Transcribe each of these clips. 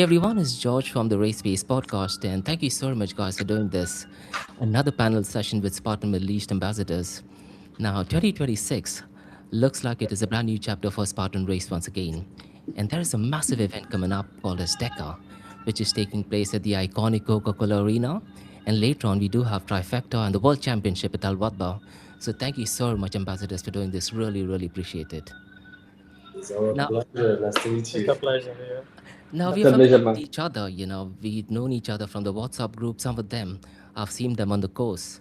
everyone, it's George from the Race Based Podcast, and thank you so much, guys, for doing this. Another panel session with Spartan Middle East ambassadors. Now, 2026 looks like it is a brand new chapter for Spartan Race once again. And there is a massive event coming up called as DECA, which is taking place at the iconic Coca-Cola Arena. And later on, we do have Trifecta and the World Championship at Al Wadda. So thank you so much, ambassadors, for doing this. Really, really appreciate it. It's our Now, pleasure. Nice to meet It's you. a pleasure. Yeah. Now It's we're a familiar pleasure, with man. each other, we've known each other from the WhatsApp group, some of them. I've seen them on the course.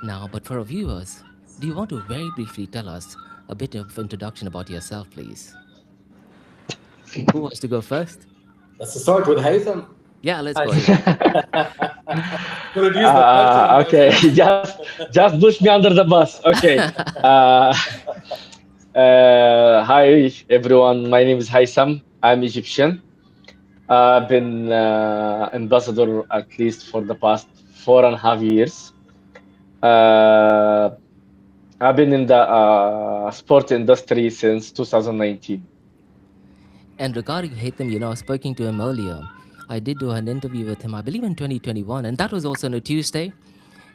Now, but for our viewers, do you want to very briefly tell us a bit of introduction about yourself, please? Who wants to go first? Let's start with Haythem. Yeah, let's Hi. go ahead. Introduce the question. Okay, just push me under the bus. Okay. Hi everyone. My name is Haytham. I'm Egyptian. I've been ambassador at least for the past 4.5 years. I've been in the sport industry since 2019. And regarding Haytham, I was speaking to him earlier. I did do an interview with him, I believe in 2021, and that was also on a Tuesday.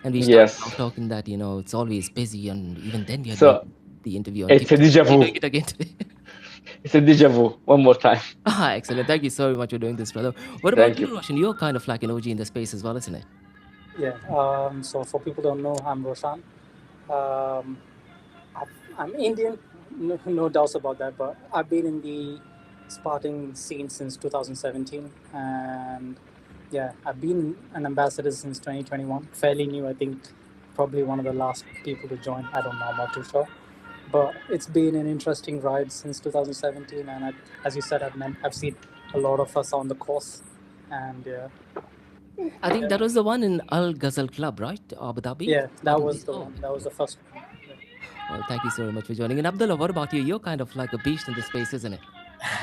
And we started Yes. off talking that, it's always busy, and even then we had So the interview on it's a TikTok. deja We're doing vu. it again today. It's a deja vu. One more time. Excellent. Thank you so much for doing this, brother. What about Thank you, you. Roshan? You're kind of like an OG in the space as well, isn't it? Yeah. So for people who don't know, I'm Roshan. I'm Indian, no doubts about that. But I've been in the Spartan scene since 2017, and yeah, I've been an ambassador since 2021. Fairly new, I think. Probably one of the last people to join. I don't know. I'm not too sure. But it's been an interesting ride since 2017, and as you said, I've seen a lot of us on the course, and I think that was the one in Al Ghazal Club, right? Abu Dhabi? yeah, that Spartan was Race. the Oh, one. That was the first one. Yeah. well, thank you so much for joining. And Abdullah, what about you? You're kind of like a beast in the space, isn't it?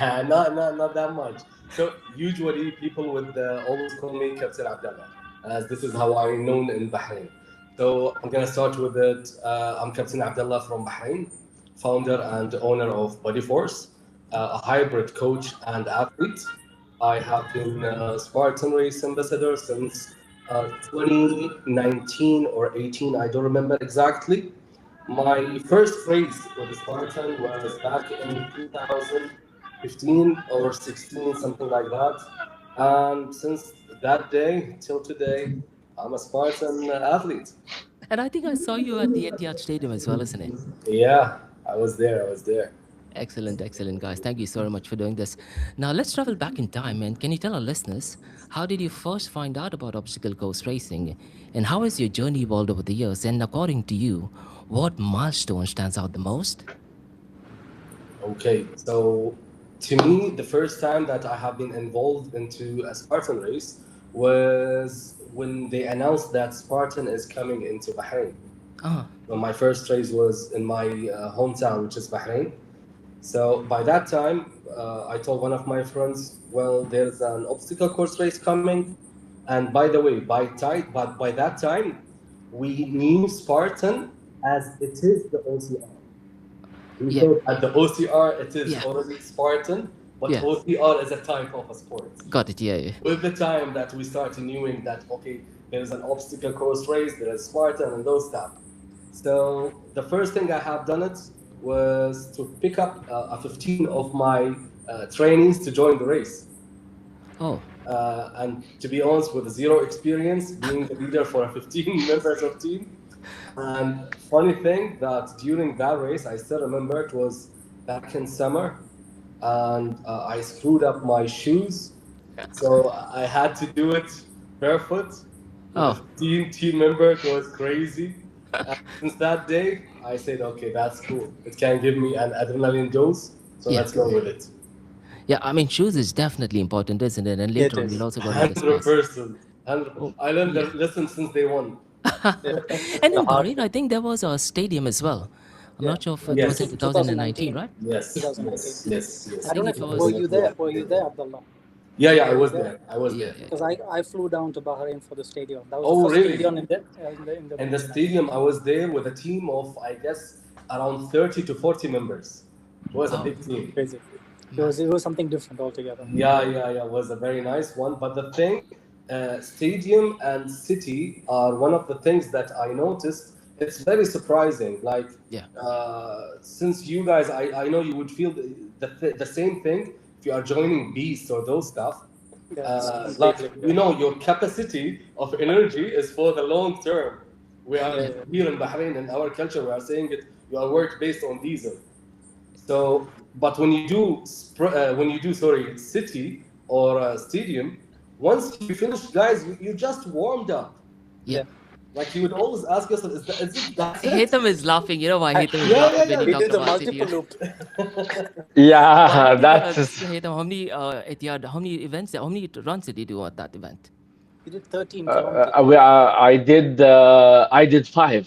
Not that much. So usually people would always call me Captain Abdullah, as this is how I'm known in Bahrain. So I'm gonna start with it. I'm Captain Abdullah from Bahrain, founder and owner of Bodyforce, a hybrid coach and athlete. I have been Spartan Race ambassador since 2019 or 18. I don't remember exactly. My first race with Spartan was back in 2015 or 16, something like that. And since that day till today, I'm a Spartan athlete. And I think I saw you at the Etihad Stadium as well, isn't it? Yeah, I was there. Excellent, excellent, guys. Thank you so much for doing this. Now, let's travel back in time. And can you tell our listeners, how did you first find out about obstacle course racing? And how has your journey evolved over the years? And according to you, what milestone stands out the most? Okay, so to me, the first time that I have been involved into a Spartan race was when they announced that Spartan is coming into Bahrain. Ah, So my first race was in my hometown, which is Bahrain. So by that time, I told one of my friends, well, there's an obstacle course race coming. And by the way, but by that time, we knew Spartan as it is the OCR. We Yeah. thought at the OCR, it is Yeah. already Spartan, but Yeah. OCR is a type of a sport. got it. Yeah, yeah. With the time that we started knowing that, okay, there's an obstacle course race, there is Spartan and those stuff. So the first thing I have done it was to pick up a 15 of my trainees to join the race. Oh, And to be honest, with zero experience, being the leader for a 15 members of team. And funny thing that during that race, I still remember it was back in summer, and I screwed up my shoes, so I had to do it barefoot. Oh. The team member, it was crazy. And since that day, I said, okay, that's cool. It can give me an adrenaline dose, so Yeah. let's go with it. yeah. I mean, shoes is definitely important, isn't it? And later on, is. we'll also go into the 100%. space. I learned the lesson since day one. And in Bahrain, I think there was a stadium as well. I'm not sure if it Yes. was in 2019, right? Yes. 2019. Yes. I don't know if it was- were you there? Were you there, Abdullah? Yeah, I was there. Yeah, yeah. Because I flew down to Bahrain for the stadium. That was Oh, the first really? stadium in the In the stadium, I was there with a team of, I guess, around 30 to 40 members. It was a Wow. big team. Crazy. It was something different altogether. Yeah. It was a very nice one. But the thing, stadium and city are one of the things that I noticed. It's very surprising. Like, Yeah. since you guys, I know you would feel the same thing if you are joining Beast or those stuff. Like, Completely, your capacity of energy is for the long term. We are Yeah. here in Bahrain, in our culture, we are saying it. You are work based on diesel. So, but when you do, sorry, city or stadium, once you finish, guys, you just warmed up. Yeah. Like, you would always ask yourself, that's it? Haytham is laughing. You know why Haytham is Yeah, laughing yeah, when you yeah. We talk did the about city? multiple loop. Why Yeah, did you that's Haytham, how many Etihad, how many events, how many runs did you do at that event? We did 13 kilometers. I did five.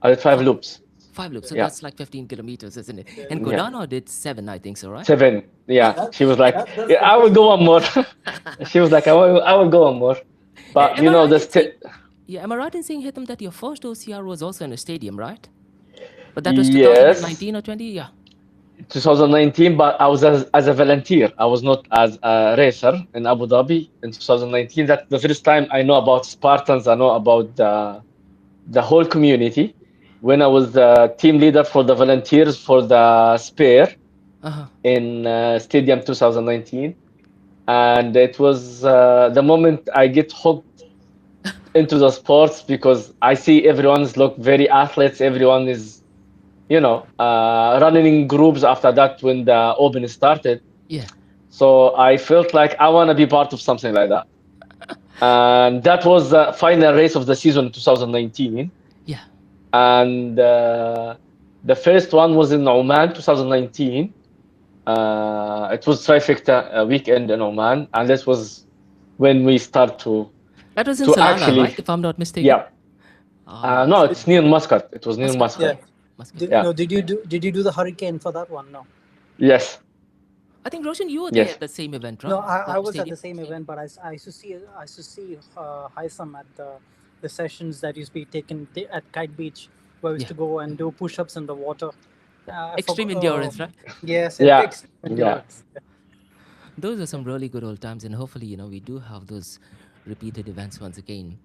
I did five loops. 5 loops, so Yeah. that's like 15 kilometers, isn't it? And Yeah. Godano did 7, I think so, right? 7. Yeah. She was like, That's yeah, the I will thing. go one more. She was like, I will go one more. But Am I right the in saying, am I right in saying, Haytham, that your first OCR was also in a stadium, right? But that was yes, 2019 or 20? Yeah. 2019, but I was as a volunteer. I was not as a racer in Abu Dhabi in 2019. That's the first time I know about Spartans. I know about the whole community. When I was the team leader for the volunteers for the spare in Stadium 2019, and it was the moment I get hooked into the sports because I see everyone's look very athletes. Everyone is, running in groups after that when the open started. Yeah. So I felt like I want to be part of something like that. And that was the final race of the season in 2019. Yeah. And the first one was in Oman, 2019. It was Trifecta weekend in Oman, and this was when we start to That was in to Salala, actually, right? If I'm not mistaken. yeah. Ah, No, it's near Muscat. It was near Muscat. Muscat. Yeah. Muscat. Did, Yeah. No, did you do the hurricane for that one? No. Yes. I think Roshan, you were there Yes. at the same event, right? No, I The was at stadium? the same event, but I used to see Haytham at the sessions that used to be taken at Kite Beach, where we used Yeah. to go and do push-ups in the water. Extreme endurance, right? Yes, Yeah. extreme endurance. Those are some really good old times, and hopefully, we do have those repeated events once again.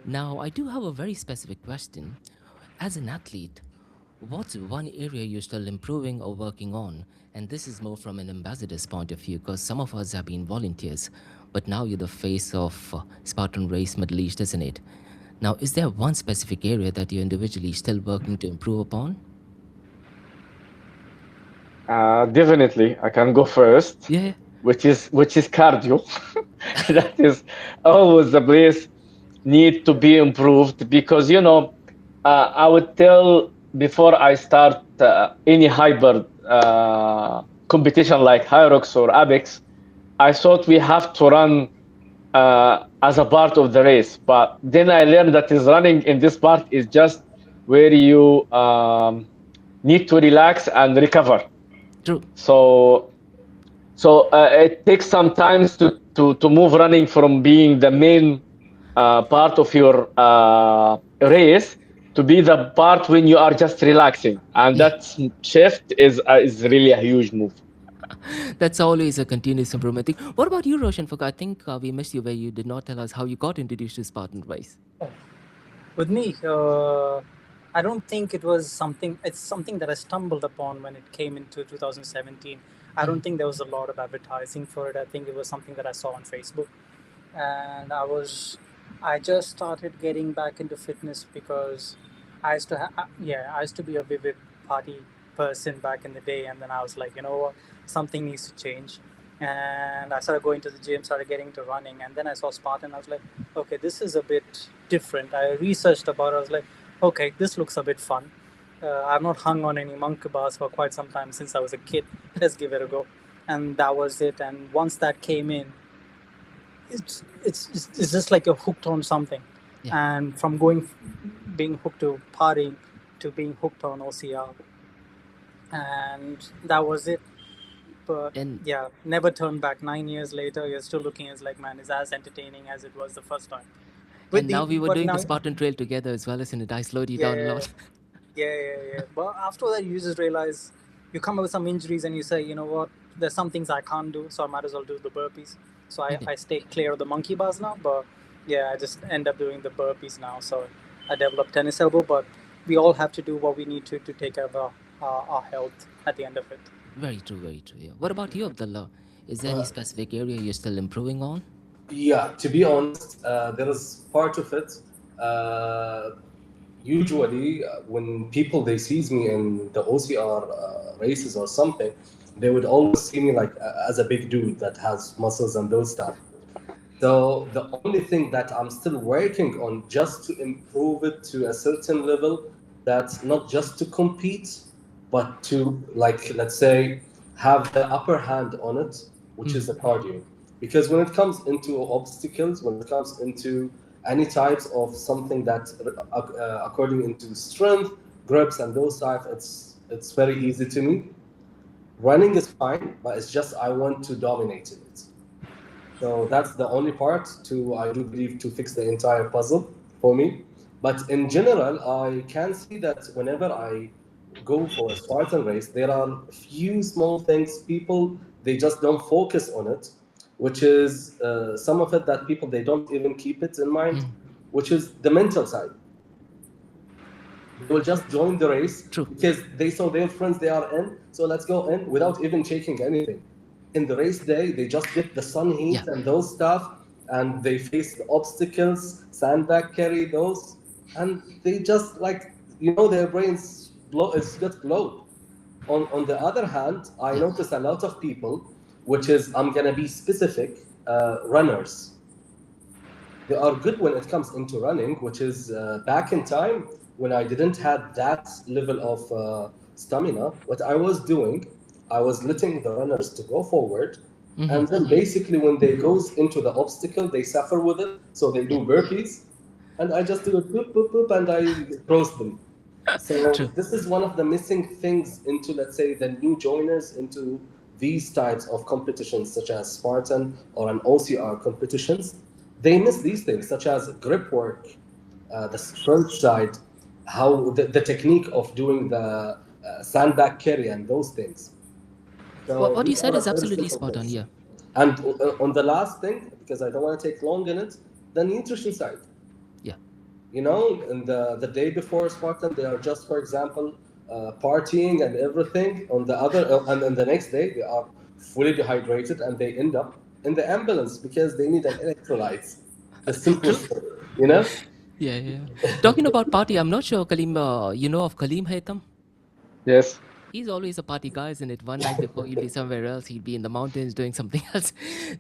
Now, I do have a very specific question. As an athlete, what's one area you're still improving or working on? And this is more from an ambassador's point of view, because some of us have been volunteers, but now you're the face of Spartan Race Middle East, isn't it? Now, is there one specific area that you're individually still working to improve upon? Definitely, I can go first. Yeah. Which is cardio. That is always the place need to be improved because I would tell before I start any hyper competition like Hyrox or Apex, I thought we have to run as a part of the race, but then I learned that is running in this part is just where you need to relax and recover. True. So it takes some time to move running from being the main part of your race to be the part when you are just relaxing, and Yeah. that shift is really a huge move. That's always a continuous improvement thing. What about you, Roshan? I think we missed you where you did not tell us how you got introduced to Spartan Race. With me, I don't think it was something. It's something that I stumbled upon when it came into 2017. I don't think there was a lot of advertising for it. I think it was something that I saw on Facebook, and I just started getting back into fitness because I used to be a vivid party person back in the day, and then I was like, you know what, something needs to change. And I started going to the gym, started getting into running, and then I saw Spartan. I was like, okay, this is a bit different. I researched about it. I was like, okay, this looks a bit fun. I've not hung on any monkey bars for quite some time since I was a kid. Let's give it a go. And that was it. And once that came in, it's just like you're hooked on something. Yeah. And from being hooked to partying to being hooked on OCR. And that was it. But yeah, never turned back. 9 years later, you're still looking as like, man, it's as entertaining as it was the first time. And now we were doing the Spartan Trail together as well, isn't it? I slowed you down a lot. Yeah. But after that, you just realize you come up with some injuries and you say, you know what, there's some things I can't do, so I might as well do the burpees. So Okay. I stay clear of the monkey bars now, but yeah, I just end up doing the burpees now. So I developed tennis elbow, but we all have to do what we need to take care of our health at the end of it. Very true, very true. Yeah. What about you, Abdullah? Is there any specific area you're still improving on? Yeah, to be honest, there is part of it. Uh, Usually, when people they sees me in the OCR races or something, they would always see me like as a big dude that has muscles and those stuff. So the only thing that I'm still working on just to improve it to a certain level, that's not just to compete, but to like let's say have the upper hand on it, which is the cardio. Because when it comes into obstacles, when it comes into any types of something that according into strength, grips and those types, it's very easy to me. Running is fine, but it's just I want to dominate it. So that's the only part to I do believe to fix the entire puzzle for me. But in general, I can see that whenever I go for a Spartan race, there are few small things people they just don't focus on it, which is some of it that people they don't even keep it in mind, which is the mental side. They will just join the race True. because they saw their friends they are in, so let's go in without even checking anything. In the race day, they just get the sun heat Yeah. and those stuff, and they face the obstacles, sandbag carry those, and they just like their brains blow. It's just blown. On the other hand, I notice a lot of people, which is I'm gonna be specific, runners. They are good when it comes into running, which is back in time when I didn't have that level of stamina. What I was doing, I was letting the runners to go forward, and then basically when they goes into the obstacle, they suffer with it. So they do burpees, and I just do it boop boop boop, and I roast them. So True. this is one of the missing things into, let's say, the new joiners into these types of competitions, such as Spartan or an OCR competitions. They miss these things, such as grip work, the strength side, how the technique of doing the sandbag carry and those things. So What you these are said the is very absolutely simple spot on. things. Yeah. And on the last thing, because I don't want to take long in it, the nutrition side. Yeah. And the day before Spartan, they are just, for example, partying and everything. On the other, and then the next day, they are fully dehydrated and they end up in the ambulance because they need an electrolytes. The simplest thing, Yeah, yeah. Talking about party, I'm not sure, Kaleem, you know of Kaleem Haythem? Yes. He's always a party guy, isn't it? One night before, he'll be somewhere else. He'll be in the mountains doing something else.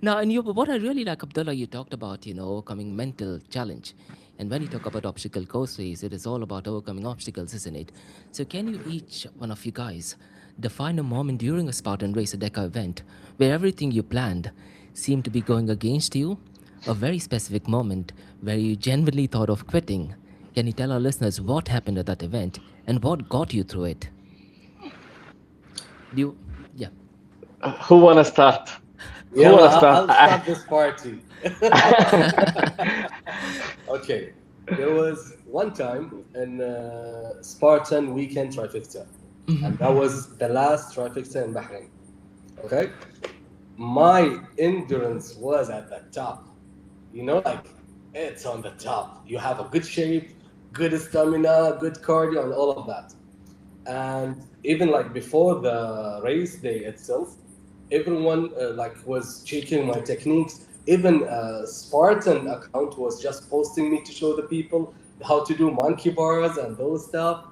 Now, and what I really like, Abdullah, you talked about, overcoming mental challenge. And when you talk about obstacle course race, it is all about overcoming obstacles, isn't it? So, can you each one of you guys define a moment during a Spartan race, a Deca event, where everything you planned seemed to be going against you? A very specific moment where you genuinely thought of quitting. Can you tell our listeners what happened at that event and what got you through it? Do you? Yeah. Who wanna start? Who Yeah, wanna well, start? I'll start this party. Okay, there was one time in Spartan weekend Trifecta, and that was the last Trifecta in Bahrain. Okay, my endurance was at the top. Like it's on the top. You have a good shape, good stamina, good cardio, and all of that. And even like before the race day itself, everyone like was checking my techniques. Even Spartan account was just posting me to show the people how to do monkey bars and those stuff.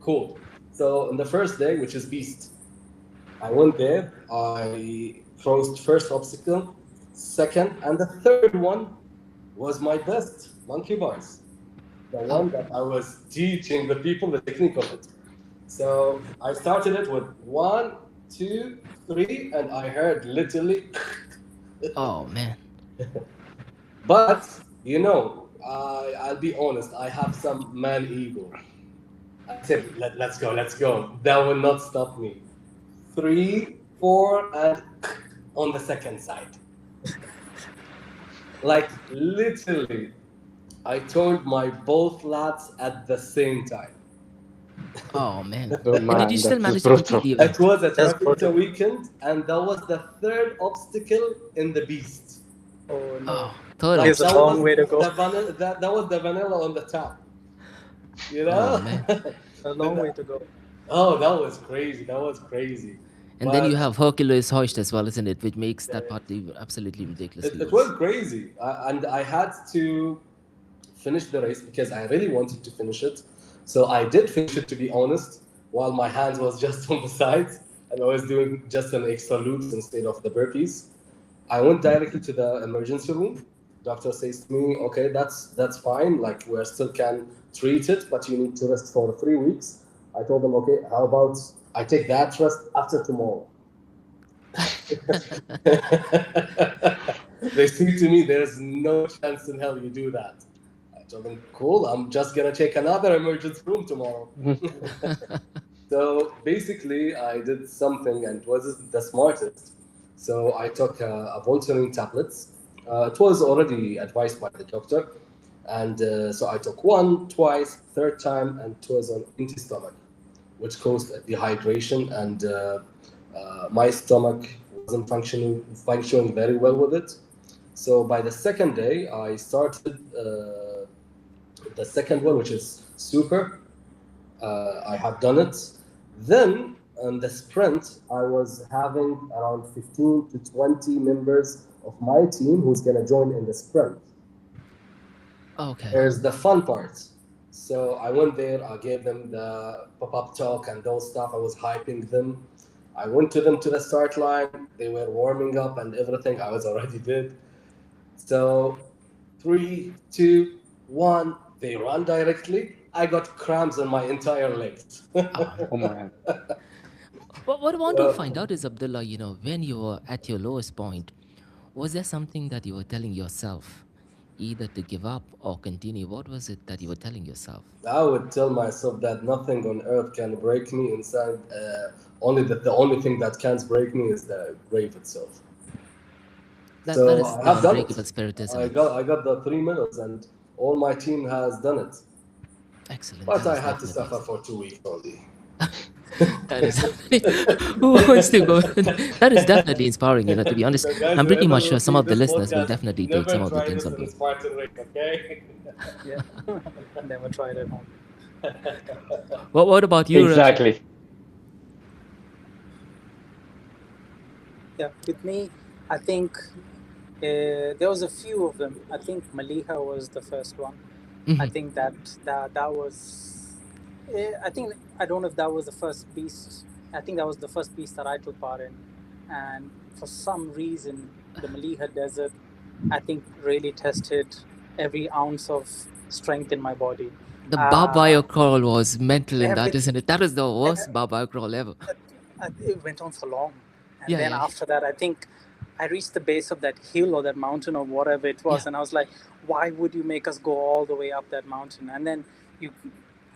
Cool. So on the first day, which is beast, I went there. I crossed first obstacle, second, and the third one was my best monkey bars. The one that I was teaching the people the technique of it. So I started it with one, two, three, and I heard literally. Oh man. But I'll be honest. I have some man ego. I said, let's go, let's go. That will not stop me. Three, four, and on the second side. Like literally, I turned my both lats at the same time. Oh man! Oh And did you man, still that is manage to complete brutal. the It event? was a That's Trifecta brutal. weekend, and that was the third obstacle in the beast. Oh no. Oh, third Like There's a that obstacle. long was way to go. the vanilla. That was the vanilla on the top. You Oh know. man! A long way to go. Oh, that was crazy. That was crazy. And then you But have Hercules hoist as well, isn't it? Which makes that uh, part absolutely it, ridiculously it was worse. crazy, and I had to finish the race because I really wanted to finish it. So I did finish it, to be honest, while my hands was just on the sides, and I was doing just an extra loops instead of the burpees. I went directly to the emergency room. Doctor says to me, "Okay, that's fine. Like we still can treat it, but you need to rest for 3 weeks." I told them, "Okay, how about I take that rest after tomorrow?" They say to me, "There's no chance in hell you do that." I told them, "Cool. I'm just gonna take another emergency room tomorrow." So basically, I did something and it wasn't the smartest. So I took a Voltaren tablets. It was already advised by the doctor. And so I took one, twice, third time, and it was on empty stomach, which caused dehydration. And my stomach wasn't functioning very well with it. So by the second day, I started the second one, which is super. I have done it. Then on the sprint, I was having around 15 to 20 members of my team who's going to join in the sprint. Okay. Here's the fun part. So I went there, I gave them the pop-up talk and those stuff. I was hyping them. I went to them to the start line. They were warming up and everything. I was already did. So 3, 2, 1, they run directly. I got cramps on my entire legs. Oh. Oh man. What I want to find out is, Abdullah, when you were at your lowest point, was there something that you were telling yourself, either to give up or continue? What was it that you were telling yourself? I would tell myself that nothing on earth can break me inside. Only that the only thing that can break me is the grave itself. That So is I the have done it. unbreakable spirit, isn't I it? got I got the 3 medals, and all my team has done it. Excellent. But That I is had to definitely suffer excellent. for 2 weeks only. That is who wants to go? That is definitely inspiring. To be honest, So guys, I'm pretty whoever much sure some listening of to the this listeners will podcast, definitely take some never of the try things this from in a you. Spartan race, okay? Yeah. Never tried at home. What about you, Roshan? Exactly. Yeah. With me, I think there was a few of them. I think Maliha was the first one. I think that was. I think I don't know if that was the first beast. I think that was the first beast that I took part in, and for some reason, the Maliha Desert, I think, really tested every ounce of strength in my body. The barbell Uh, crawl was mental in that, everything. isn't it? That is the worst barbell crawl ever. It went on for long, and Yeah, then yeah, after that, I think I reached the base of that hill or that mountain or whatever it was, yeah. and I was like, why would you make us go all the way up that mountain? And then you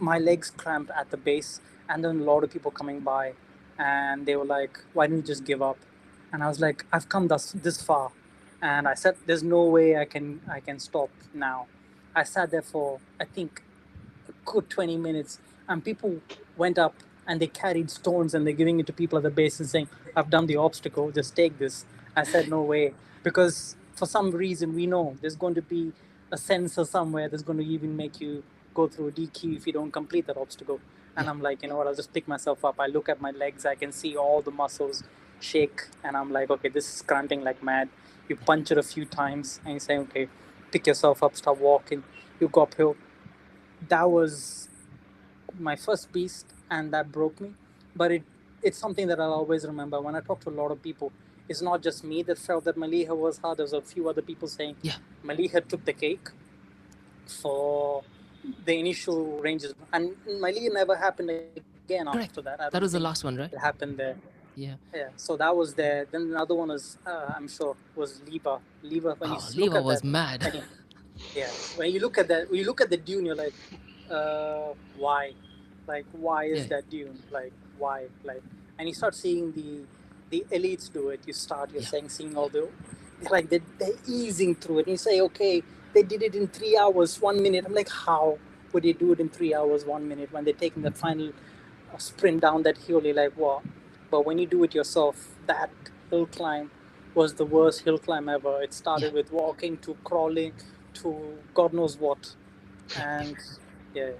my legs cramped at the base, and then a lot of people coming by, and they were like, why don't you just give up? And I was like, I've come this far, and I said, there's no way I can stop now. I sat there for, I think, a good 20 minutes, and people went up and they carried stones and they're giving it to people at the base and saying, I've done the obstacle, just take this. I said, no way, because for some reason we know there's going to be a sensor somewhere that's going to even make you go through a DQ if you don't complete that obstacle. And Yeah. I'm like, you know what, I'll just pick myself up. I look at my legs, I can see all the muscles shake, and I'm like, okay, this is cramping like mad. You punch it a few times and you say, okay, pick yourself up, start walking. You go uphill. That was my first beast, and that broke me. But it's something that I'll always remember. When I talk to a lot of people, it's not just me that felt that Maliha was hard. There's a few other people saying Yeah. Maliha took the cake for the initial ranges, and Maliha never happened again after that. I Correct. don't That think was the last one, it right? happened there. Yeah. Yeah, so that was there. Then another one was, I'm sure, was Liwa. Liwa, when you Oh, look Liwa at was that, mad. yeah, when you look at that, when you look at the dune, you're like, why? Like, why is Yeah. that dune? Like, why? Like, and you start seeing the elites do it. You're Yeah. seeing all like they're easing through it. And you say, okay, they did it in 3 hours, 1 minute. I'm like, how? would they do it in 3 hours, 1 minute when they're taking that final sprint down that hill? You're like, wow. But when you do it yourself, that hill climb was the worst hill climb ever. It started with walking to crawling to God knows what. And yeah,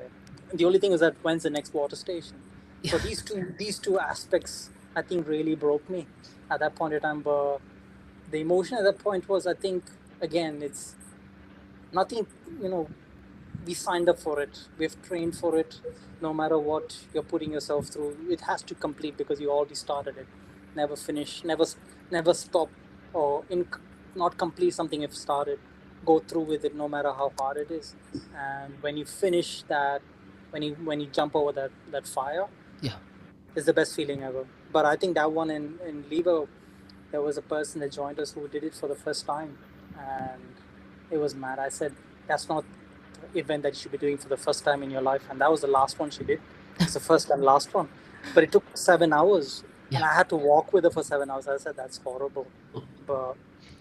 the only thing is that when's the next water station? So these two aspects, I think, really broke me at that point in time. But the emotion at that point was, I think, again, it's nothing, we signed up for it. We've trained for it. No matter what you're putting yourself through, it has to complete because you already started it. Never finish, never stop, or not complete something you've started. Go through with it no matter how hard it is. And when you finish that, when you jump over that fire, it's the best feeling ever. But I think that one in Liwa, there was a person that joined us who did it for the first time, and it was mad. I said, that's not the event that you should be doing for the first time in your life. And that was the last one she did. It's the first and last one. But it took 7 hours. And I had to walk with her for 7 hours. I said, that's horrible. But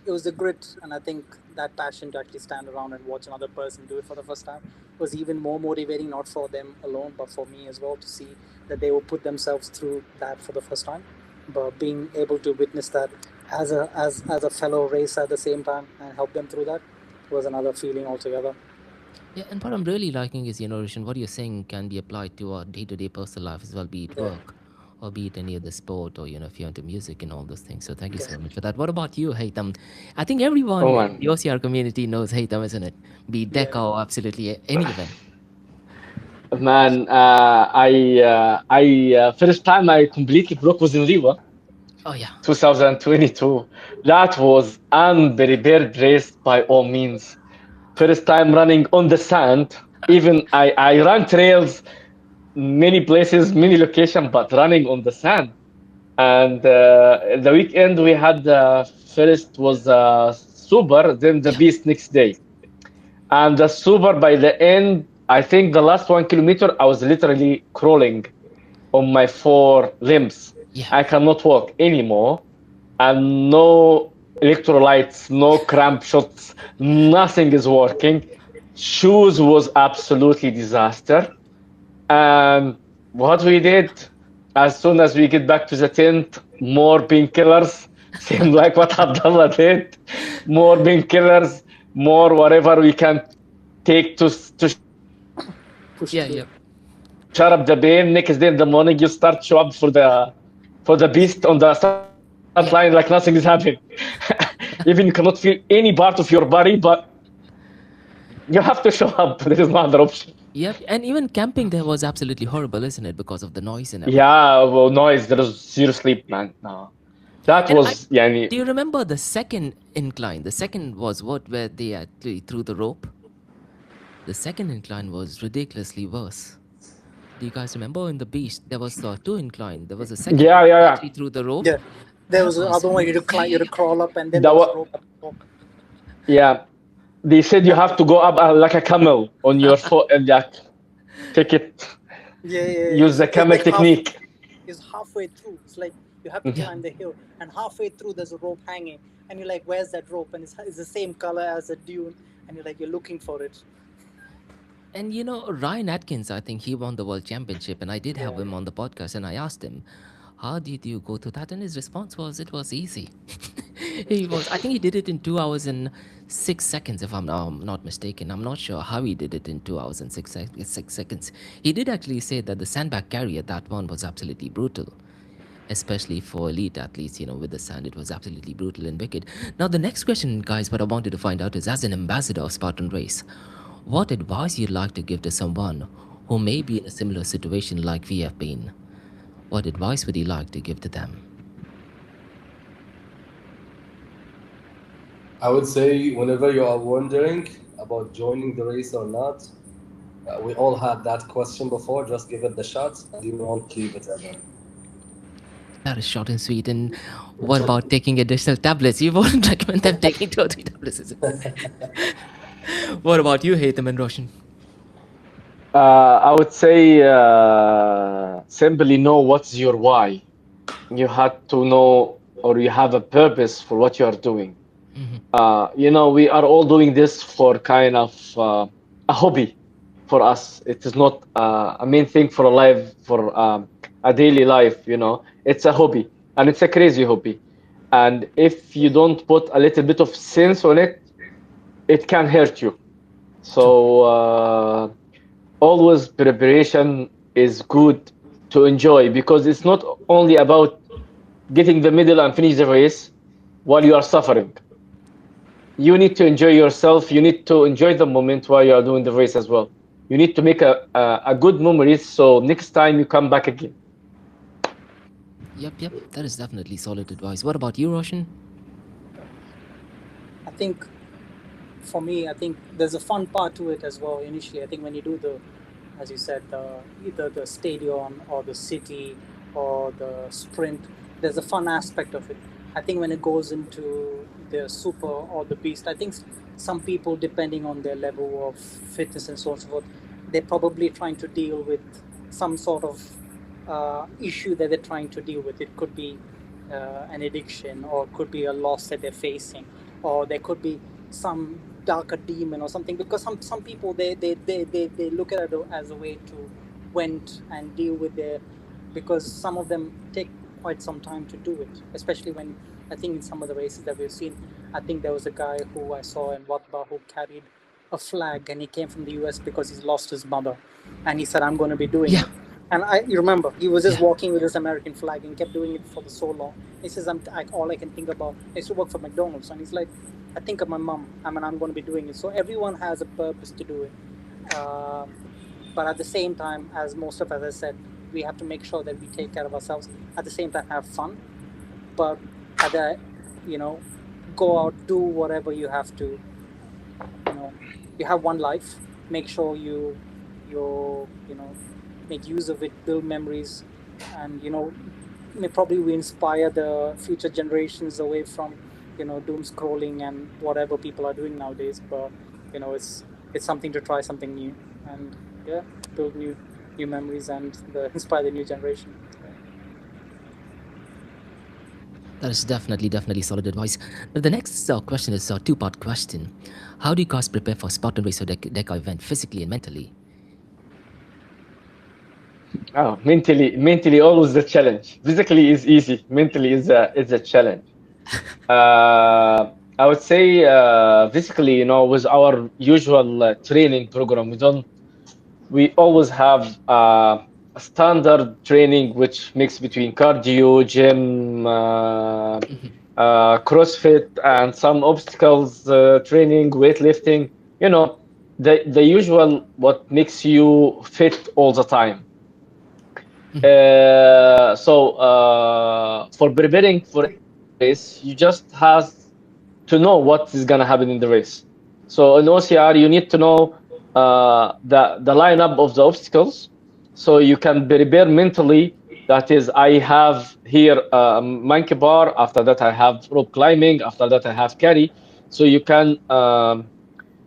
it was the grit. And I think that passion to actually stand around and watch another person do it for the first time was even more motivating, not for them alone, but for me as well, to see that they will put themselves through that for the first time. But being able to witness that as a fellow racer at the same time and help them through that was another feeling altogether. Yeah, and what I'm really liking is, Roshan, what you're saying can be applied to our day-to-day personal life as well, be it work or be it any other sport, or, if you're into music and all those things. So thank you so much for that. What about you, Haytham? I think everyone in the OCR community knows Haytham, isn't it? Be it DECA or absolutely any event. Man, first time I completely broke was in Liwa. Oh, yeah. 2022. That was unprepared race by all means. First time running on the sand. Even I ran trails, many places, many locations, but running on the sand. And the weekend we had first was super, then the beast next day. And the super by the end, I think the last 1 kilometer, I was literally crawling on my 4 limbs. Yeah. I cannot walk anymore. And no electrolytes, no cramp shots, nothing is working. Shoes was absolutely disaster. And what we did, as soon as we get back to the tent, more painkillers, same like what Abdullah did, more painkillers, more whatever we can take to shut up the pain. Next day in the morning, you start show up for the beast on the start line like nothing is happening. Even you cannot feel any part of your body, but you have to show up. There is no other option. Yep, and even camping there was absolutely horrible, isn't it? Because of the noise and everything. Yeah, well, noise. There was zero sleep, man. No. That was, do you remember the second incline? The second was where they actually threw the rope? The second incline was ridiculously worse. Do you guys remember in the beast, there was 2 incline. There was a second actually through the rope. Yeah, there was another one you had to crawl up, and then there was rope. Yeah, they said you have to go up like a camel on your foot and take it. Use the camel technique. It's halfway through. It's like you have to climb the hill, and halfway through there's a rope hanging, and you're like, "Where's that rope?" And it's the same color as the dune, and you're looking for it. And Ryan Atkins, I think he won the world championship, and I did have him on the podcast, and I asked him, how did you go through that? And his response was, it was easy. I think he did it in 2 hours and 6 seconds, if I'm not mistaken. I'm not sure how he did it in 2 hours and 6 seconds. He did actually say that the sandbag carry at that one was absolutely brutal, especially for elite athletes, with the sand. It was absolutely brutal and wicked. Now, the next question, guys, what I wanted to find out is, as an ambassador of Spartan Race, what advice you'd like to give to someone who may be in a similar situation like we have been? What advice would you like to give to them? I would say whenever you are wondering about joining the race or not, we all had that question before. Just give it the shot, and you won't leave it ever. That is short and sweet. And what about taking additional tablets? You won't recommend them taking 2 or 3 tablets, is it? What about you, Haytham and Roshan? I would say simply know what's your why. You have to know, or you have a purpose for what you are doing. We are all doing this for kind of a hobby. for us. It is not a main thing for a life, for a daily life. It's a hobby, and it's a crazy hobby. And if you don't put a little bit of sense on it, it can hurt you. So always preparation is good to enjoy, because it's not only about getting the medal and finish the race while you are suffering. You need to enjoy yourself. You need to enjoy the moment while you are doing the race as well. You need to make a good memories, so next time you come back again. Yep. That is definitely solid advice. What about you, Roshan? I think for me, I think there's a fun part to it as well. Initially, I think when you do as you said, either the stadium or the city or the sprint, there's a fun aspect of it. I think when it goes into the super or the beast, I think some people, depending on their level of fitness and so on and so forth, they're probably trying to deal with some sort of issue that they're trying to deal with. It could be an addiction, or it could be a loss that they're facing, or there could be some darker demon or something, because some people they look at it as a way to vent and deal with their, because some of them take quite some time to do it, especially when I think in some of the races that we've seen. I think there was a guy who I saw in Watba who carried a flag, and he came from the US because he's lost his mother, and he said, I'm going to be doing it. And you remember, he was just walking with this American flag and kept doing it for so long. He says, all I can think about, I used to work for McDonald's, and he's like, I think of my mom, I'm going to be doing it. So everyone has a purpose to do it. But at the same time, as most of us have said, we have to make sure that we take care of ourselves. At the same time, have fun. But go out, do whatever you have to. You have one life. Make sure you make use of it, build memories, and probably we inspire the future generations away from doom scrolling and whatever people are doing nowadays. But it's something to try something new, and build new memories and inspire the new generation. That is definitely solid advice. Now, the next question is a two-part question. How do you guys prepare for Spartan Race or Deca event physically and mentally? Oh, mentally always the challenge. Physically is easy. Mentally is a challenge. I would say physically, with our usual training program, we always have a standard training which mix between cardio, gym, CrossFit, and some obstacles training, weightlifting. The usual, what makes you fit all the time. For preparing for a race, you just have to know what is gonna happen in the race. So in OCR, you need to know the lineup of the obstacles, so you can prepare mentally. That is, I have here monkey bar. After that, I have rope climbing. After that, I have carry. So you can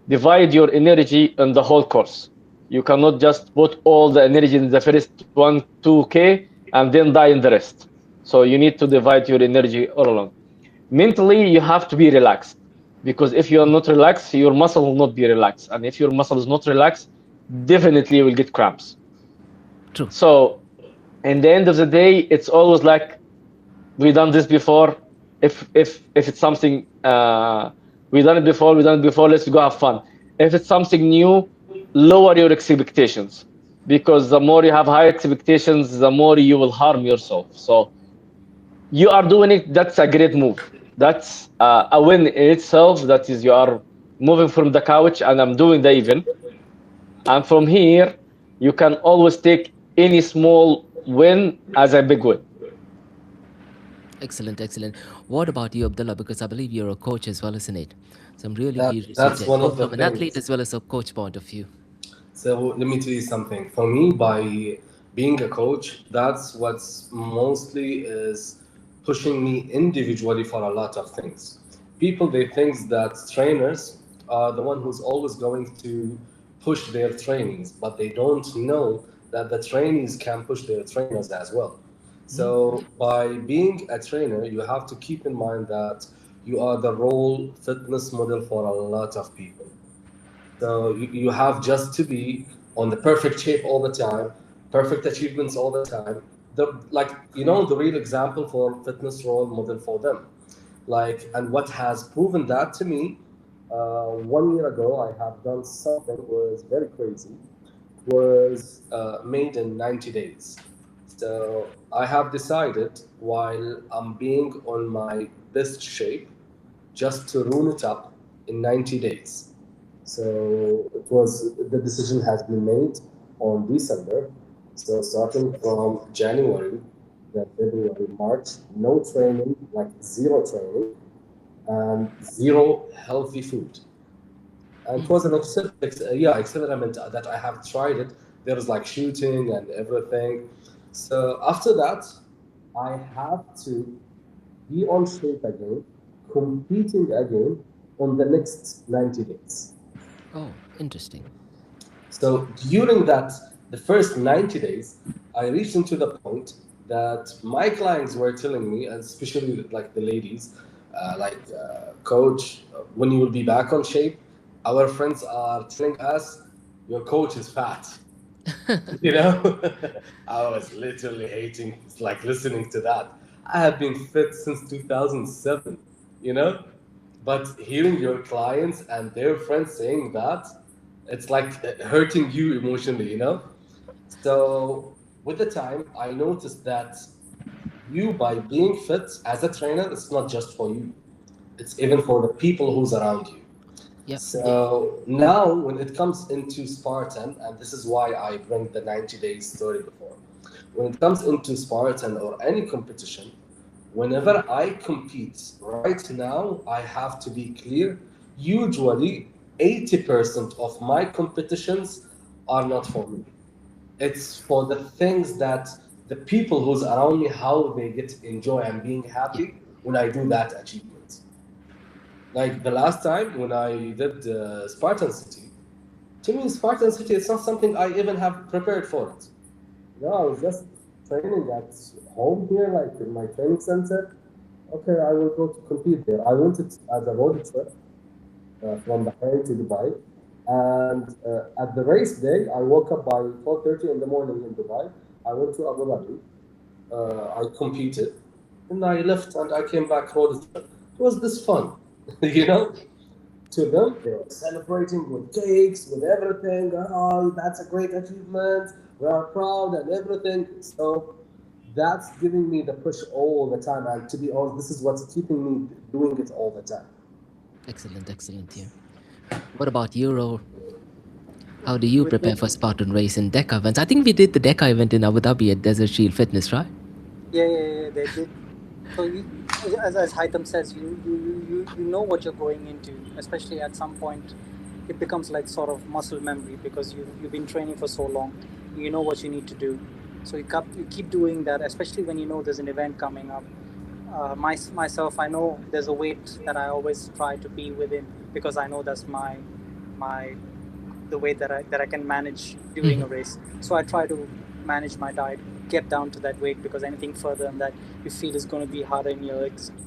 divide your energy in the whole course. You cannot just put all the energy in the first 2K and then die in the rest. So you need to divide your energy all along. Mentally, you have to be relaxed, because if you are not relaxed, your muscle will not be relaxed. And if your muscle is not relaxed, definitely you will get cramps. True. So in the end of the day, it's always like, we've done this before. If it's something we've done it before, let's go have fun. If it's something new, lower your expectations, because the more you have high expectations, the more you will harm yourself. So you are doing it, that's a great move. That's a win in itself. That is, you are moving from the couch and I'm doing the event. And from here, you can always take any small win as a big win. Excellent. What about you, Abdullah? Because I believe you're a coach as well, isn't it? So I'm really curious that's one of the from an athlete as well as a coach point of view. So let me tell you something. For me, by being a coach, that's what's mostly is pushing me individually for a lot of things. People, they think that trainers are the one who's always going to push their trainings, but they don't know that the trainees can push their trainers as well. So by being a trainer, you have to keep in mind that you are the role fitness model for a lot of people. So you have just to be on the perfect shape all the time, perfect achievements all the time. The real example for fitness role model for them. And what has proven that to me, 1 year ago, I have done something was very crazy. Was made in 90 days. So I have decided while I'm being on my best shape, just to ruin it up in 90 days. So the decision has been made on December. So starting from January, then February, March, no training, like zero training, and zero healthy food. And it was an experiment that I have tried it. There was like shooting and everything. So after that, I have to be on shape again, competing again on the next 90 days. Oh, interesting. So during the first 90 days, I reached into the point that my clients were telling me, and especially like the ladies, coach, when you will be back on shape, our friends are telling us your coach is fat. You know, I was literally hating, like listening to that. I have been fit since 2007, you know, but hearing your clients and their friends saying that, it's like hurting you emotionally, you know. So with the time, I noticed that you, by being fit as a trainer, it's not just for you; it's even for the people who's around you. Yep. So now, when it comes into Spartan, and this is why I bring the 90 days story before, when it comes into Spartan or any competition, whenever I compete right now, I have to be clear. Usually, 80% of my competitions are not for me. It's for the things that the people who's around me, how they get enjoy and being happy when I do that achievement. Like the last time when I did Spartan City, to me, Spartan City is not something I even have prepared for it. No, I was just training at home here, like in my training center. Okay, I will go to compete there. I went it as a road trip from Bahrain to Dubai. And at the race day, I woke up by 4:30 in the morning in Dubai. I went to Abu Dhabi. I competed. And I left and I came back road trip. It was this fun, you know? To them, they were celebrating with cakes, with everything. Oh, that's a great achievement. We are proud and everything. So that's giving me the push all the time. And to be honest, this is what's keeping me doing it all the time. Excellent, excellent. Yeah. What about Euro? How do you prepare for Spartan race and DECA events? I think we did the DECA event in Abu Dhabi at Desert Shield Fitness, right? Yeah, they did. So as Haythem says, you know what you're going into, especially at some point. It becomes like sort of muscle memory because you've been training for so long. You know what you need to do. So you keep doing that, especially when you know there's an event coming up. Myself, I know there's a weight that I always try to be within because I know that's my the weight that I can manage during a race. So I try to manage my diet, get down to that weight, because anything further than that you feel is going to be harder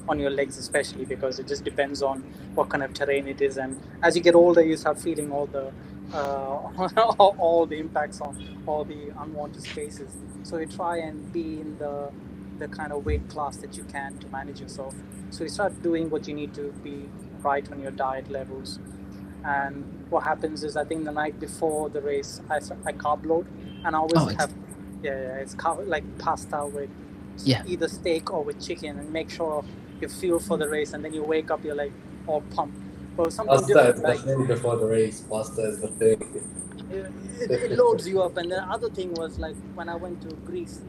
on your legs, especially because it just depends on what kind of terrain it is. And as you get older, you start feeling all the all the impacts on all the unwanted spaces. So you try and be in the kind of weight class that you can to manage yourself. So you start doing what you need to be right on your diet levels. And what happens is, I think the night before the race, I carb load, and I always have it's like pasta with either steak or with chicken, and make sure you fuel for the race, and then you wake up, you're like all pumped. Well, something Pasta different, is the thing before the race. Pasta is the thing. It loads you up. And the other thing was, like, when I went to Greece,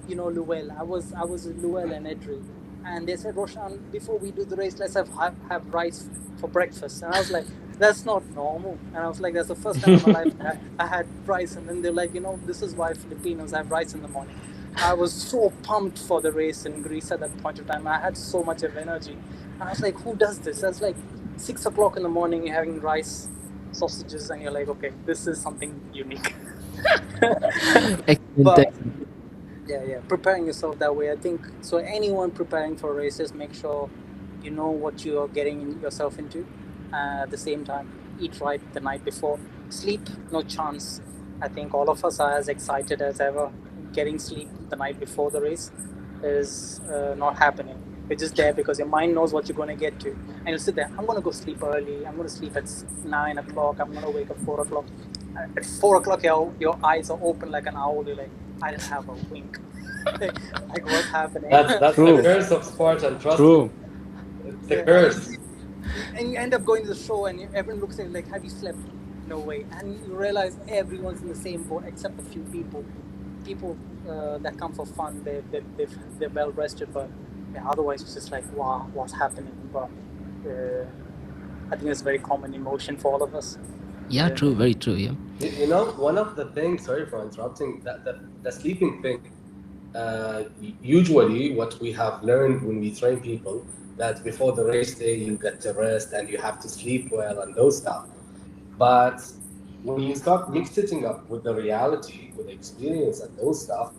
you know, Luel. I was in Luel and Edri, and they said, Roshan, before we do the race, let's have rice for breakfast. And I was like, that's not normal. And I was like, that's the first time in my life I had rice. And then they're like, you know, this is why Filipinos have rice in the morning. I was so pumped for the race in Greece at that point of time. I had so much of energy. And I was like, who does this? I was like, 6 o'clock in the morning, you're having rice, sausages, and you're like, okay, this is something unique. But, yeah, preparing yourself that way, I think. So anyone preparing for races, make sure you know what you're getting yourself into. At the same time, eat right the night before. Sleep, no chance. I think all of us are as excited as ever. Getting sleep the night before the race is not happening. You're just there because your mind knows what you're going to get to. And you'll sit there, I'm going to go sleep early. I'm going to sleep at 9 o'clock. I'm going to wake up 4 o'clock. At 4 o'clock, your eyes are open like an owl. You're like, I didn't have a wink. Like, what's happening? That's True. the curse of Spartan, trust True. me. It's the curse. And you end up going to the show and everyone looks at you like, have you slept? No way. And you realize everyone's in the same boat except a few people. People that come for fun, they're well rested, but otherwise it's just like, wow, what's happening? But I think it's a very common emotion for all of us. Yeah, true, very true. Yeah. You know, one of the things, sorry for interrupting, that the sleeping thing, usually what we have learned when we train people, that before the race day you get to rest and you have to sleep well and those stuff. But when you start mixing up with the reality, with the experience and those stuff,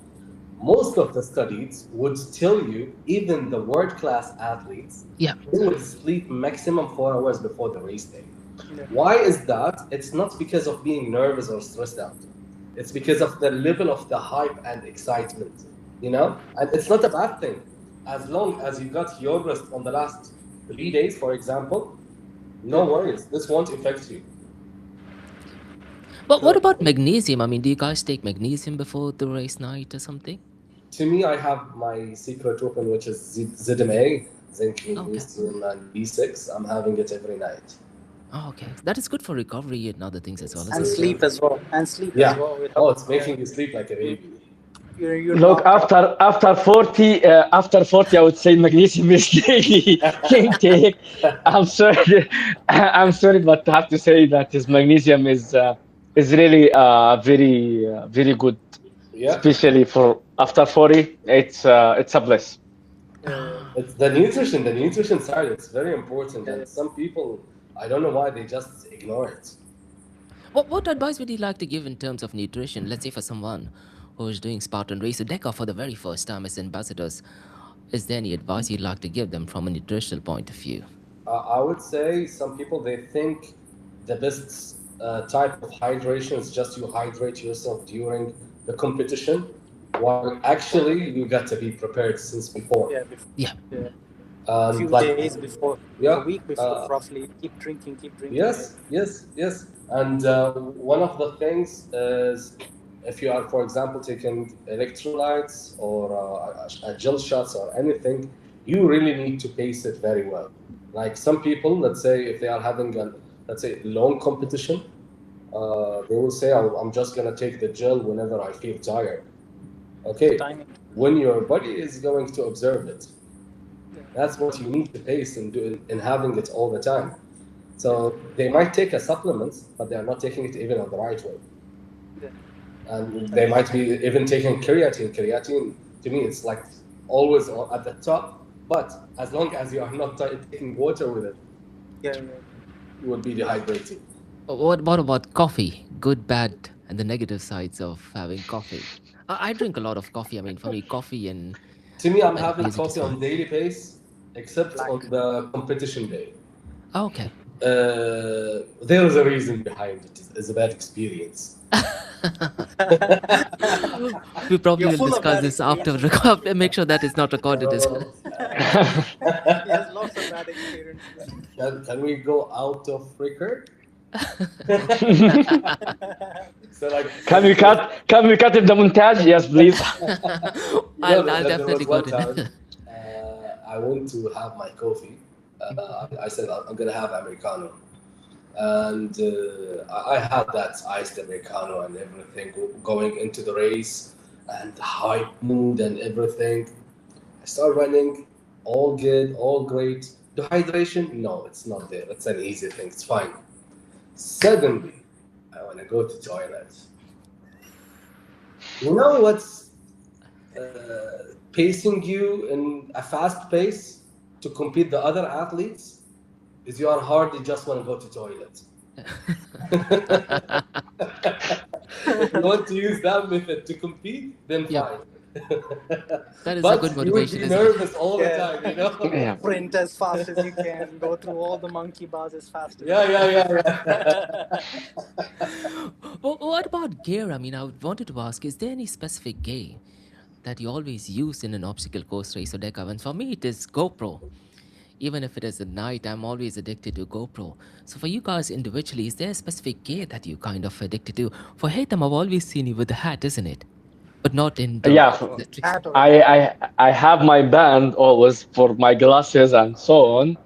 most of the studies would tell you, even the world-class athletes, Yeah. they would sleep maximum 4 hours before the race day. Yeah. Why is that? It's not because of being nervous or stressed out. It's because of the level of the hype and excitement, you know? And it's not a bad thing. As long as you got your rest on the last 3 days, for example, no worries. This won't affect you. But what about magnesium? I mean, do you guys take magnesium before the race night or something? To me, I have my secret weapon, which is ZMA, zinc, magnesium, and B6. I'm having it every night. Oh, okay. That is good for recovery and other things as well. And isn't it? sleep as well. And sleep Yeah. as well. Oh, it's making you sleep like a baby. You're Look, after 40, I would say magnesium is daily intake. I'm sorry, but I have to say that his magnesium is really very good, Yeah. especially for after 40. It's a bliss. It's the nutrition side. It's very important, and some people, I don't know why they just ignore it. What advice would you like to give in terms of nutrition? Let's say for someone who is doing Spartan Race or DECA for the very first time as ambassadors, is there any advice you'd like to give them from a nutritional point of view? I would say some people, they think the best type of hydration is just you hydrate yourself during the competition, while actually you got to be prepared since before. Yeah. A few days before, Yeah. a week before, roughly. Keep drinking. Yes. And one of the things is, if you are, for example, taking electrolytes or gel shots or anything, you really need to pace it very well. Like some people, let's say if they are having a, let's say, long competition, they will say, I'm just going to take the gel whenever I feel tired. Okay, when your body is going to observe it, that's what you need to pace and do in having it all the time. So they might take a supplement, but they are not taking it even on the right way. And they might be even taking creatine. Creatine, to me, it's like always at the top. But as long as you are not taking water with it, you will be dehydrated. What about coffee? Good, bad, and the negative sides of having coffee. I drink a lot of coffee. I mean, for me, coffee and... To me, I'm having coffee on daily pace, except on the competition day. Oh, okay. There is a reason behind it. It's a bad experience. We probably will discuss this after. Make sure that is not recorded as well. He has lots of bad experiences. Can we go out of record? So like, can we cut in the montage? Yes, please. I'll definitely cut it. I want to have my coffee. I said I'm gonna have Americano, and I had that iced Americano and everything going into the race, and the hype mood and everything. I start running, all good, all great. Dehydration? No, it's not there. It's an easy thing. It's fine. Suddenly, I want to go to toilet. You know what's pacing you in a fast pace to compete the other athletes? Is you are hard, you just want to go to toilet. If you want to use that method to compete, then fine. That is but a good motivation. You will be nervous all the time, you know? Sprint as fast as you can, go through all the monkey bars as fast as Yeah. Well, what about gear? I mean, I wanted to ask, is there any specific gear that you always use in an obstacle course race or deck event? For me, it is GoPro. Even if it is at night, I'm always addicted to GoPro. So for you guys individually, is there a specific gear that you kind of addicted to? For Haytham, I've always seen you with the hat, isn't it? But not in Yeah, the tricks. Hat or a cap. I have my band always for my glasses and so on,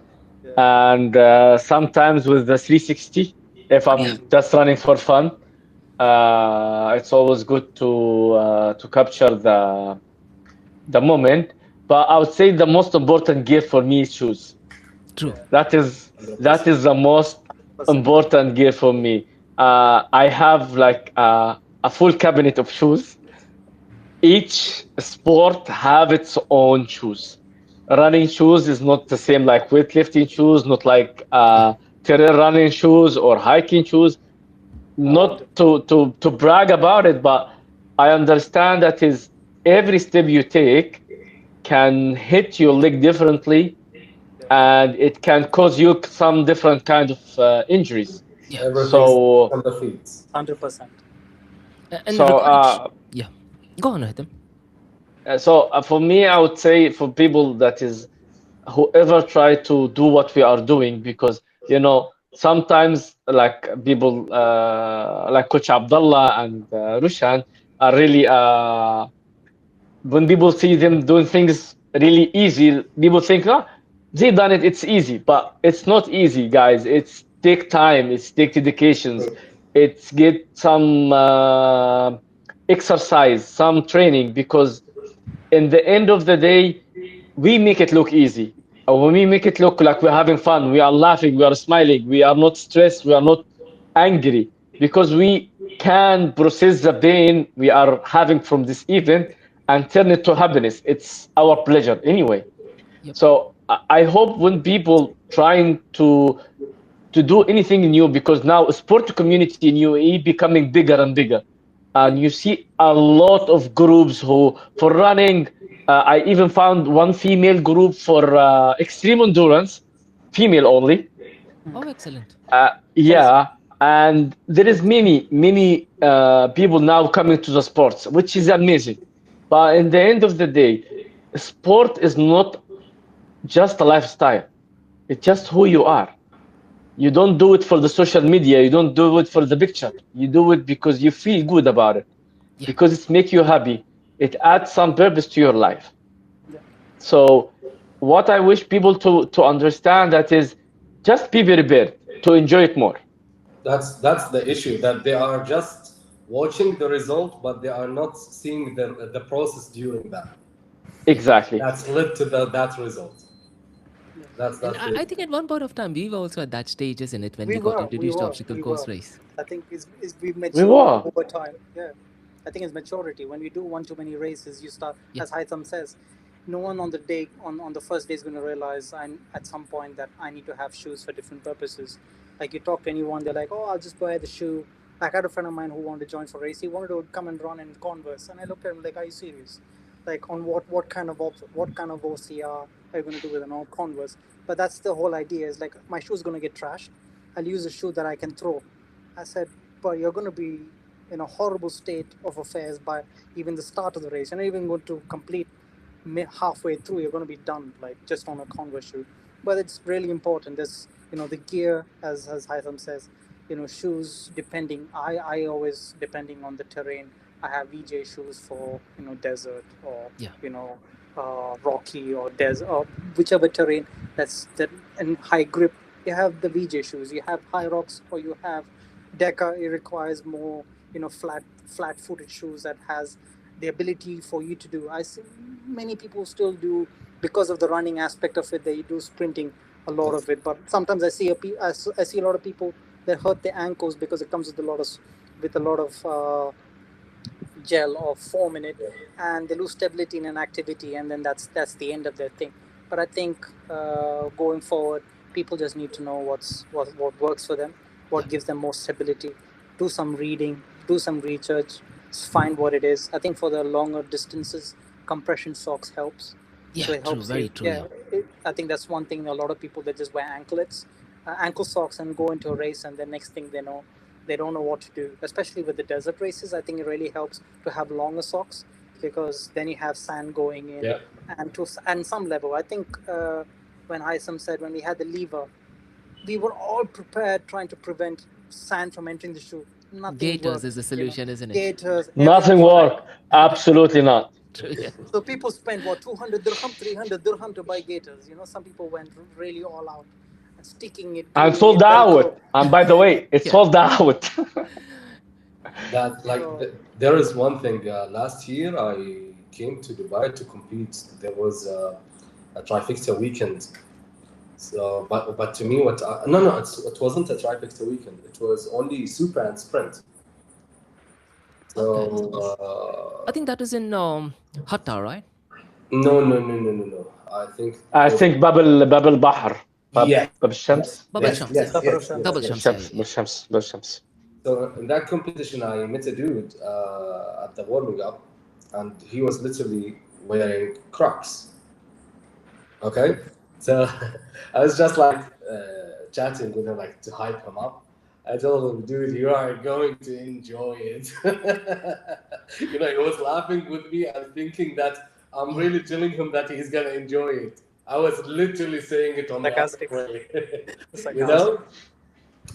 Yeah. and sometimes with the 360 if Yeah, I'm just running for fun. It's always good to capture the moment. But I would say the most important gear for me is shoes. true. That is that 100%. is the most 100%. important gear for me. I have like a full cabinet of shoes. Each sport have its own shoes. Running shoes is not the same like weightlifting shoes, not like Yeah, terrain running shoes or hiking shoes. All Not different. to brag about it, but I understand that is every step you take can hit your leg differently, Yeah. and it can cause you some different kind of injuries. yeah. Everything starts So from the feet. 100%. And so regarding, uh, yeah, go on, Haytham. for me, I would say for people that is whoever try to do what we are doing, because sometimes like people like Coach Abdullah and Roshan are really when people see them doing things really easy, people think, oh, they done it, it's easy. But it's not easy, guys. It's take time, it's take dedications, it's get some exercise, some training, because in the end of the day, we make it look easy. When we make it look like we're having fun, we are laughing, we are smiling, we are not stressed, we are not angry, because we can process the pain we are having from this event and turn it to happiness. It's our pleasure anyway. Yep. So I hope when people trying to do anything new, because now sport community in UAE becoming bigger and bigger, Yeah. and you see a lot of groups who for running. I even found one female group for extreme endurance, female only. Oh, excellent. There's Yeah, and there is many people now coming to the sports, which is amazing. But in the end of the day, sport is not just a lifestyle. It's just who you are. You don't do it for the social media. You don't do it for the picture. You do it because you feel good about it, Yeah. because it makes you happy. It adds some purpose to your life. yeah. So what I wish people to understand that is just be prepared to enjoy it more. That's the issue, that they are just watching the result, but they are not seeing the process during that. Yep. Exactly. That's led to that result. And That's I the think at one point of time, we were also at that stage, isn't it, when We we got were, we introduced to were, obstacle we course were. race? I think we've We matured were. over time. Yeah. I think it's maturity. When we do one too many races, you start, Yeah. as Haytham says, no one on the day, on the first day is going to realize I'm at some point that I need to have shoes for different purposes. Like you talk to anyone, they're like, oh, I'll just buy the shoe. Like I had a friend of mine who wanted to join for a race. He wanted to come and run in Converse. And I looked at him like, are you serious? Like on what kind of OCR are you going to do with an old Converse? But that's the whole idea is like my shoe's going to get trashed. I'll use a shoe that I can throw. I said, but you're going to be in a horrible state of affairs by even the start of the race. You're not even going to complete halfway through. You're going to be done, like just on a Converse shoe. But it's really important. There's, the gear, as Haytham says, shoes depending. I always, depending on the terrain, I have VJ shoes for, desert or, Yeah. rocky or desert or whichever terrain that and high grip. You have the VJ shoes. You have high rocks or you have Deca. It requires more, flat-footed shoes that has the ability for you to do. I see many people still do because of the running aspect of it. They do sprinting a lot of it, but sometimes I see I see a lot of people that hurt their ankles because it comes with a lot of gel or foam in it, and they lose stability in an activity, and then that's the end of their thing. But I think going forward, people just need to know what works for them, Yeah. what gives them more stability. Do some reading, do some research, find what it is. I think for the longer distances, compression socks helps. Yeah, So it true. helps you. Very true. Yeah, Yeah. I think that's one thing. A lot of people that just wear anklets, ankle socks, and go into a race, and the next thing they know, they don't know what to do, especially with the desert races. I think it really helps to have longer socks, because then you have sand going in. Yeah. And some level, I think when Haythem said when we had the Liwa, we were all prepared trying to prevent sand from entering the shoe. Nothing Gators worked, is the solution, isn't it? Gators. Nothing worked. Absolutely not. True, yeah. So people spent 200 dirham, 300 dirham to buy Gators. Some people went really all out and sticking it. And gluing sold it, out. And by the way, it's Yeah. sold out. That there is one thing. Last year I came to Dubai to compete. There was a Trifecta weekend. So, but to me, it wasn't a Trifecta weekend. It was only Super and Sprint. So I think that is in Hatta, right? no. I think Babel Bahr. Yes. Babel Shams. Bubble Shams. Yes. Double yes. Shams. Babel Shams. So in that competition, I met a dude at the warming up, and he was literally wearing Crocs. Okay, so I was just like chatting with him, like to hype him up. I told him, dude, you are going to enjoy it. He was laughing with me and thinking that I'm really telling him that he's gonna enjoy it. I was literally saying it on Sarcastic. the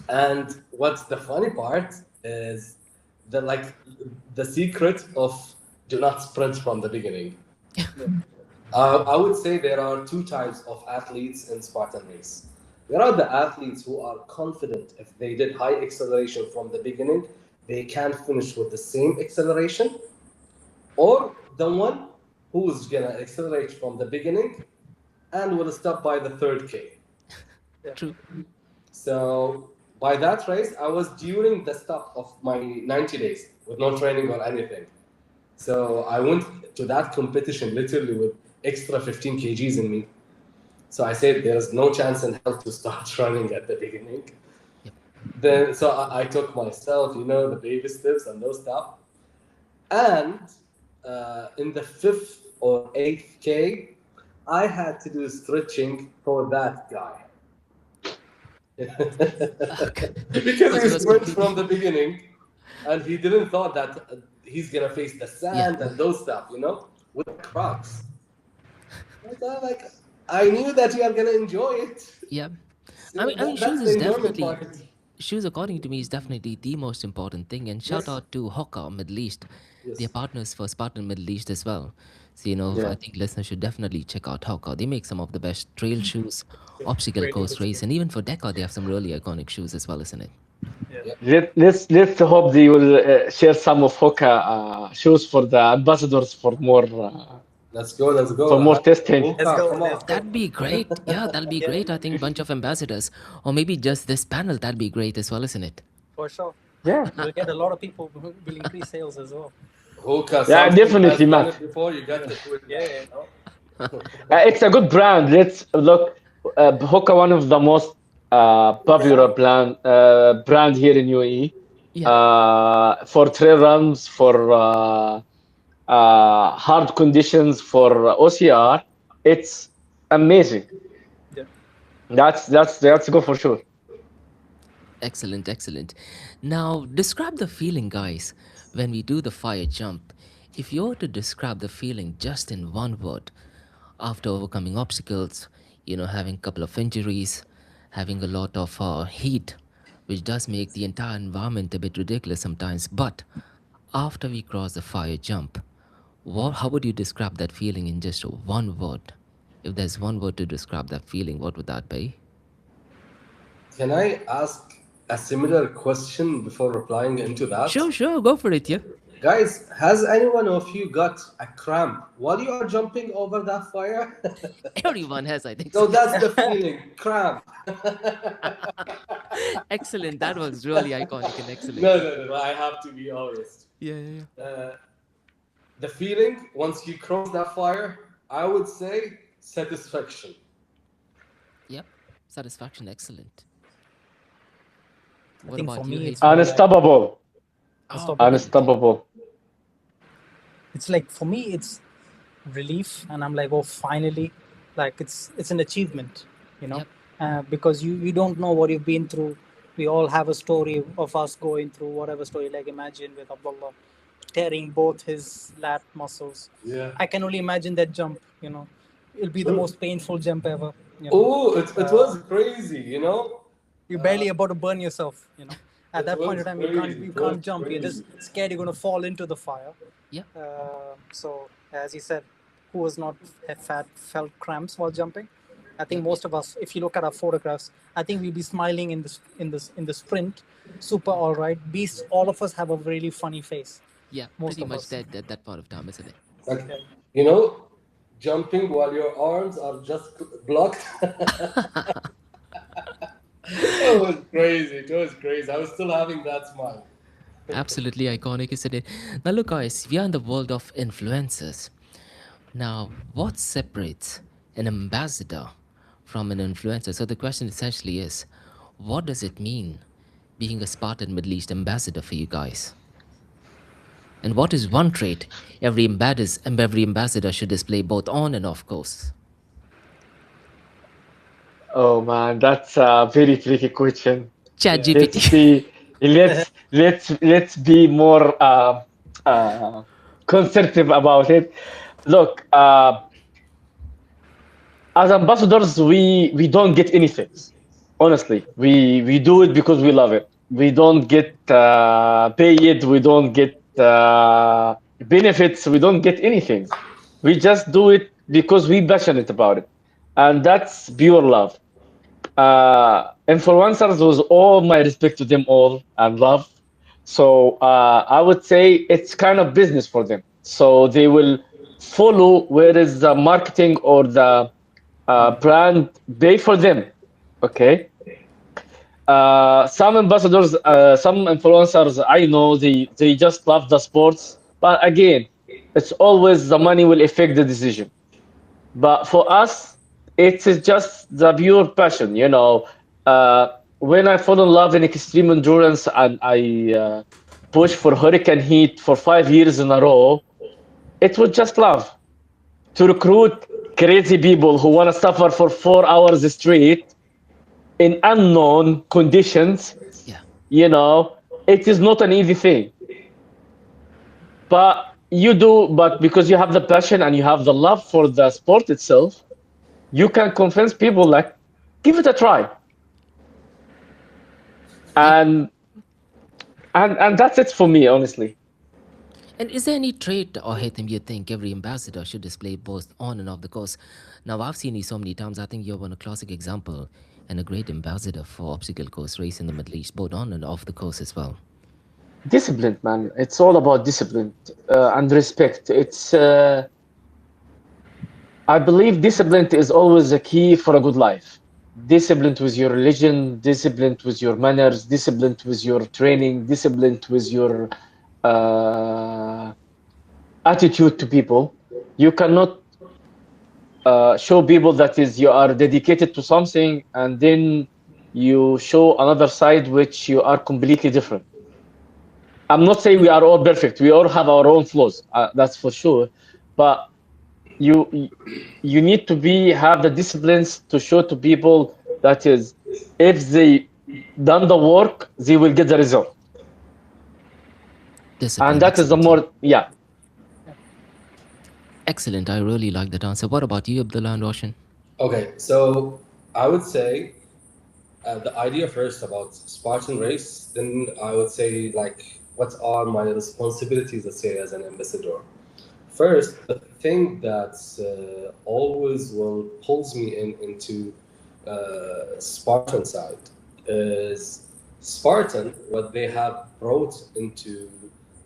And what's the funny part is the secret of do not sprint from the beginning. I would say there are two types of athletes in Spartan race. There are the athletes who are confident if they did high acceleration from the beginning, they can finish with the same acceleration, or the one who is gonna accelerate from the beginning and will stop by the 3rd K. True. So by that race, I was during the stop of my 90 days with no training or anything. So I went to that competition literally with extra 15 kgs in me. So I said there's no chance in hell to start running at the beginning. Yep. Then so I took myself, the baby steps and those stuff. And in the 5th or 8th K, I had to do stretching for that guy. Because he sprint from the beginning, and he didn't thought that he's gonna face the sand and those stuff, with Crocs. I knew that you are gonna enjoy it. Yeah. So I mean, that's shoes the is enjoyment definitely part. shoes. According to me, is definitely the most important thing. And shout out to Hoka Middle East. Yes. They're partners for Spartan Middle East as well. So I think listeners should definitely check out Hoka. They make some of the best trail shoes, obstacle course race, and even for Decca, they have some really iconic shoes as well, isn't it? Let's hope they will share some of Hoka shoes for the ambassadors for more. Let's go. For more testing. Hoka, Let's go. come on. That'd be great. Yeah, that'll be great. I think bunch of ambassadors, or maybe just this panel. That'd be great as well, isn't it? For sure. Yeah. We'll get a lot of people who will increase sales as well. Hoka, Yeah, something definitely, has done man. it before you got the twin. Yeah. It's a good brand. Let's look. Hoka, one of the most popular brand here in UAE. For trail runs, for hard conditions, for OCR, it's amazing. Yeah. That's good for sure. Excellent. Now, describe the feeling, guys, when we do the fire jump. If you were to describe the feeling just in one word, after overcoming obstacles, having a couple of injuries, having a lot of heat, which does make the entire environment a bit ridiculous sometimes. But after we cross the fire jump, how would you describe that feeling in just one word? If there's one word to describe that feeling, what would that be? Can I ask a similar question before replying into that? Sure, go for it, yeah. Guys, has anyone of you got a cramp while you are jumping over that fire? Everyone has, I think. So that's the feeling, cramp. Excellent. That was really iconic and excellent. No, I have to be honest. Yeah. The feeling, once you cross that fire, I would say satisfaction. Yep. Satisfaction, excellent. I What think about for you, me, it's Haythem? Unstoppable. Unstoppable. It's like, for me, it's relief, and I'm like, oh, finally, like it's an achievement, Yep. because you don't know what you've been through We all have a story of us going through whatever story. Like imagine with Abdullah tearing both his lat muscles. Yeah. I can only imagine that jump. It'll be the most painful jump ever. Oh, it was crazy, you know. You're barely about to burn yourself. At It that point was in time, crazy. you It was can't jump. You're just crazy. scared you're going to fall into the fire. Yeah. So as you said, who has not felt cramps while jumping? I think Yeah. most of us, if you look at our photographs, I think we'll be smiling in the sprint, super all right. Beasts, all of us have a really funny face. Yeah, Most pretty of much us. that part of time, isn't it? Like, you know, jumping while your arms are just blocked. It was crazy. It was crazy. I was still having that smile. Absolutely iconic, isn't it? Now, look, guys, we are in the world of influencers. Now, what separates an ambassador from an influencer? So, the question essentially is, what does it mean being a Spartan Middle East ambassador for you guys? And what is one trait every ambassador should display both on and off course? Oh man, that's a very tricky question. Chat Yeah. Let's GPT. be let's be more conservative about it. Look, as ambassadors, we don't get anything. Honestly, we do it because we love it. We don't get paid. We don't get benefits. We don't get anything. We just do it because we passionate about it, and that's pure love. Influencers, was all my respect to them all and love. So I would say it's kind of business for them. So they will follow where is the marketing or the brand pay for them. Okay. Some ambassadors, some influencers, I know they just love the sports, but again, it's always the money will affect the decision. But for us, it is just the pure passion. When I fall in love in extreme endurance and I push for hurricane heat for 5 years in a row, it was just love. To recruit crazy people who want to suffer for 4 hours straight in unknown conditions, Yeah. it is not an easy thing. But but because you have the passion and you have the love for the sport itself, you can convince people like, give it a try. Yeah. And that's it for me, honestly. And is there any trait or Haytham you think every ambassador should display both on and off the course? Now, I've seen you so many times. I think you're one a classic example and a great ambassador for obstacle course race in the Middle East, both on and off the course as well. Discipline, man. It's all about discipline and respect. I believe discipline is always a key for a good life. Disciplined with your religion, disciplined with your manners, disciplined with your training, disciplined with your uh, attitude to people. You cannot show people that is you are dedicated to something and then you show another side which you are completely different. I'm not saying we are all perfect. We all have our own flaws. That's for sure. But you you need to have the disciplines to show to people that is if they done the work, they will get the result. Discipline. And that is the more Excellent. I really like that answer. What about you, Abdullah and Roshan? Okay, so I would say the idea first about Spartan race, then I would say like what are my responsibilities, let's say, as an ambassador. First, the thing that always will pulls me into Spartan side is Spartan. What they have brought into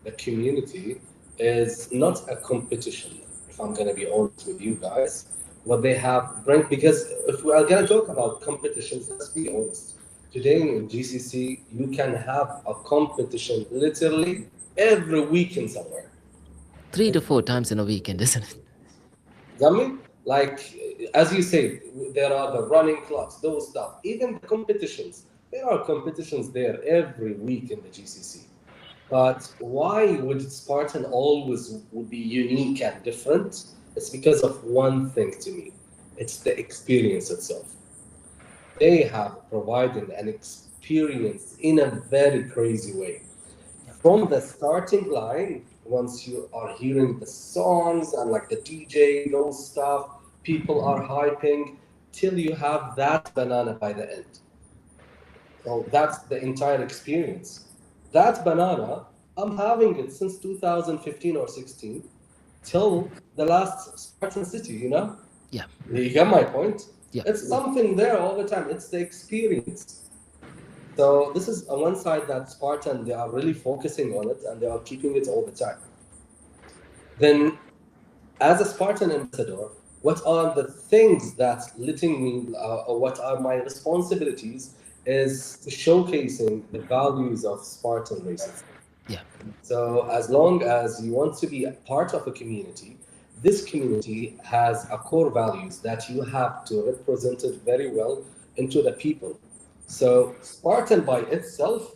the community is not a competition. If I'm gonna be honest with you guys, what they have bring, because if we are gonna talk about competitions, let's be honest. Today in GCC, you can have a competition literally every weekend somewhere. 3 to 4 times in a weekend, isn't it? I mean, like as you say, there are the running clubs, those stuff. Even the competitions, there are competitions there every week in the GCC. But why would Spartan always would be unique and different? It's because of one thing to me. It's the experience itself. They have provided an experience in a very crazy way. From the starting line, once you are hearing the songs and like the DJ, those stuff, people are hyping till you have that banana by the end. So that's the entire experience. That banana, I'm having it since 2015 or 16 till the last Spartan City, you know? Yeah. You get my point? Yeah. It's something there all the time. It's the experience. So this is on one side that Spartan, they are really focusing on it and they are keeping it all the time. Then as a Spartan ambassador, what are the things that's letting me, or what are my responsibilities, is showcasing the values of Spartan races. Yeah. So as long as you want to be a part of a community, this community has a core values that you have to represent it very well into the people. So Spartan by itself,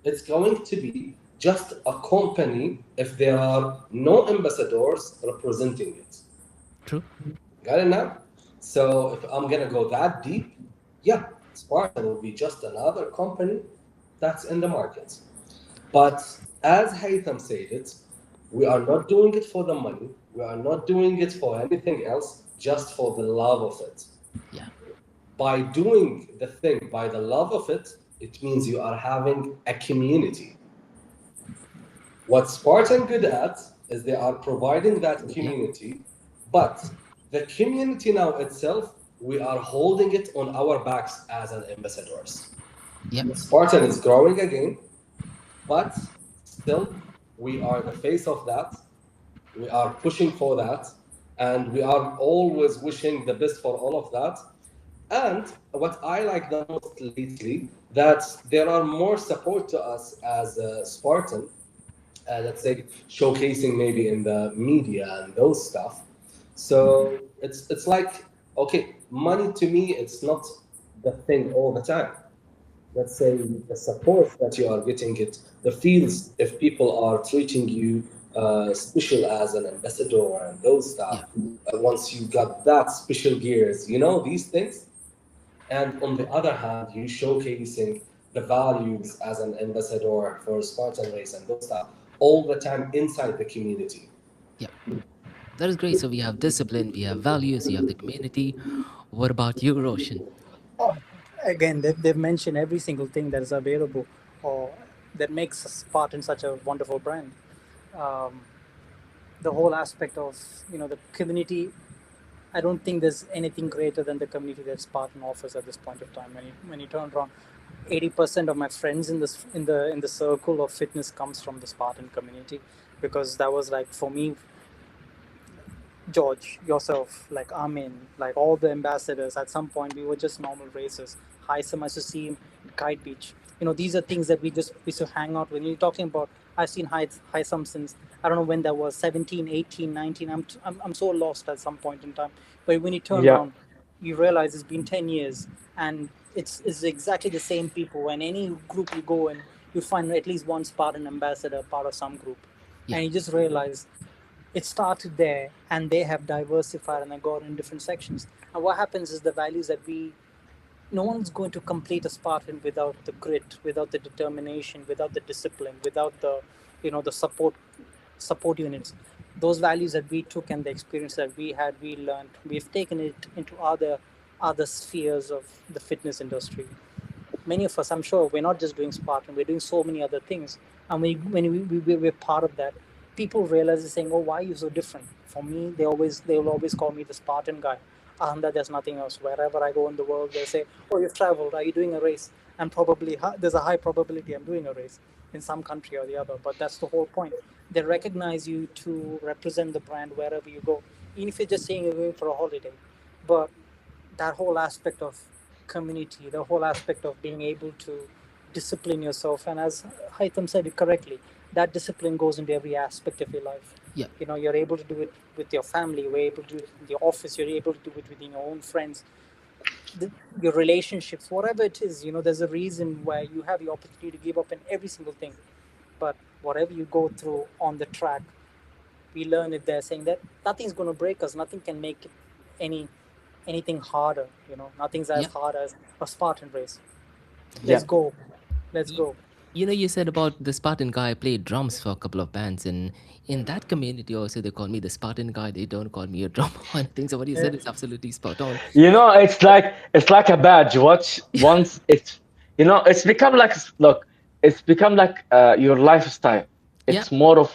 it's going to be just a company if there are no ambassadors representing it. True. Got it now? So if I'm gonna go that deep, yeah, Spartan will be just another company that's in the market. But as Haytham said it, we are not doing it for the money. We are not doing it for anything else, just for the love of it. Yeah. By doing the thing by the love of it, it means you are having a community. What Spartan good at is they are providing that community, but the community now itself, we are holding it on our backs as an ambassadors. Yeah. Spartan is growing again, but still we are the face of that. We are pushing for that, and we are always wishing the best for all of that. And what I like the most lately, that there are more support to us as a Spartan, let's say showcasing maybe in the media and those stuff. So it's like, okay, money to me, it's not the thing all the time. Let's say the support that you are getting, it the feels if people are treating you special as an ambassador and those stuff. Once you got that special gears, you know these things. And on the other hand, you showcasing the values as an ambassador for Spartan race and those stuff all the time inside the community. Yeah. That is great. So we have discipline, we have values, you have the community. What about you, Roshan? Oh, again, they've mentioned every single thing that is available or that makes Spartan such a wonderful brand. Um, the whole aspect of the community. I don't think there's anything greater than the community that Spartan offers at this point of time. When you turn around, 80% of my friends in the circle of fitness comes from the Spartan community, because that was like, for me, George, yourself, like Amin, like all the ambassadors. At some point, we were just normal racers. Haytham, I used to see him at Kite Beach. These are things that we used to hang out with. You're talking about, I've seen Haytham since, I don't know when that was, 17, 18, 19. I'm so lost at some point in time. But when you turn around, you realize it's been 10 years and it's exactly the same people. And any group you go in, you find at least one Spartan ambassador part of some group. Yeah. And you just realize it started there and they have diversified and they got in different sections. And what happens is the values that no one's going to complete a Spartan without the grit, without the determination, without the discipline, without the, the support units. Those values that we took and the experience that we had, we learned, we've taken it into other spheres of the fitness industry. Many of us, I'm sure, we're not just doing Spartan, we're doing so many other things. And when we're part of that, people realize they're saying, oh, why are you so different? For me, they will always call me the Spartan guy. That there's nothing else. Wherever I go in the world, they say, oh, you've traveled, are you doing a race? And probably there's a high probability I'm doing a race in some country or the other. But that's the whole point. They recognize you to represent the brand wherever you go, even if you're just saying you're going for a holiday. But that whole aspect of community, the whole aspect of being able to discipline yourself, and as Haytham said it correctly, that discipline goes into every aspect of your life. Yeah. You're able to do it with your family, you're able to do it in the office, you're able to do it within your own friends, your relationships, whatever it is. There's a reason why you have the opportunity to give up in every single thing. But whatever you go through on the track, we learn it there, saying that nothing's going to break us, nothing can make it anything harder. Nothing's as hard as a Spartan race. Let's go. Let's go. You know, you said about the Spartan guy. I played drums for a couple of bands, and in that community also they call me the Spartan guy. They don't call me a drummer. I think so. What you said is absolutely spot on. You know, it's like a badge. Once it's, you know, it's become like, look, it's become like your lifestyle. It's more of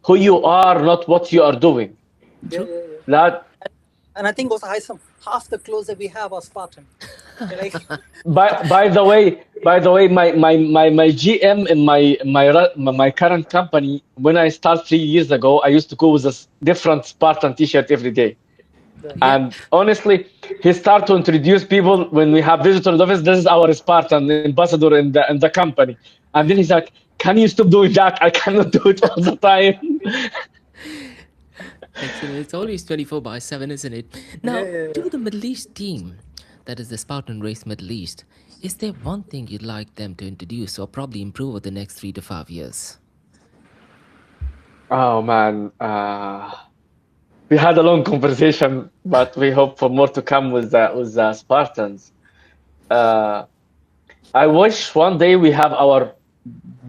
who you are, not what you are doing. That. And I think also Haythem, half the clothes that we have are Spartan. Like, by the way, my GM in my current company, when I started 3 years ago, I used to go with a different Spartan T-shirt every day. And honestly, he started to introduce people when we have visitors in the office. This is our Spartan ambassador in the company. And then he's like, "Can you stop doing that? I cannot do it all the time." Excellent. It's always 24/7, isn't it? Now, to the Middle East team, that is the Spartan Race Middle East, is there one thing you'd like them to introduce or probably improve over the next 3 to 5 years? Oh man, we had a long conversation, but we hope for more to come with the Spartans. I wish one day we have our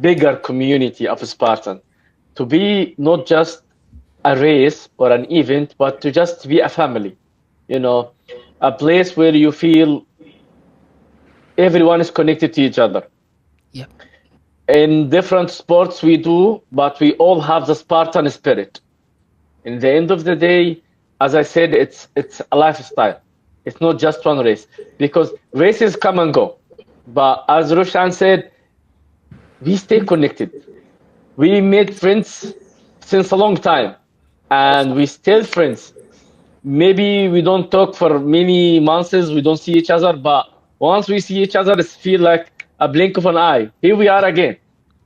bigger community of Spartan to be not just a race or an event, but to just be a family, you know, a place where you feel everyone is connected to each other. Yep. In different sports we do, but we all have the Spartan spirit. In the end of the day, as I said, it's a lifestyle. It's not just one race, because races come and go. But as Roshan said, we stay connected. We made friends since a long time, and we still friends. Maybe we don't talk for many months, we don't see each other, but once we see each other, it feels like a blink of an eye. Here we are again.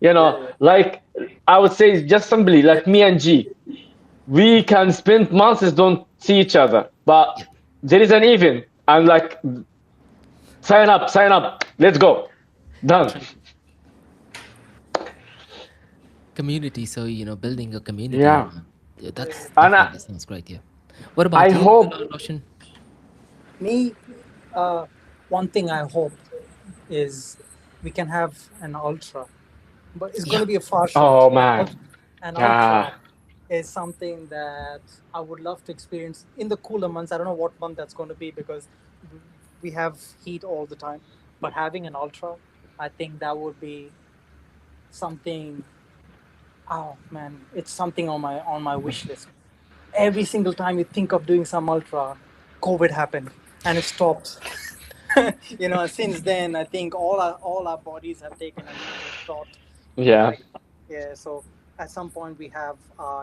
You know, like I would say, just simply like me and G. We can spend months don't see each other, but there is an event. I'm like, sign up, let's go, done. Community, so you know, building a community. Yeah. That sounds great. Yeah. What about I you, hope. Roshan? Me, one thing I hope is we can have an ultra, but it's going to be a far shot. Oh man. An ultra is something that I would love to experience in the cooler months. I don't know what month that's going to be because we have heat all the time. But having an ultra, I think that would be something. Oh man, it's something on my wish list. Every single time you think of doing some ultra, COVID happened and it stopped. You know, since then I think all our bodies have taken a shot. Yeah. Yeah. So at some point we have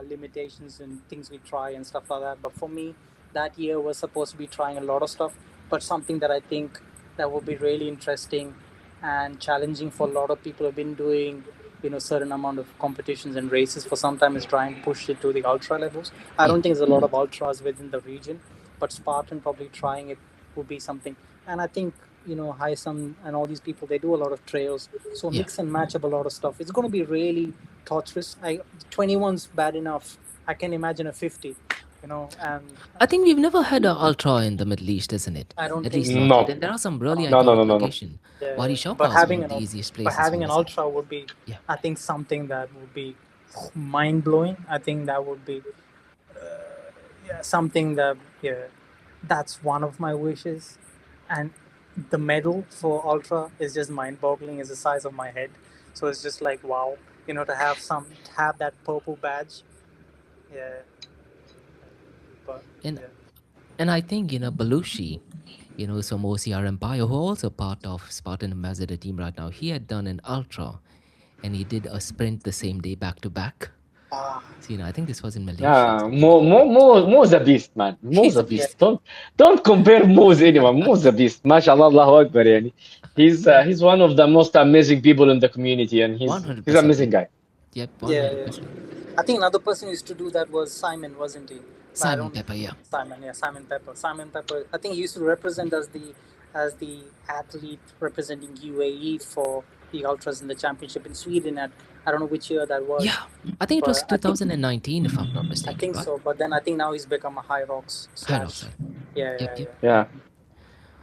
limitations and things we try and stuff like that. But for me, that year was supposed to be trying a lot of stuff, but something that I think that would be really interesting and challenging for a lot of people who have been doing, you know, certain amount of competitions and races for some time is try and push it to the ultra levels. I don't think there's a lot of ultras within the region, but Spartan probably trying it would be something. And I think, you know, Haythem and all these people, they do a lot of trails. So mix and match up a lot of stuff. It's going to be really torturous. 21's bad enough. I can imagine a 50, you know. And I think we've never had an ultra in the Middle East, isn't it? I don't At think least so. not. No. There are some really No. locations. Wadi Shauqa But is having one of the easiest places. But having an for us. ultra would be, I think, something that would be mind blowing. I think that would be something that, that's one of my wishes. And the medal for ultra is just mind boggling. It's the size of my head. So it's just like, wow, you know, to have that purple badge. Yeah. But, and I think, you know, Belushi, you know, some OCR Empire, who are also part of Spartan Ambassador team right now, he had done an ultra and he did a sprint the same day back to back. So, you know, I think this was in Malaysia. Yeah, Mo's a beast, man. Mo's a beast. Don't compare Mo with anyone. Mo's a beast. MashaAllah, Allahu Akbar. Yani. He's one of the most amazing people in the community, and he's an amazing guy. Yep. 100%. I think another person who used to do that was Simon, wasn't he? Simon Pepper, yeah. Simon Pepper. I think he used to represent as the athlete representing UAE for the ultras in the championship in Sweden at, I don't know which year that was. Yeah, I think it was 2019, if I'm not mistaken. I think so, but then I think now he's become a High Rocks. Yep. Yeah.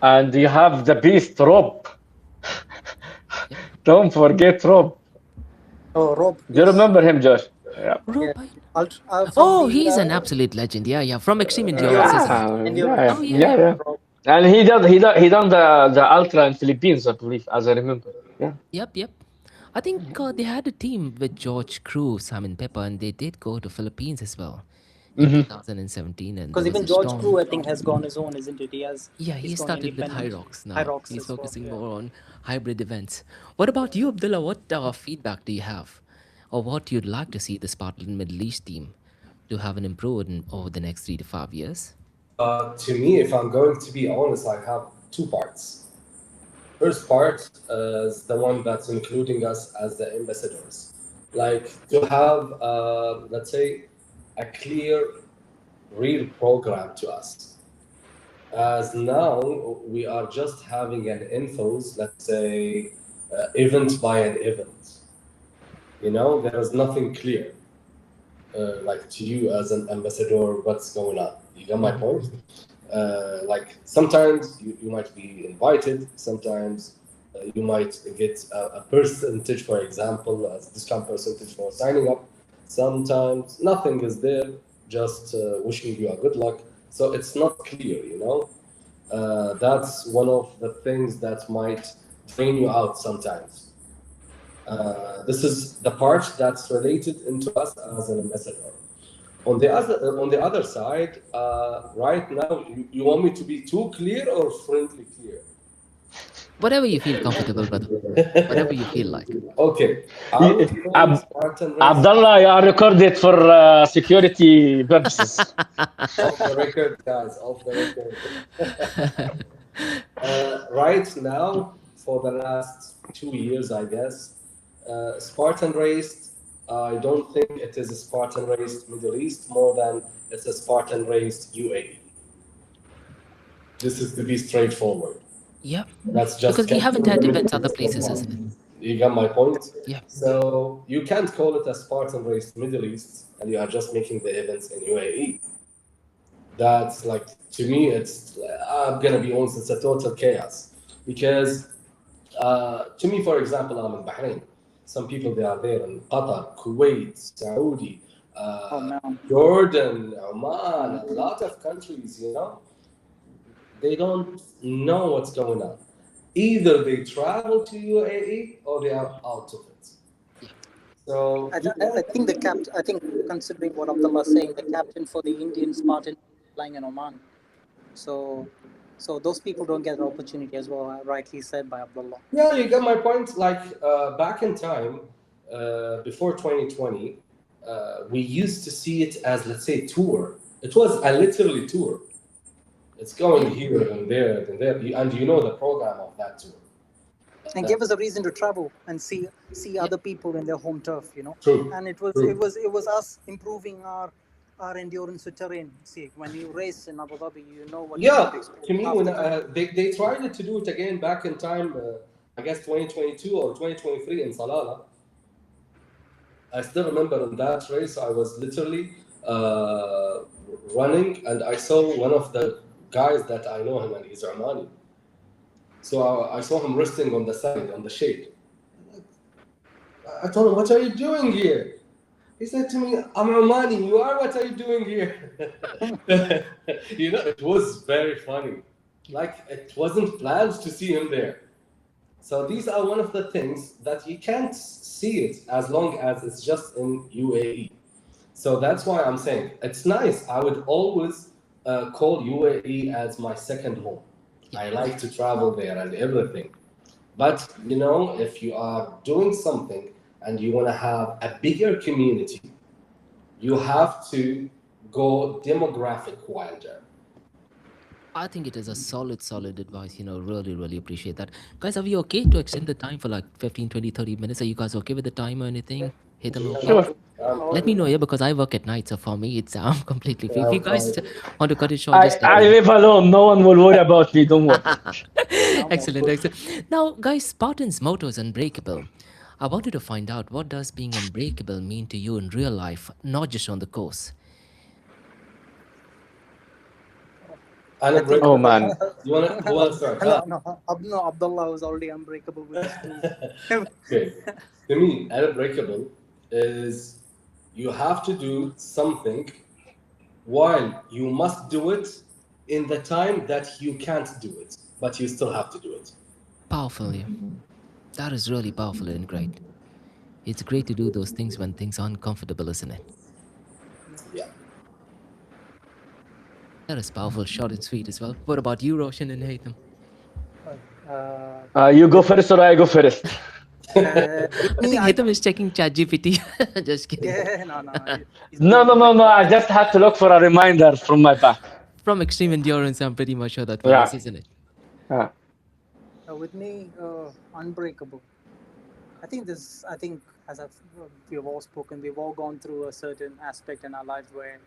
And you have the beast Rob. Don't forget Rob. Oh, Rob. Do you remember him, Josh? Yeah. Yeah. Rob, From oh, the he's an absolute legend. Yeah, yeah. From Extreme Endurance, endurance, isn't it? endurance. Oh, Yeah, yeah. yeah. Rob. And he done the ultra in Philippines, I believe, as I remember. Yeah. Yep, yep. I think they had a team with George Crew, Simon Pepper, and they did go to Philippines as well in Mm-hmm. 2017, and Because there was even a George storm. Crew, I think, has gone his own, isn't it? Yeah, he He's gone started with High independent. Rocks High now. Rocks He's as well. focusing Yeah. more on hybrid events. What about you, Abdullah? What feedback do you have, or what you'd like to see the Spartan Middle East team to have an improvement over the next 3 to 5 years? To me, if I'm going to be honest, I have two parts. First part is the one that's including us as the ambassadors. Like to have, let's say, a clear, real program to us. As now, we are just having an infos, let's say, event by an event. You know, there is nothing clear, like to you as an ambassador, what's going on. You got my point? Like sometimes you might be invited, sometimes you might get a percentage, for example, a discount percentage for signing up. Sometimes nothing is there, just wishing you a good luck. So it's not clear, you know. That's one of the things that might drain you out sometimes. This is the part that's related into us as an ambassador. On the other side, right now, you want me to be too clear or friendly clear? Whatever you feel comfortable, brother. Whatever you feel like. Okay, I would call Ab- Spartan race Abdullah, you are recorded for security purposes. off the record, guys, off the record. Right now, for the last 2 years, I guess, Spartan raced. I don't think it is a Spartan raced Middle East more than it's a Spartan raced UAE. This is to be straightforward. Yeah, That's just because we haven't had events other places, isn't it? You got my point? Yeah. So you can't call it a Spartan race Middle East and you are just making the events in UAE. That's like, to me, it's, I'm gonna be honest, it's a total chaos. Because to me, for example, I'm in Bahrain. Some people, they are there in Qatar, Kuwait, Saudi, Jordan, Oman, a lot of countries, you know, they don't know what's going on. Either they travel to UAE or they are out of it. So I think I think considering what Abdullah is saying, the captain for the Indian Spartan flying in Oman. So those people don't get the opportunity as well, rightly said by Abdullah. yeah, you got my point. Like back in time, before 2020, we used to see it as, let's say, tour. It was a literally tour. It's going here and there and there, and you know the program of that tour. And gave us a reason to travel and see other people in their home turf, you know. True. And it was us improving our endurance with terrain. See, when you race in Abu Dhabi, you know what. Yeah, to me, when they tried to do it again back in time, I guess 2022 or 2023 in Salalah. I still remember in that race, I was literally running, and I saw one of the guys that I know him, and he's Omani. So I saw him resting on the side, on the shade. I told him, "What are you doing here?" He said to me, "I'm Omani. You are. What are you doing here?" You know, it was very funny. Like, it wasn't planned to see him there. So these are one of the things that you can't see it as long as it's just in UAE. So that's why I'm saying it's nice. I would always call UAE as my second home. I like to travel there and everything. But, you know, if you are doing something and you want to have a bigger community, you have to go demographic wider. I think it is a solid advice. You know, really appreciate that. Guys, are we okay to extend the time for like 15, 20, 30 minutes? Are you guys okay with the time or anything? Hit them okay? Sure. Let me know, yeah, because I work at night, so for me, it's I'm completely free. If you guys want to cut it short, just I live alone. No one will worry about me. Don't worry. excellent. Now, guys, Spartan's motto is Unbreakable. I wanted to find out, what does being unbreakable mean to you in real life, not just on the course? Oh Unbreakable. man. Who wanna start? No, Abdullah was already unbreakable with his tools. Okay. To me, unbreakable is you have to do something while you must do it in the time that you can't do it, but you still have to do it. Powerful, yeah. That is really powerful and great. It's great to do those things when things are uncomfortable, isn't it? Yeah. That is powerful, short and sweet as well. What about you, Roshan and Haytham? You go first or I go first? With I me, think Haytham is checking ChatGPT. Just kidding. yeah, no. he's No, doing no, no, no. I just had to look for a reminder from my back. From extreme endurance, I'm pretty much sure that Yeah. follows, isn't it? Yeah. With me, unbreakable. I think as we've all spoken, we've all gone through a certain aspect in our lives where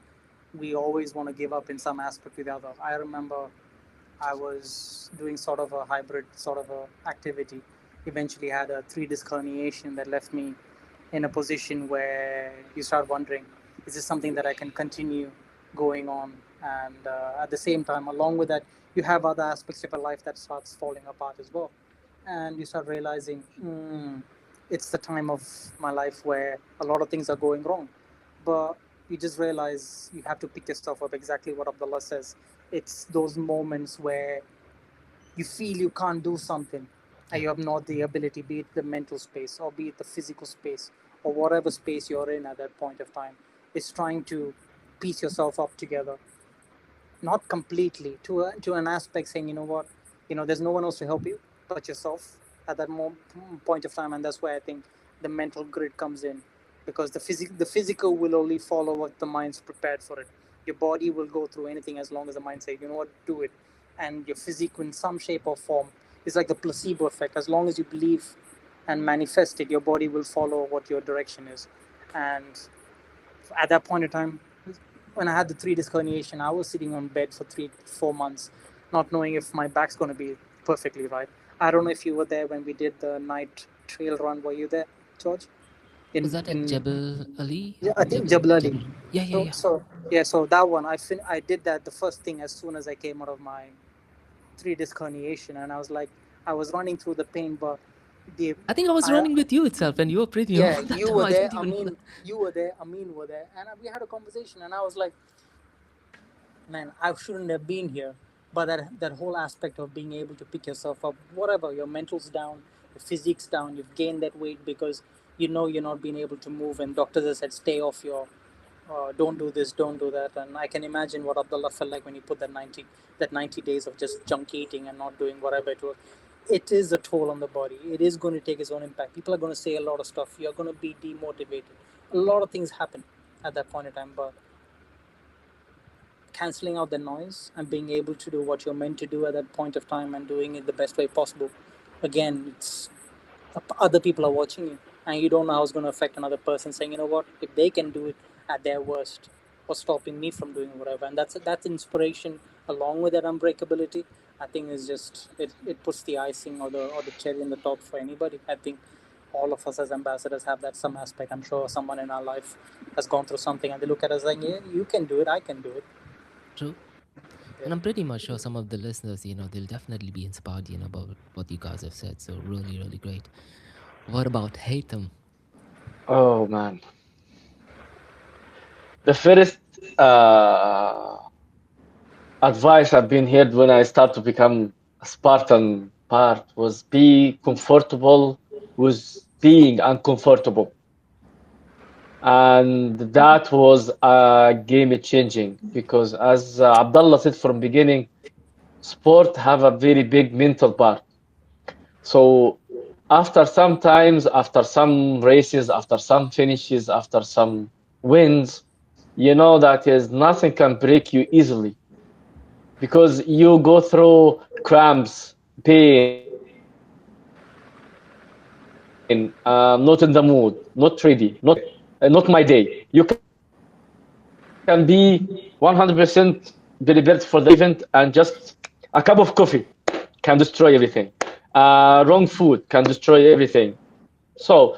we always want to give up in some aspect or the other. I remember I was doing sort of a hybrid sort of a activity. Eventually had a 3 disc herniation that left me in a position where you start wondering, is this something that I can continue going on? And at the same time, along with that, you have other aspects of your life that starts falling apart as well. And you start realizing, it's the time of my life where a lot of things are going wrong. But you just realize you have to pick yourself up, exactly what Abdullah says. It's those moments where you feel you can't do something and you have not the ability, be it the mental space or be it the physical space or whatever space you're in at that point of time. It's trying to piece yourself up together, not completely, to an aspect, saying, you know what, there's no one else to help you but yourself at that point of time. And that's where I think the mental grid comes in, because the physical will only follow what the mind's prepared for it. Your body will go through anything as long as the mind says, you know what, do it. And your physique, in some shape or form, is like the placebo effect. As long as you believe and manifest it, your body will follow what your direction is. And at that point in time, when I had the 3 disc herniation, I was sitting on bed for 3 4 months, not knowing if my back's going to be perfectly right. I don't know if you were there when we did the night trail run. Were you there, George? Was that at Jebel Ali? Yeah, I think Jebel Ali. Yeah, yeah, yeah. So that one, I did that the first thing as soon as I came out of my 3 disc herniation, and I was like, I was running through the pain, but I think I was running with you itself, and you were pretty. yeah, that you time were I there. didn't even know. You were there. Amin were there, and we had a conversation. And I was like, man, I shouldn't have been here. But that whole aspect of being able to pick yourself up, whatever, your mental's down, your physique's down, you've gained that weight because you're not being able to move, and doctors have said stay off your, don't do this, don't do that. And I can imagine what Abdullah felt like when he put that 90 days of just junk eating and not doing whatever it was. It is a toll on the body. It is going to take its own impact. People are going to say a lot of stuff. You're going to be demotivated. A lot of things happen at that point in time, but canceling out the noise and being able to do what you're meant to do at that point of time and doing it the best way possible. Again, it's other people are watching you, and you don't know how it's going to affect another person, saying, you know what, if they can do it at their worst, what's stopping me from doing whatever? And that's inspiration along with that unbreakability. I think is just it puts the icing or the cherry in the top for anybody. I think all of us as ambassadors have that some aspect. I'm sure someone in our life has gone through something and they look at us like, yeah, you can do it, I can do it. True. And I'm pretty much sure some of the listeners, they'll definitely be inspired, about what you guys have said. So really, really great. What about Haytham? Oh man. The first advice I've been heard when I start to become a Spartan part was be comfortable with being uncomfortable. And that was game changing, because as Abdullah said from beginning, sport have a very big mental part. So after some times, after some races, after some finishes, after some wins, you know that is nothing can break you easily, because you go through cramps, pain, not in the mood, not ready, not my day. You can be 100% prepared for the event, and just a cup of coffee can destroy everything. Wrong food can destroy everything. So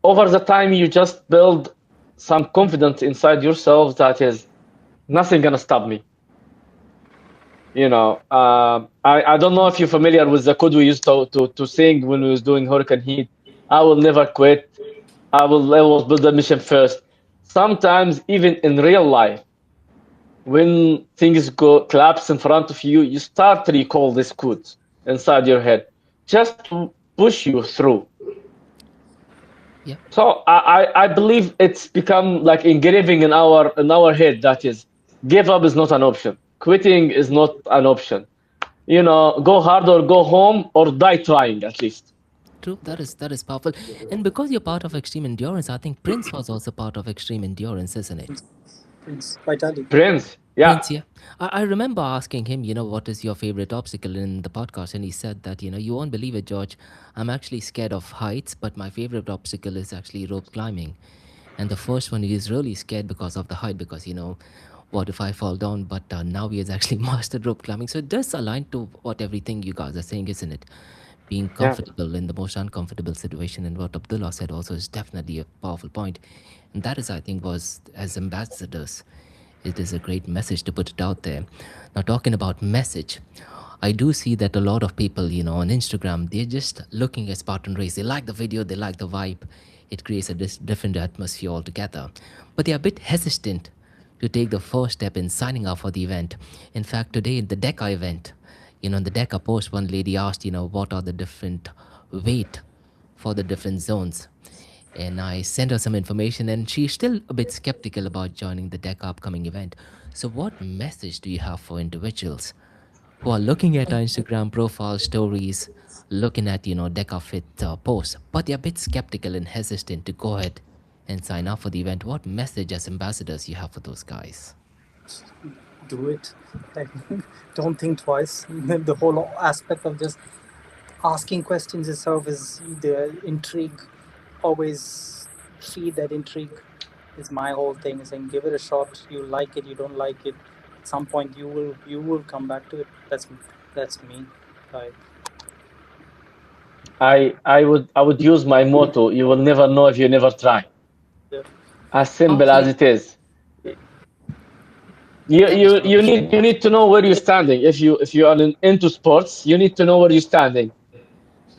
over the time, you just build some confidence inside yourself that is nothing gonna stop me. I don't know if you're familiar with the code we used to sing when we was doing Hurricane Heat. I will never quit. I will always build a mission first. Sometimes even in real life, when things go collapse in front of you, you start to recall this code inside your head just to push you through. Yeah. So I believe it's become like engraving in our head that is give up is not an option. Quitting is not an option. Go hard or go home or die trying at least. True, that is powerful. And because you're part of extreme endurance, I think Prince was also part of extreme endurance, isn't it? Prince Vitali. Prince, yeah. Prince, yeah. I remember asking him, what is your favorite obstacle in the podcast? And he said that, you won't believe it, George. I'm actually scared of heights, but my favorite obstacle is actually rope climbing. And the first one, he is really scared because of the height, because, what if I fall down? But now he has actually mastered rope climbing. So it does align to what everything you guys are saying, isn't it? Being Yeah. comfortable in the most uncomfortable situation. And what Abdullah said also is definitely a powerful point. And that is, I think, was as ambassadors, it is a great message to put it out there. Now, talking about message, I do see that a lot of people, on Instagram, they're just looking at Spartan Race. They like the video, they like the vibe. It creates a different atmosphere altogether. But they're a bit hesitant to take the first step in signing up for the event. In fact, today in the DECA event, in the DECA post, one lady asked, what are the different weight for the different zones. And I sent her some information, and she's still a bit skeptical about joining the DECA upcoming event. So, what message do you have for individuals who are looking at our Instagram profile stories, looking at DECA Fit posts, but they're a bit skeptical and hesitant to go ahead and sign up for the event? What message as ambassadors you have for those guys? Do it. Like, don't think twice. The whole aspect of just asking questions itself is the intrigue. Always feed that intrigue is my whole thing. Saying give it a shot. You like it, you don't like it. At some point you will come back to it. That's me. Like, I would use my motto, you will never know if you never try. yeah. As simple as Okay, it is. You that you is you wonderful. need you need to know where you're standing. If you are into sports, you need to know where you're standing.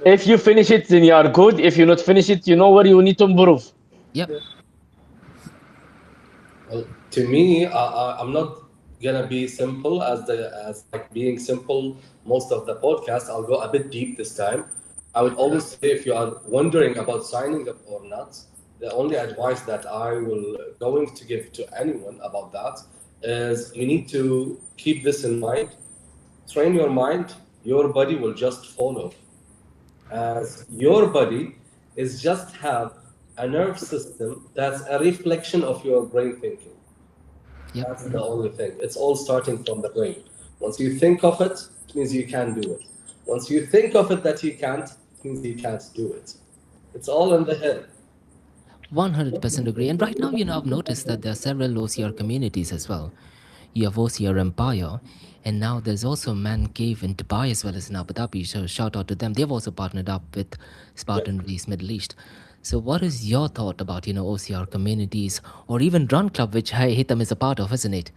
If you finish it, then you are good. If you not finish it, you know where you need to improve. Yep. Well, to me, I'm not gonna be simple as like being simple most of the podcast. I'll go a bit deep this time. I would always say if you are wondering about signing up or not, the only advice that I will going to give to anyone about that is you need to keep this in mind. Train your mind. Your body will just follow, as your body is just have a nerve system that's a reflection of your brain thinking. Yep. That's the only thing. It's all starting from the brain. Once you think of it, it means you can do it. Once you think of it that you can't, it means you can't do it. It's all in the head. 100% agree. And right now, I've noticed that there are several OCR communities as well. You have OCR Empire, and now there's also Man Cave in Dubai as well as in Abu Dhabi. So shout out to them. They've also partnered up with Yeah. Spartan Race Middle East. So what is your thought about, OCR communities or even Run Club, which Haythem is a part of, isn't it?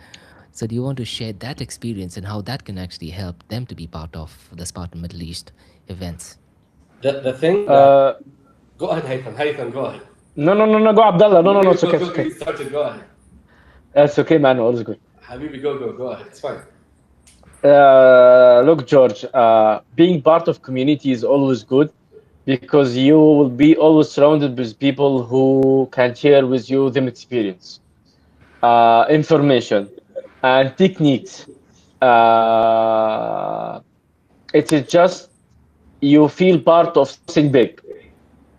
So do you want to share that experience and how that can actually help them to be part of the Spartan Middle East events? The thing that Uh, go ahead, Haytham, go ahead. no, go Abdullah. No, You it's okay, go, it's go, okay. you started, go ahead. It's okay, man. All is good. Habibi, go ahead. It's fine. Look, George, being part of community is always good because you will be always surrounded with people who can share with you them experience, information, and techniques. Uh, it is just you feel part of something big.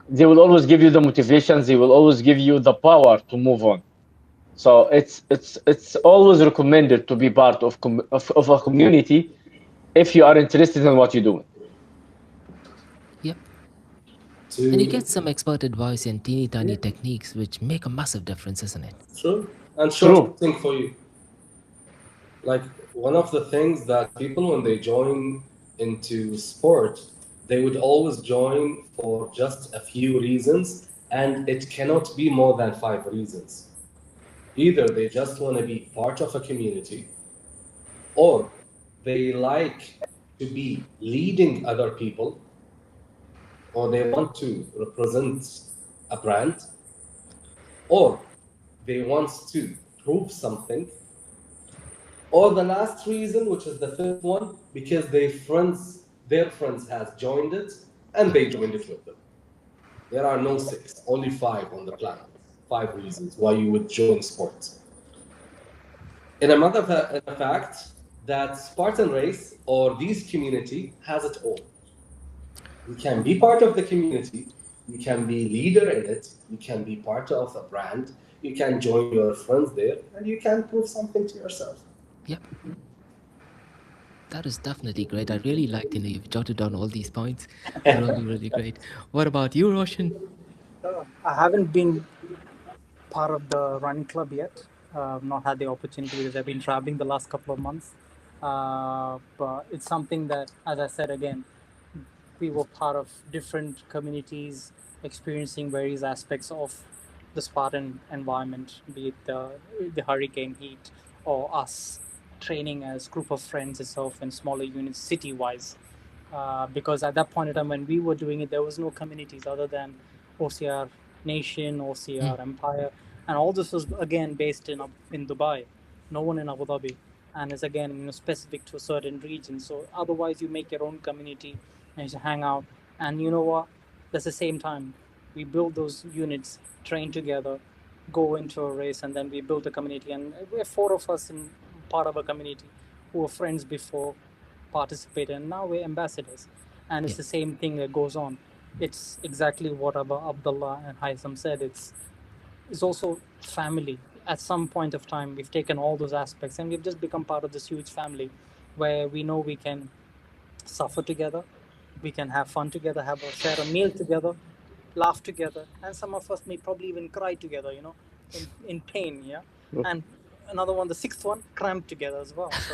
They will always give you the motivation. They will always give you the power to move on. So it's always recommended to be part of a community if you are interested in what you're doing. Yep. And you get To some expert advice and teeny tiny techniques which make a massive difference, isn't it? true and short True. thing for you. Like one of the things that people when they join into sport, they would always join for just a few reasons, and it cannot be more than five reasons. Either they just want to be part of a community, or they like to be leading other people, or they want to represent a brand, or they want to prove something, or the last reason, which is the fifth one, because their friends has joined it and they joined it with them. There are no six, only five on the planet. 5 reasons why you would join sports. In another fact, that Spartan race or this community has it all. You can be part of the community, you can be leader in it, you can be part of a brand, you can join your friends there, and you can prove something to yourself. Yep. That is definitely great. I really liked, you've jotted down all these points. Really, really great. What about you, Roshan? I haven't been part of the running club yet. Not had the opportunity because I've been traveling the last couple of months. But it's something that, as I said again, we were part of different communities, experiencing various aspects of the Spartan environment, be it the hurricane heat or us training as group of friends itself in smaller units city-wise. Because at that point in time when we were doing it, there was no communities other than OCR Nation, OCR Empire, and all this was again based in Dubai, no one in Abu Dhabi, and it's again specific to a certain region. So otherwise, you make your own community and you hang out, and you know what? That's the same time we build those units, train together, go into a race, and then we build a community. And we're 4 of us in part of a community who were friends before, participated, and now we're ambassadors. And it's the same thing that goes on. It's exactly what Abdullah and Haythem said. It's also family. At some point of time, we've taken all those aspects and we've just become part of this huge family where we know we can suffer together, we can have fun together, share a meal together, laugh together, and some of us may probably even cry together, in pain, yeah? And another one, the 6th one, cramp together as well. So.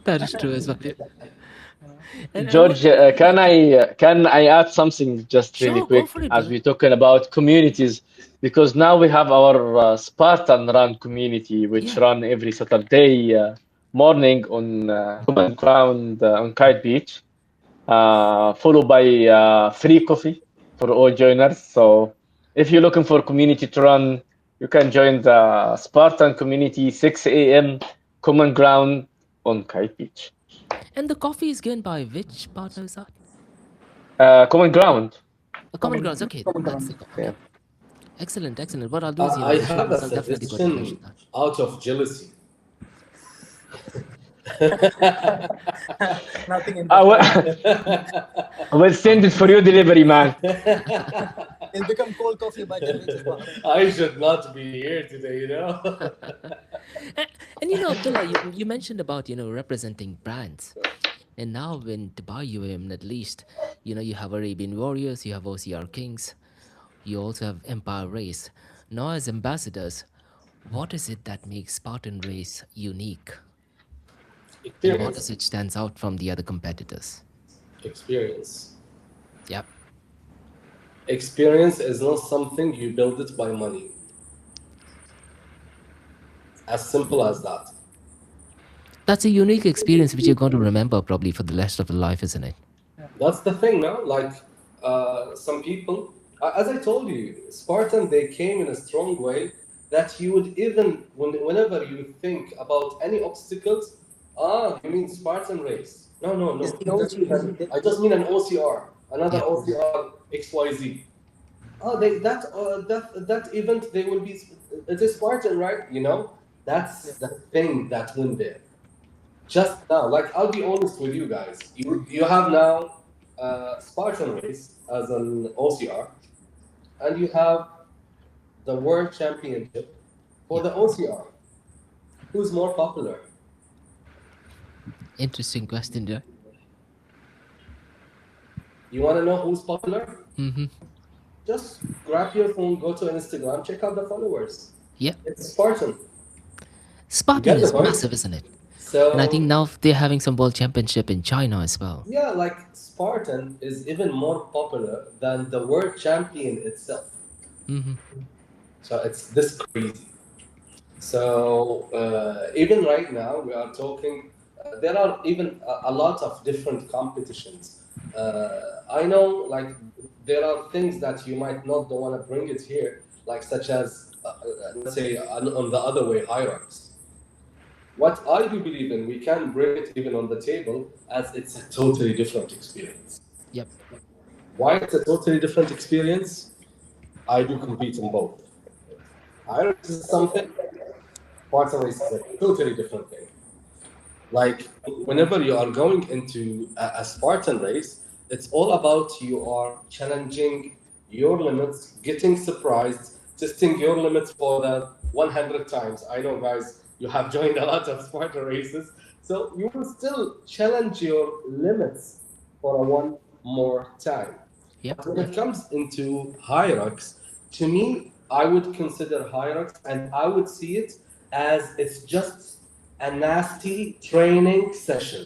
That is true as well. George, can I add something just really Sure, quick go for it, as brother. we're talking about communities? Because now we have our Spartan Run community, which run every Saturday morning on common ground on Kite Beach, followed by free coffee for all joiners. So if you're looking for community to run, you can join the Spartan community 6 a.m. common ground on Kite Beach. And the coffee is given by which partner is that? Common ground. Common Grounds. Okay, that's the Yeah. Excellent. What I'll do is, I Roshan, have a I'll definitely go to suggestion out of jealousy. Nothing in We'll send it for your delivery, man. It'll become cold coffee by temperature. I should not be here today, And Abdullah, you mentioned about representing brands, and now in Dubai UAM at least, you have Arabian Warriors, you have OCR Kings, you also have Empire Race. Now as ambassadors, what is it that makes Spartan Race unique? And what does it stands out from the other competitors? Experience. Yep. Experience is not something you build it by money. As simple as that. That's a unique experience which you're going to remember probably for the rest of your life, isn't it? That's the thing, no? Like some people, as I told you, Spartan, they came in a strong way that you would even, whenever you think about any obstacles, you mean Spartan race. No. I just mean an OCR, another OCR XYZ. That event, they will be, it is Spartan, right? That's the thing that went there. Just now, like, I'll be honest with you guys. You have now Spartan race as an OCR, and you have the World Championship for the OCR. Who's more popular? Interesting question, Jack. You want to know who's popular? Mm-hmm. Just grab your phone, go to Instagram, check out the followers. Yeah. It's Spartan. Spartan is massive, isn't it? So, and I think now they're having some world championship in China as well. Yeah, like Spartan is even more popular than the world champion itself. Mm-hmm. So it's this crazy. So even right now we are talking there are even a lot of different competitions. I know, like, there are things that you might not want to bring it here, like such as, let's say, on the other way, hierarchies. What I do believe in, we can bring it even on the table, as it's a totally different experience. Yep. Why it's a totally different experience? I do compete in both. Hierarchies is something, Spartan race is a totally different thing. Like, whenever you are going into a Spartan race, it's all about you are challenging your limits, getting surprised, testing your limits for the 100 times. I know, guys, you have joined a lot of Spartan races, so you will still challenge your limits for a one more time. Yep. But when it comes into hierarchs, to me, I would consider hierarchs, and I would see it as it's just a nasty training session.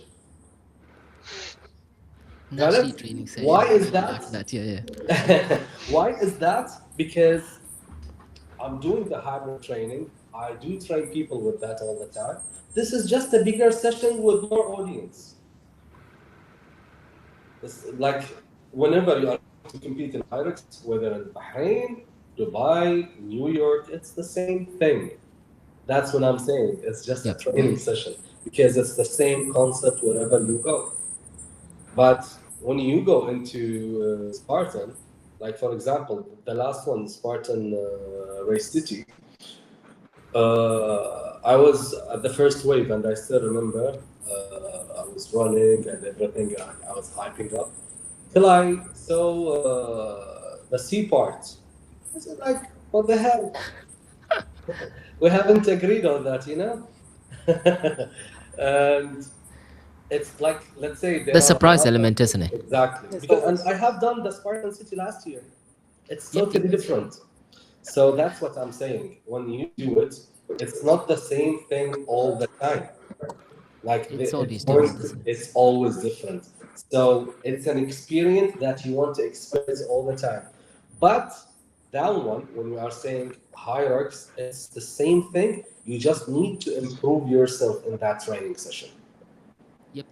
Nasty training session. Why is I that? like that. Yeah. Why is that? Because I'm doing the hybrid training. I do train people with that all the time. This is just a bigger session with more audience. It's like, whenever you are to compete in hierarchs, whether in Bahrain, Dubai, New York, it's the same thing. That's what I'm saying. It's just a training session, because it's the same concept wherever you go. But when you go into Spartan, like, for example, the last one, Spartan Race City, I was at the first wave, and I still remember I was running and everything. I was hyping up till I saw the C part. I said, like, what the hell? We haven't agreed on that, you know? And it's like, let's say, The surprise element, isn't it? Exactly. Because, and I have done the Spartan City last year. It's totally different. So that's what I'm saying. When you do it, it's not the same thing all the time. Like, it's always different. So it's an experience that you want to experience all the time. But that one, when we are saying hierarchs, it's the same thing. You just need to improve yourself in that training session. Yep.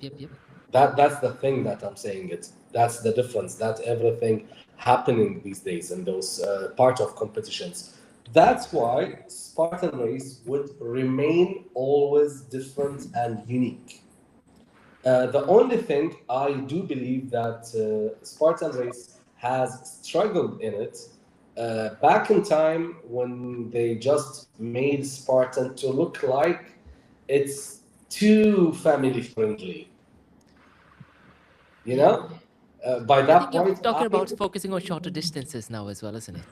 That's the thing that I'm saying. That's the difference. That's everything happening these days in those part of competitions. That's why Spartan race would remain always different and unique. The only thing I do believe that Spartan race has struggled in it back in time, when they just made Spartan to look like it's too family friendly. You know, by that point, you're talking about focusing on shorter distances now as well, isn't it?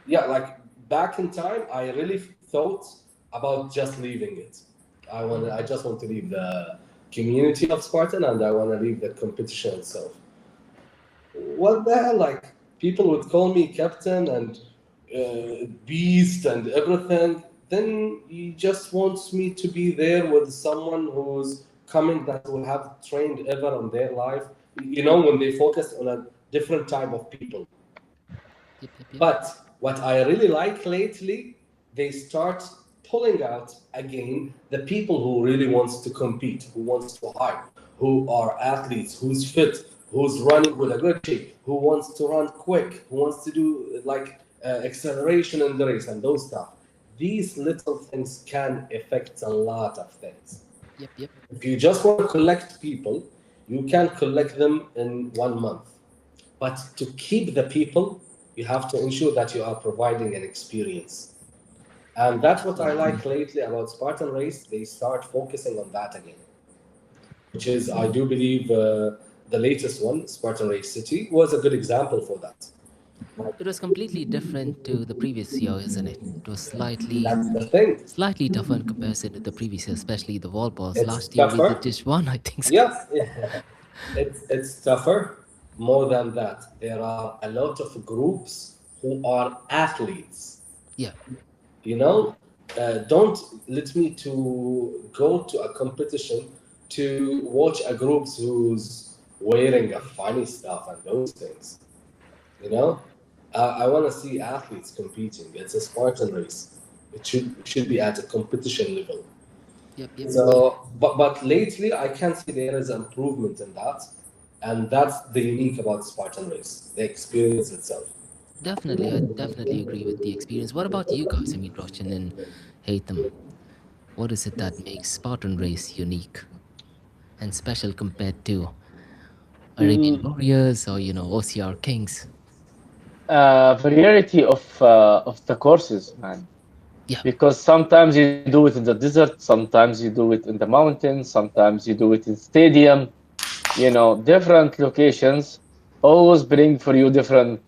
Yeah, like, back in time, I really thought about just leaving it. I just want to leave the community of Spartan, and I want to leave the competition itself. What the hell? Like, people would call me captain and beast and everything. Then he just wants me to be there with someone who's coming that will have trained ever on their life. You know, when they focus on a different type of people. Yep. But what I really like lately, they start pulling out again the people who really wants to compete, who wants to hype, who are athletes, who's fit, who's running with a good shape, who wants to run quick, who wants to do like acceleration in the race and those stuff. These little things can affect a lot of things. Yep. If you just want to collect people, you can collect them in 1 month. But to keep the people, you have to ensure that you are providing an experience. And that's what I like lately about Spartan Race. They start focusing on that again, which is, I do believe, the latest one, Spartan Race City, was a good example for that. It was completely different to the previous year, isn't it? It was slightly tougher in comparison to the previous year, especially the wall balls. Last year we did just one, I think. So. Yes, it's tougher. More than that, there are a lot of groups who are athletes. Yeah. You know, don't let me to go to a competition to watch a group who's wearing a funny stuff and those things. You know, I want to see athletes competing. It's a Spartan race. It should be at a competition level. Yep, yep. So, but lately I can see there is improvement in that, and that's the unique about Spartan race, the experience itself. Definitely, I definitely agree with the experience. What about you guys? I mean, Roshan and Haytham, what is it that makes Spartan race unique and special compared to Arabian Mm, Warriors or, OCR Kings? variety of the courses, man. Yeah, Because sometimes you do it in the desert, sometimes you do it in the mountains, sometimes you do it in stadium. Different locations always bring for you different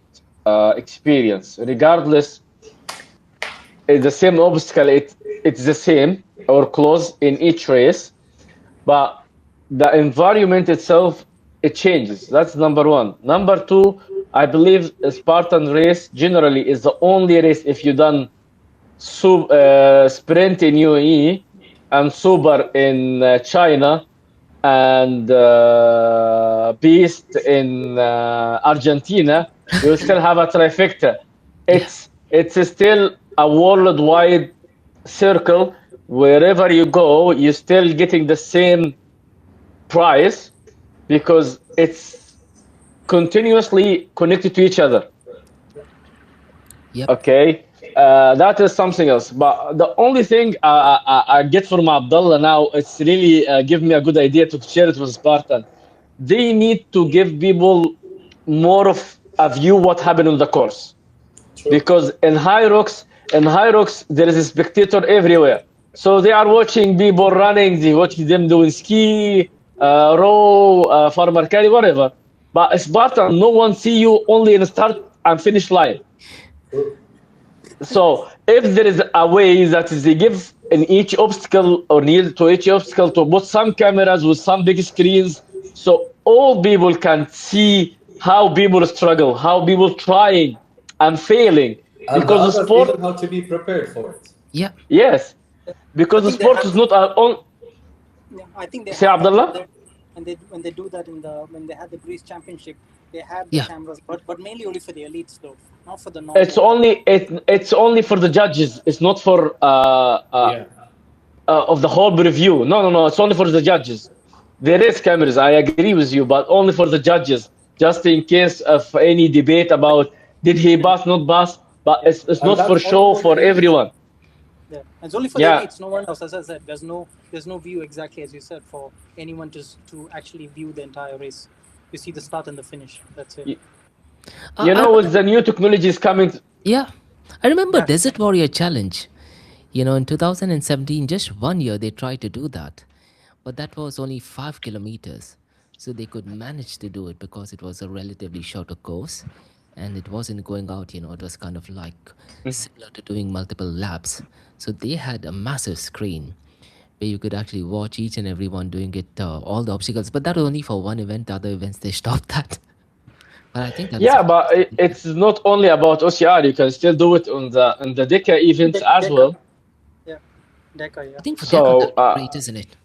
experience. Regardless, it's the same obstacle. It's the same or close in each race, but the environment itself it changes. That's number one. Number two, I believe a Spartan race generally is the only race if you done sprint in UAE and super in China and beast in Argentina, you will still have a trifecta. yeah, It's still a worldwide circle. Wherever you go, you're still getting the same price because it's continuously connected to each other. yep. Okay, that is something else. But the only thing I get from Abdullah now, it's really give me a good idea to share it with Spartan. They need to give people more of a view what happened on the course True. because in high rocks there is a spectator everywhere. So they are watching people running, they watch them doing ski, row, farmer carry, whatever. But Spartan, no one see you only in start and finish line. True. So if there is a way that is they give in each obstacle or near to each obstacle to put some cameras with some big screens, so all people can see how people struggle, how people trying and failing, And the because the others sport, even how to be prepared for it. Yeah, yes, I because the think they sport have. is not our own. Yeah, I think they Say have that when Abdullah. they do that when they had the Greece Championship, they have the yeah. cameras, but mainly only for the elites though, not for the It's normal. only it's only for the judges. It's not for Yeah. of the whole review. No, no, no. It's only for the judges. There is cameras. I agree with you, but only for the judges, just in case of any debate about did he Yeah, pass, not pass. But yeah, it's And not for that's only show for the for elite. everyone. yeah. And it's only for the Yeah, elites, no one else. As I said, there's no view exactly as you said for anyone to actually view the entire race. You see the start and the finish. That's it. Y- Uh, I, with the new technologies coming. yeah. I remember Yeah, Desert Warrior Challenge. In 2017, just 1 year, they tried to do that. But that was only 5 kilometers. So they could manage to do it because it was a relatively shorter course and it wasn't going out, it was kind of like similar to doing multiple laps. So they had a massive screen where you could actually watch each and every one doing it, all the obstacles. But that was only for one event. The other events, they stopped that. But I think that is a Yeah, but fantastic idea. it's not only about OCR. You can still do it on the DECA events as Deca. well. Yeah, Deca. I Yeah, think for Deca, So that'd be great, isn't it?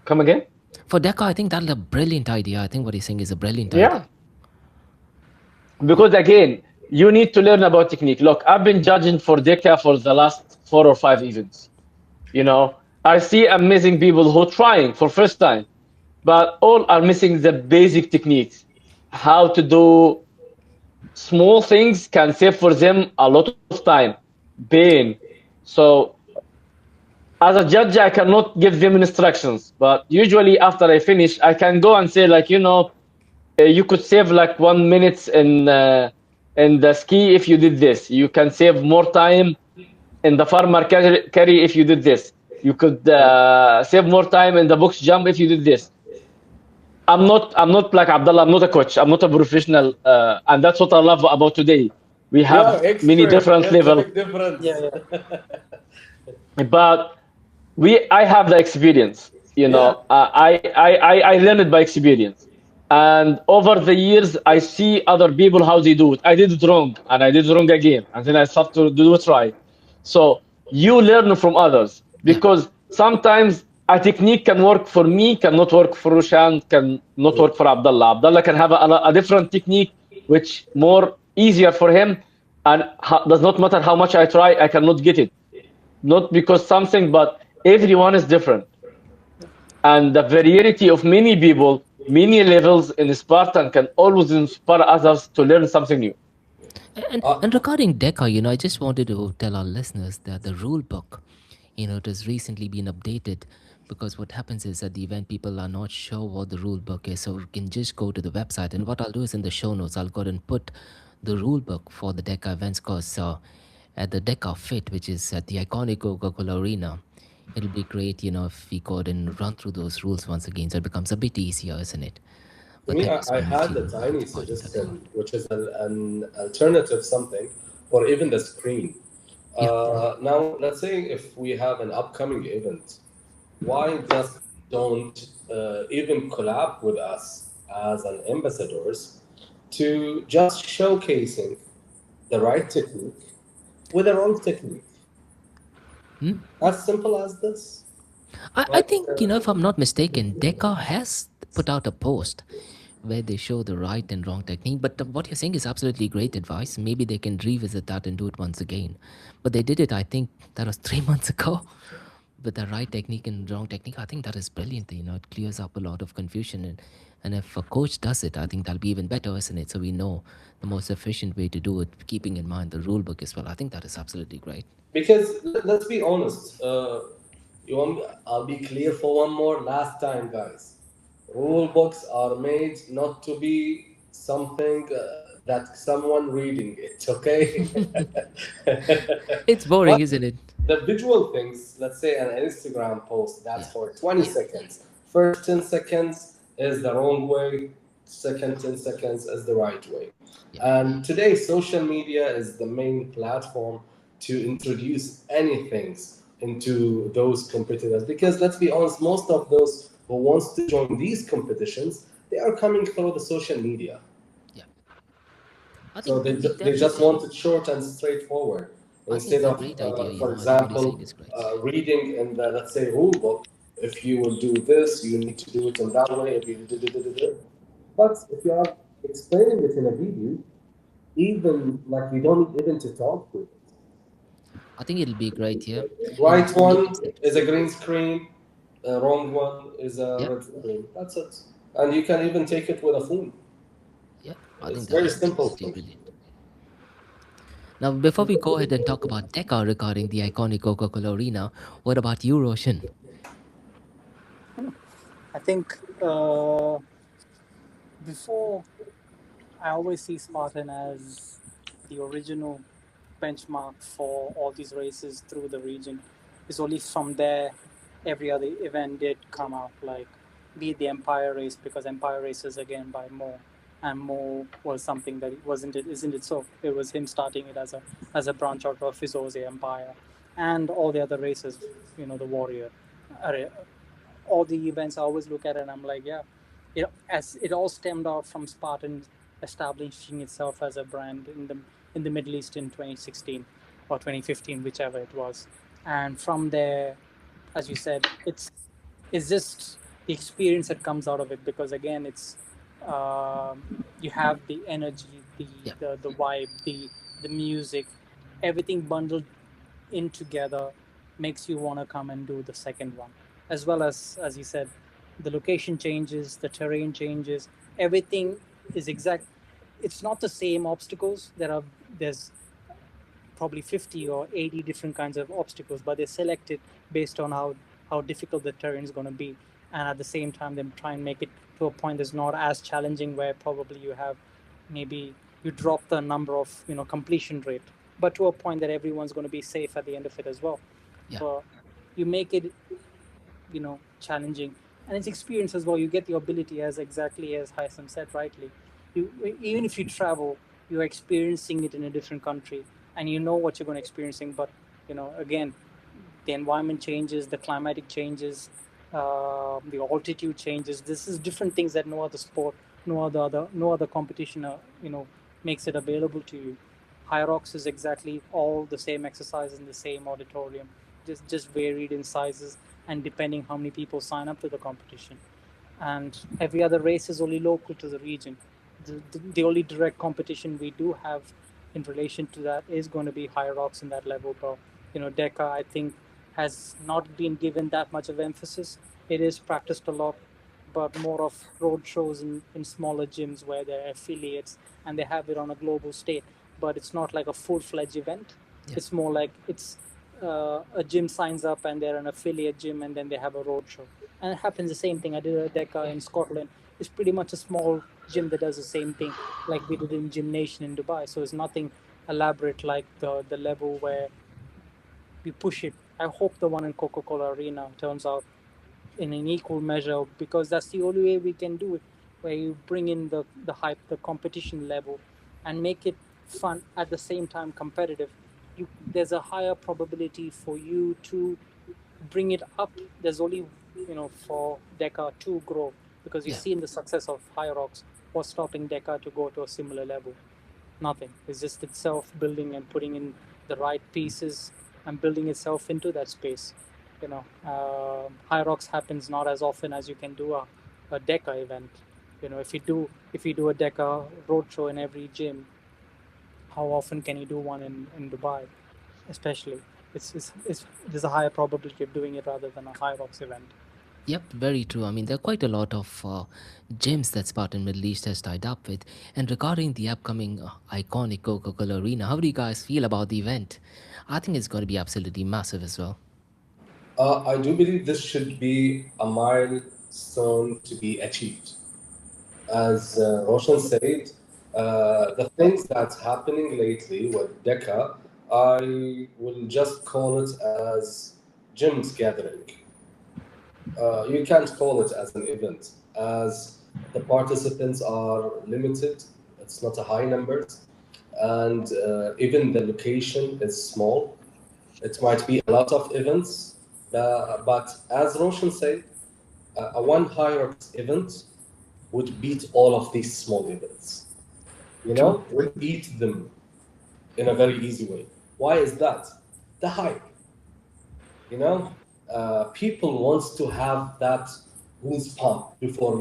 come again. For Deca, I think that's a brilliant idea. I think what he's saying is a brilliant idea. Yeah, because again, you need to learn about technique. Look, I've been judging for DECA for the last 4 or 5 events. I see amazing people who trying for first time, but all are missing the basic techniques. How to do small things can save for them a lot of time, pain. So as a judge, I cannot give them instructions, but usually after I finish, I can go and say like, you could save like 1 minute in the ski if you did this. You can save more time in the farmer carry if you did this. You could save more time in the box jump if you did this. I'm not like Abdullah. I'm not a coach. I'm not a professional, and that's what I love about today. We You are have many expert. different That's a level, big difference. yeah, yeah. but I have the experience. Yeah. I learned it by experience, and over the years I see other people how they do it. I did it wrong, and I did it wrong again, and then I start to do it right. So you learn from others Yeah. because sometimes a technique can work for me, cannot work for Roshan, can not work for Abdullah. Abdullah can have a different technique, which more easier for him, and does not matter how much I try, I cannot get it. Not because something, but Everyone is different, and the variety of many people, many levels in Spartan can always inspire others to learn something new. And regarding Deca, I just wanted to tell our listeners that the rule book, it has recently been updated, because what happens is at the event people are not sure what the rule book is, so you can just go to the website. And what I'll do is in the show notes, I'll go ahead and put the rule book for the Deca events course. At the Deca Fit, which is at the iconic Coca-Cola Arena, it'll be great, if we go ahead and run through those rules once again, so it becomes a bit easier, isn't it? For But me, thank you I so much, had a tiny for suggestion, which is an alternative something, or even the screen. Yeah. Now, let's say if we have an upcoming event, why just don't even collab with us as an ambassadors to just showcasing the right technique with the wrong technique? As simple as this. I think, if I'm not mistaken, Deca has put out a post where they show the right and wrong technique. But what you're saying is absolutely great advice. Maybe they can revisit that and do it once again. But they did it, I think that was 3 months ago, with the right technique and wrong technique. I think that is brilliant. It clears up a lot of confusion. And if a coach does it, I think that'll be even better, isn't it? So we know the most efficient way to do it, keeping in mind the rule book as well. I think that is absolutely great. Because let's be honest, I'll be clear for one more last time, guys. Rule books are made not to be something that someone reading it, okay? It's boring, But isn't it? the visual things, let's say an Instagram post, that's Yeah. for 20 seconds. First 10 seconds is the wrong way, second 10 seconds is the right way. And today, social media is the main platform to introduce anything into those competitors. Because let's be honest, most of those who wants to join these competitions, they are coming through the social media. Yeah. I So think we they just definitely. want it short and straightforward I think instead it's a of, great idea. for I think what you're saying example, is great. reading in the, let's say, rule book. If you will do this, you need to do it in that way. If you do. But if you are explaining it in a video, even like you don't need even to talk to it. I think it'll be great, yeah. And Right like one you said, is a green screen, wrong one is a yeah, red screen. That's it. And you can even take it with a phone. yeah. I It's think that very is simple absolutely thing. brilliant. Now, before we go ahead and talk about Deca regarding the iconic Coca-Cola Arena, what about you, Roshan? I think before, I always see Spartan as the original benchmark for all these races through the region. It's only from there every other event did come out, like be it the Empire race, because Empire races again by Mo, and Mo was something that isn't it so? It was him starting it as a branch out of his Oze Empire, and all the other races, the Warrior, all the events. I always look at it and I'm like, yeah, as it all stemmed out from Spartan establishing itself as a brand in the Middle East in 2016 or 2015, whichever it was. And from there, as you said, it's just the experience that comes out of it, because again, it's you have the energy, Yeah, the vibe, the music, everything bundled in together makes you want to come and do the second one, as well as you said, the location changes, the terrain changes, everything is exact. It's not the same obstacles. There's probably 50 or 80 different kinds of obstacles, but they're selected based on how difficult the terrain is going to be, and at the same time they try and make it to a point that's not as challenging, where probably you have maybe you drop the number of completion rate, but to a point that everyone's going to be safe at the end of it as well. yeah. But you make it challenging, and it's experience as well. You get the ability, as exactly as Haytham said rightly. You, even if you travel, you're experiencing it in a different country, and you know what you're going to experiencing. But again, the environment changes, the climatic changes, the altitude changes. This is different things that no other sport, no other competition, makes it available to you. High rocks is exactly all the same exercise in the same auditorium, just varied in sizes and depending how many people sign up to the competition. And every other race is only local to the region. The only direct competition we do have in relation to that is going to be high rocks in that level. But Deca, I think has not been given that much of emphasis. It is practiced a lot, but more of road shows in smaller gyms where they're affiliates and they have it on a global state. But it's not like a full-fledged event. Yeah. It's more like it's a gym signs up and they're an affiliate gym and then they have a road show. And it happens the same thing. I did a DECA in Scotland. It's pretty much a small gym that does the same thing like we did in Gymnation in Dubai. So it's nothing elaborate like the level where we push it. I hope the one in Coca-Cola Arena turns out in an equal measure, because that's the only way we can do it, where you bring in the hype, the competition level, and make it fun at the same time competitive. There's a higher probability for you to bring it up. There's only, for DECA to grow, because you've seen the success of High Rocks. What's stopping DECA to go to a similar level? Nothing. It's just itself building and putting in the right pieces and building itself into that space. High Rocks happens not as often as you can do a DECA event. If you do a DECA roadshow in every gym, how often can you do one in Dubai? Especially, there's a higher probability of doing it rather than a High Rocks event. Yep, very true. I mean, there are quite a lot of gyms that Spartan Middle East has tied up with. And regarding the upcoming iconic Coca-Cola Arena, how do you guys feel about the event? I think it's going to be absolutely massive as well. I do believe this should be a milestone to be achieved. As Roshan said, the things that's happening lately with DECA, I will just call it as gyms gathering. You can't call it as an event, as the participants are limited. It's not a high numbers, and even the location is small. It might be a lot of events, but as Roshan said, a one Hierarchs event would beat all of these small events. Would beat them in a very easy way. Why is that? The hype. People wants to have that goosebump before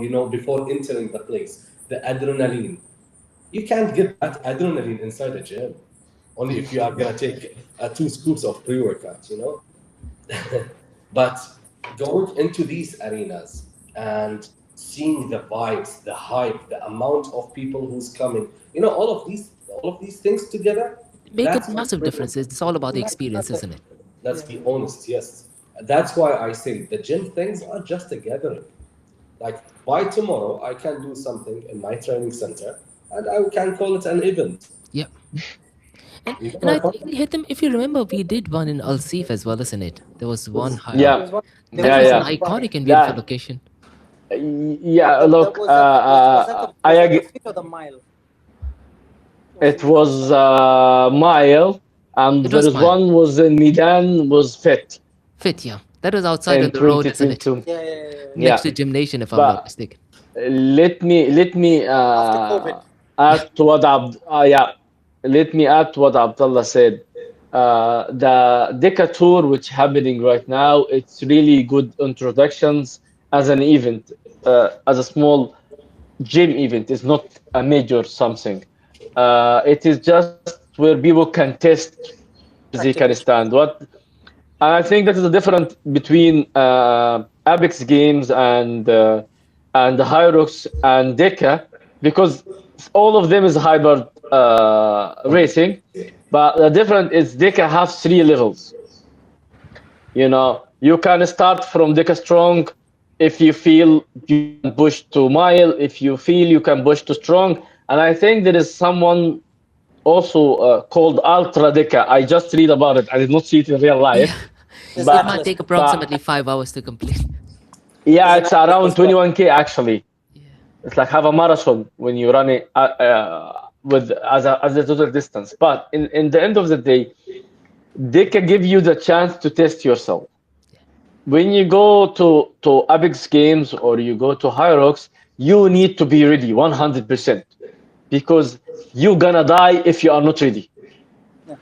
entering the place. The adrenaline. You can't get that adrenaline inside a gym. Only if you are gonna take 2 scoops of pre-workout, But going into these arenas and seeing the vibes, the hype, the amount of people who's coming, all of these things together make a massive difference. It's all about the experience, isn't it? Let's be honest, yes. That's why I say the gym things are just a gathering. Like by tomorrow, I can do something in my training center, and I can call it an event. Yeah. And I think, Haythem, if you remember, we did one in Al Seef as well, isn't it? There was one high. Yeah. That was an iconic and beautiful location. Yeah, look, was that I agree. The mile? It was mile, and It there was is mile. one was in Medan, was fit. Fit, yeah. That was outside in of the road, isn't it? 2022. Yeah. Next to Gymnation, if I'm But- not mistaken. Let me After COVID. add to what let me add to what Abdullah said. The DECA tour, which happening right now, it's really good introductions as an event, as a small gym event. It's not a major something. It is just where people can test they can stand. And I think that is the difference between Apex Games and the Hyrox and DECA, because all of them is hybrid racing, but the difference is DECA has 3 levels. You can start from DECA strong if you feel you can push to mile, if you feel you can push to strong, and I think there is someone also called Ultra DECA. I just read about it. I did not see it in real life. It might take approximately 5 hours to complete. Yeah, it's around 21K actually. Yeah. It's like have a marathon when you run it with as a total distance. But in the end of the day, they can give you the chance to test yourself. Yeah. When you go to Apex Games or you go to Hyrox, you need to be ready 100%, because you're gonna die if you are not ready. Yeah.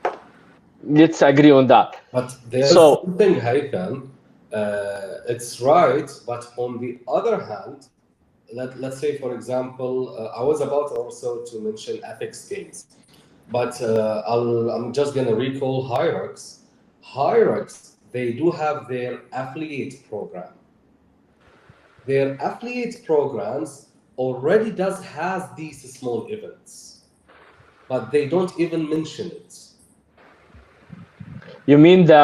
Let's agree on that. But there's something, Haythem, it's right, but on the other hand, let's say, for example, I was about also to mention Apex Games, but I'm just going to recall Hyrox. Hyrox, they do have their affiliate program. Their affiliate programs already has these small events, but they don't even mention it. You mean the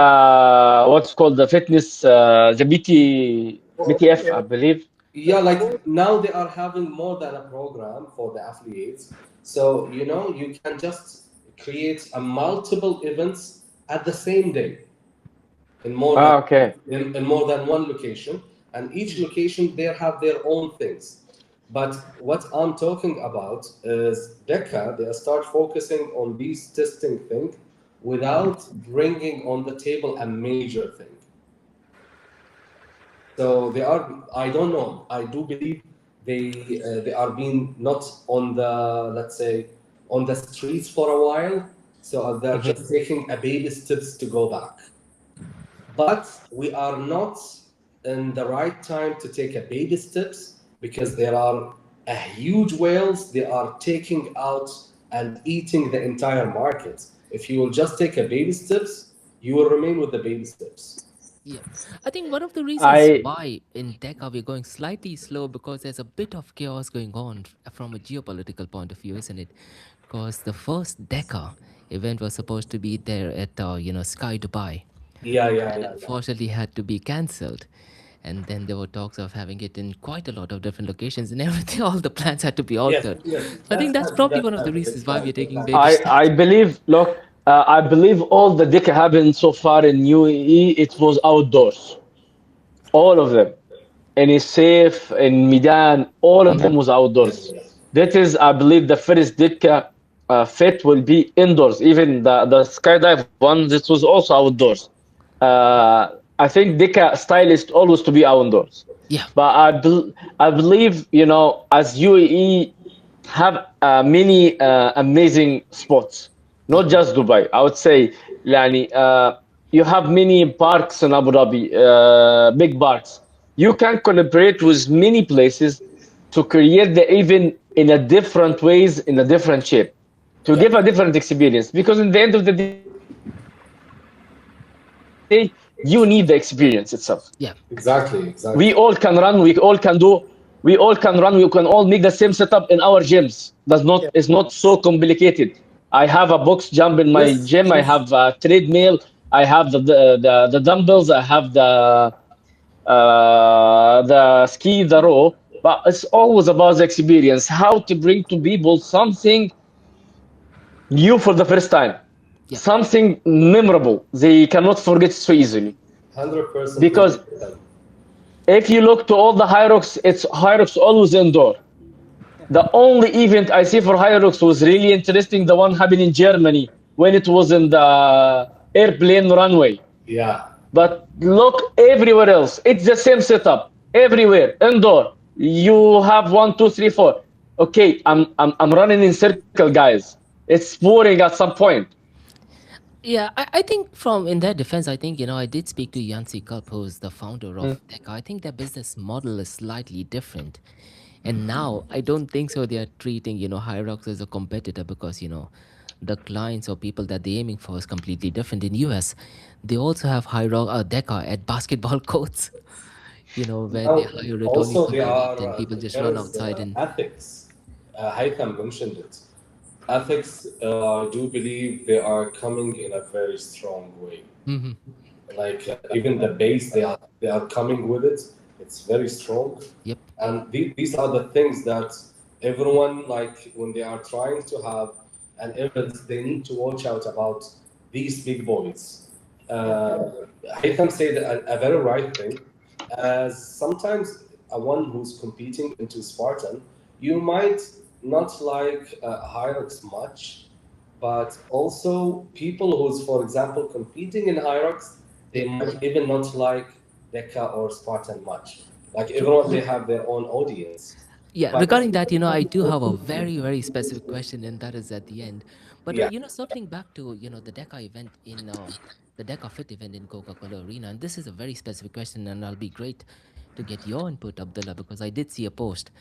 what's called the fitness, the BTF, I believe. Yeah, like now they are having more than a program for the affiliates. So, you can just create a multiple events at the same day in more than Okay. in more than one location, and each location they have their own things. But what I'm talking about is DECA, they start focusing on these testing thing without bringing on the table a major thing. So they are. I don't know. I do believe they are being not on the, let's say, on the streets for a while. So they're just taking a baby steps to go back. But we are not in the right time to take a baby steps because there are a huge whales. They are taking out and eating the entire market. If you will just take a baby steps, you will remain with the baby steps. Yeah, I think one of the reasons I why in DECA we're going slightly slow because there's a bit of chaos going on from a geopolitical point of view, isn't it? Because the first DECA event was supposed to be there at Sky Dubai, Yeah, yeah, and yeah, yeah. unfortunately had to be cancelled. And then there were talks of having it in quite a lot of different locations, and everything. All the plans had to be Yes, altered. yes. So I think that's probably one of the That's reasons why we're big taking time. baby I steps. believe. Look, I believe all the DECA happened so far in UAE. It was outdoors, all of them. Any safe in Midan, all of them was Yes, outdoors. yes. That is, I believe, the first DECA fit will be indoors. Even the skydive one, this was also outdoors. I think DECA style is always to be outdoors. Yeah, But I believe, as UAE have many amazing spots, yeah, not just Dubai. I would say, يعني, you have many parks in Abu Dhabi, big parks. You can collaborate with many places to create the event in a different ways, in a different shape, to Yeah, give a different experience. Because in the end of the day, you need the experience itself. yeah, We exactly, all can exactly. run, we can all make the same setup in our gyms. Is Yeah. not so complicated. I have a box jump in my Yes, gym. I yes. have a treadmill. I have the dumbbells. I have the ski, the row. But it's always about the experience. How to bring to people something new for the first time, yeah, something memorable. They cannot forget so easily. 100% agree Because with them. if you look to all the Hyrox, it's Hyrox always indoor. The only event I see for Hyrox was really interesting, the one happened in Germany when it was in the airplane runway. Yeah, But look everywhere else, it's the same setup everywhere, indoor. You have one, two, three, four. Okay, I'm running in circle, guys. It's boring at some point. yeah. I think from in their defense, I think I did speak to Yancy Kulp, who's the founder Mm. of DECA. I think their business model is slightly different. And now I don't think so. They are treating, Hyrox as a competitor because, the clients or people that they're aiming for is completely different. In US, they also have Hyrox DECA at basketball courts, where they now hire it only also for they the event are and people just there run is outside and ethics. Haytham mentioned it. Ethics, I do believe they are coming in a very strong way. Mhm. Like even the base they are coming with it. It's very strong, Yep. and these are the things that everyone, like when they are trying to have an event, they need to watch out about these big boys. Haytham said a very right thing, as sometimes a one who's competing into Spartan, you might not like Hyrux much, but also people who's, for example, competing in Hyrux, they Yep. might even not like Deca or Spartan much. Like True. everyone, they have their own audience. Yeah, But regarding that, I do have a very, very specific question, and that is at the end. But yeah, circling back to the DECA event in the DECA Fit event in Coca-Cola Arena, and this is a very specific question, and I'll be great to get your input, Abdullah, because I did see a post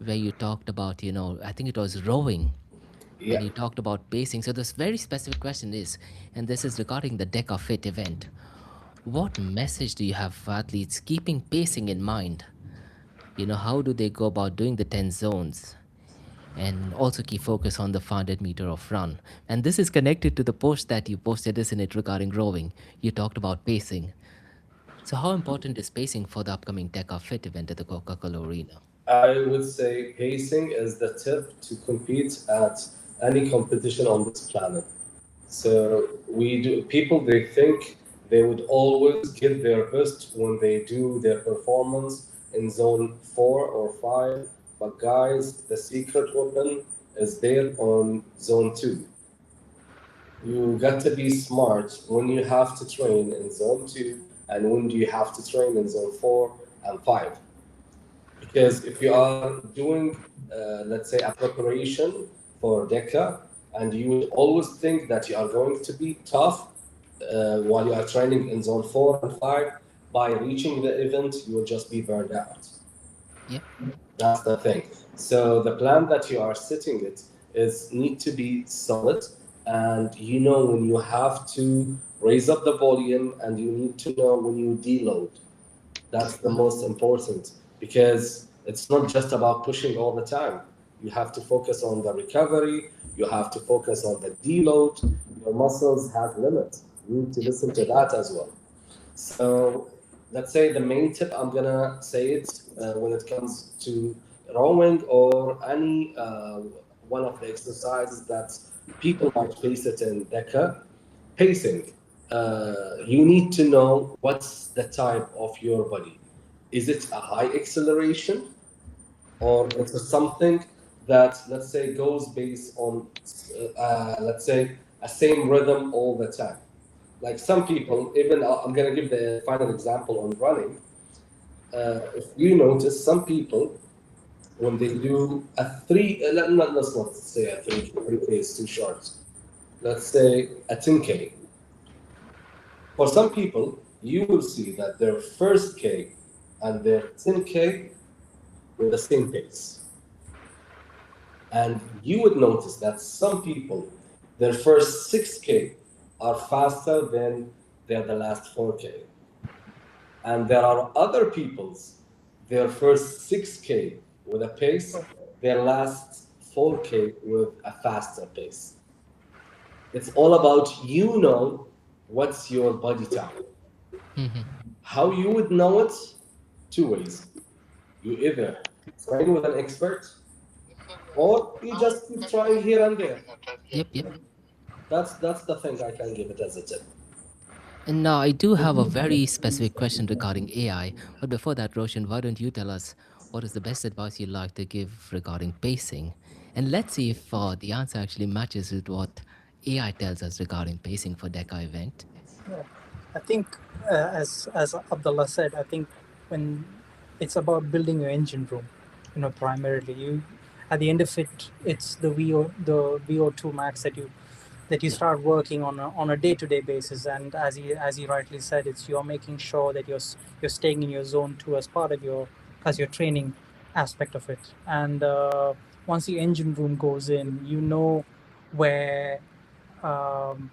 where you talked about I think it was rowing, and yeah, you talked about pacing. So this very specific question is, and this is regarding the DECA Fit event. What message do you have for athletes keeping pacing in mind? How do they go about doing the 10 zones and also keep focus on the 500 meter of run? And this is connected to the post that you posted, isn't it, regarding rowing? You talked about pacing. So how important is pacing for the upcoming Dakar Fit event at the Coca-Cola Arena? I would say pacing is the tip to compete at any competition on this planet. So we do. People they think they would always give their best when they do their performance in zone 4 or 5. But guys, the secret weapon is there on zone 2. You got to be smart when you have to train in zone 2 and when do you have to train in zone 4 and 5. Because if you are doing, let's say, a preparation for DECA, and you would always think that you are going to be tough while you are training in zone 4 and 5, by reaching the event, you will just be burned out. Yeah. That's the thing. So the plan that you are setting it is need to be solid, and you know when you have to raise up the volume, and you need to know when you deload. That's the most important, because it's not just about pushing all the time. You have to focus on the recovery. You have to focus on the deload. Your muscles have limits. You need to listen to that as well. So let's say the main tip I'm gonna say it when it comes to rowing or any one of the exercises that people might face it in DECA, pacing. You need to know what's the type of your body. Is it a high acceleration, or it's something that, let's say, goes based on let's say a same rhythm all the time? Like some people, even I'm going to give the final example on running. If you notice, some people, when they do a three, let's not say a 3K is too short. Let's say a 10K. For some people, you will see that their first K and their 10K were the same pace. And you would notice that some people, their first 6K are faster than the last 4K. And there are other people's, their first 6K with a pace, their last 4K with a faster pace. It's all about what's your body type. How you would know it? Two ways. You either train with an expert, or you just keep trying here and there. Yep. That's the thing I can give it as a tip. And now I do have a very specific question regarding AI. But before that, Roshan, why don't you tell us what is the best advice you'd like to give regarding pacing? And let's see if the answer actually matches with what AI tells us regarding pacing for DECA event. Yeah. I think, as Abdullah said, I think when it's about building your engine room, primarily you, at the end of it, it's the VO2 max that you start working on a day-to-day basis. And as he rightly said, it's you're making sure that you're staying in your zone 2 as part of your training aspect of it. And once the engine room goes in, where um,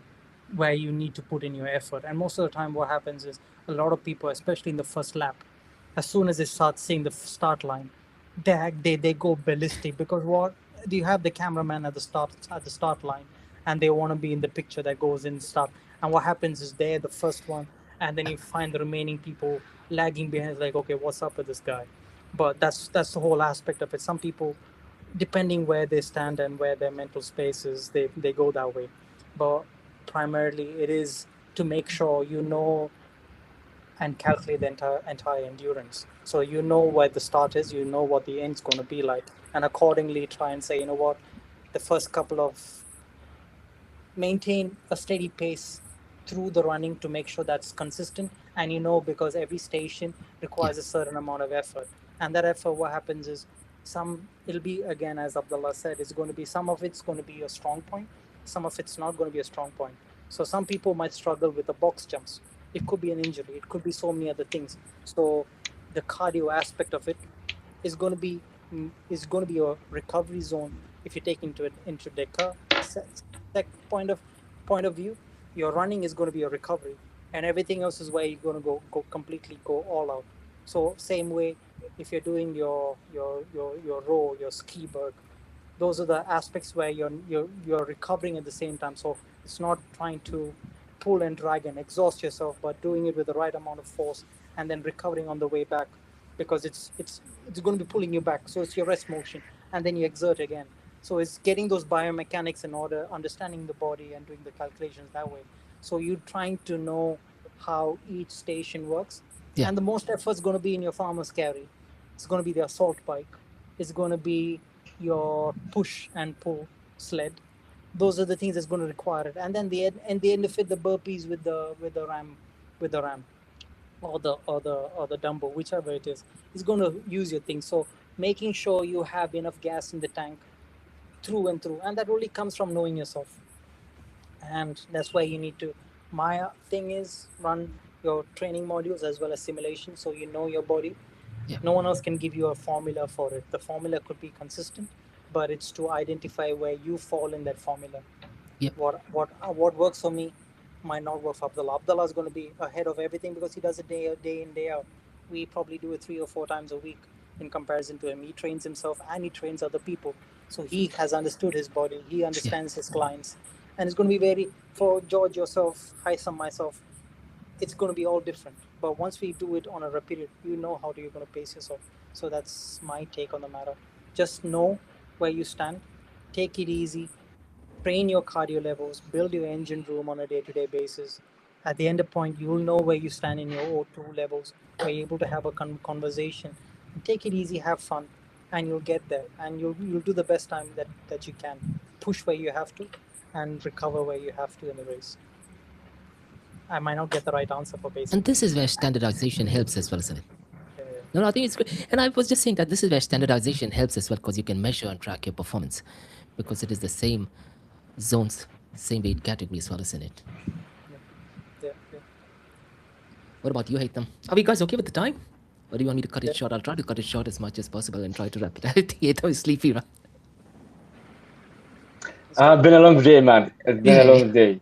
where you need to put in your effort. And most of the time what happens is a lot of people, especially in the first lap, as soon as they start seeing the start line, they go ballistic, because what do you have the cameraman at the start line, and they want to be in the picture that goes in start. And what happens is they're the first one, and then you find the remaining people lagging behind. It's like, okay, what's up with this guy? But that's the whole aspect of it. Some people, depending where they stand and where their mental space is, they go that way. But primarily it is to make sure and calculate the entire endurance. So where the start is, what the end's going to be like, and accordingly try and say, what, the first couple of maintain a steady pace through the running to make sure that's consistent. And because every station requires a certain amount of effort, and that effort, what happens is it'll be, again, as Abdullah said, it's going to be, some of it's going to be a strong point, some of it's not going to be a strong point. So some people might struggle with the box jumps. It could be an injury, it could be so many other things. So the cardio aspect of it is going to be a recovery zone. If you take into DECA point of view, your running is going to be a recovery. and everything else is where you're going to go completely go all out. So same way, if you're doing your row, your ski berg, those are the aspects where you're recovering at the same time. So it's not trying to pull and drag and exhaust yourself, but doing it with the right amount of force and then recovering on the way back, because it's going to be pulling you back. So it's your rest motion, and then you exert again. So it's getting those biomechanics in order, understanding the body and doing the calculations that way. So you're trying to know how each station works. Yeah. And the most effort is going to be in your farmer's carry. It's going to be the assault bike. It's going to be your push and pull sled. Those are the things that's going to require it. And then the end of it, the burpees with the ram, or the dumbbell, whichever it is going to use your thing. So making sure you have enough gas in the tank through and through, and that only comes from knowing yourself. And that's why you need to, my thing is, run your training modules as well as simulation, so you know your body. Yeah. No one else can give you a formula for it. The formula could be consistent, but it's to identify where you fall in that formula. Yep. What works for me might not work for Abdullah. Abdullah is going to be ahead of everything because he does it day in, day out. We probably do it 3 or 4 times a week in comparison to him. He trains himself and he trains other people. So he has understood his body. He understands his clients. And it's going to be for George, yourself, Haythem, myself, it's going to be all different. But once we do it on a repeated, you know how you're going to pace yourself. So that's my take on the matter. Just know where you stand. Take it easy. Train your cardio levels. Build your engine room on a day-to-day basis. At the end of point, you will know where you stand in your O2 levels. Where you're able to have a conversation. Take it easy. Have fun. And you'll get there. And you'll do the best time that you can. Push where you have to. And recover where you have to in the race. I might not get the right answer for basic. And this is where standardization helps as well, isn't it? No, I think it's great. And I was just saying that this is where standardization helps as well, because you can measure and track your performance, because it is the same zones, same weight category as well, isn't it? Yeah. What about you, Haythem? Are we guys okay with the time? Or do you want me to cut it short? I'll try to cut it short as much as possible and try to wrap it up. Haythem is sleepy, right? It's been a long day, man. It's been a long day.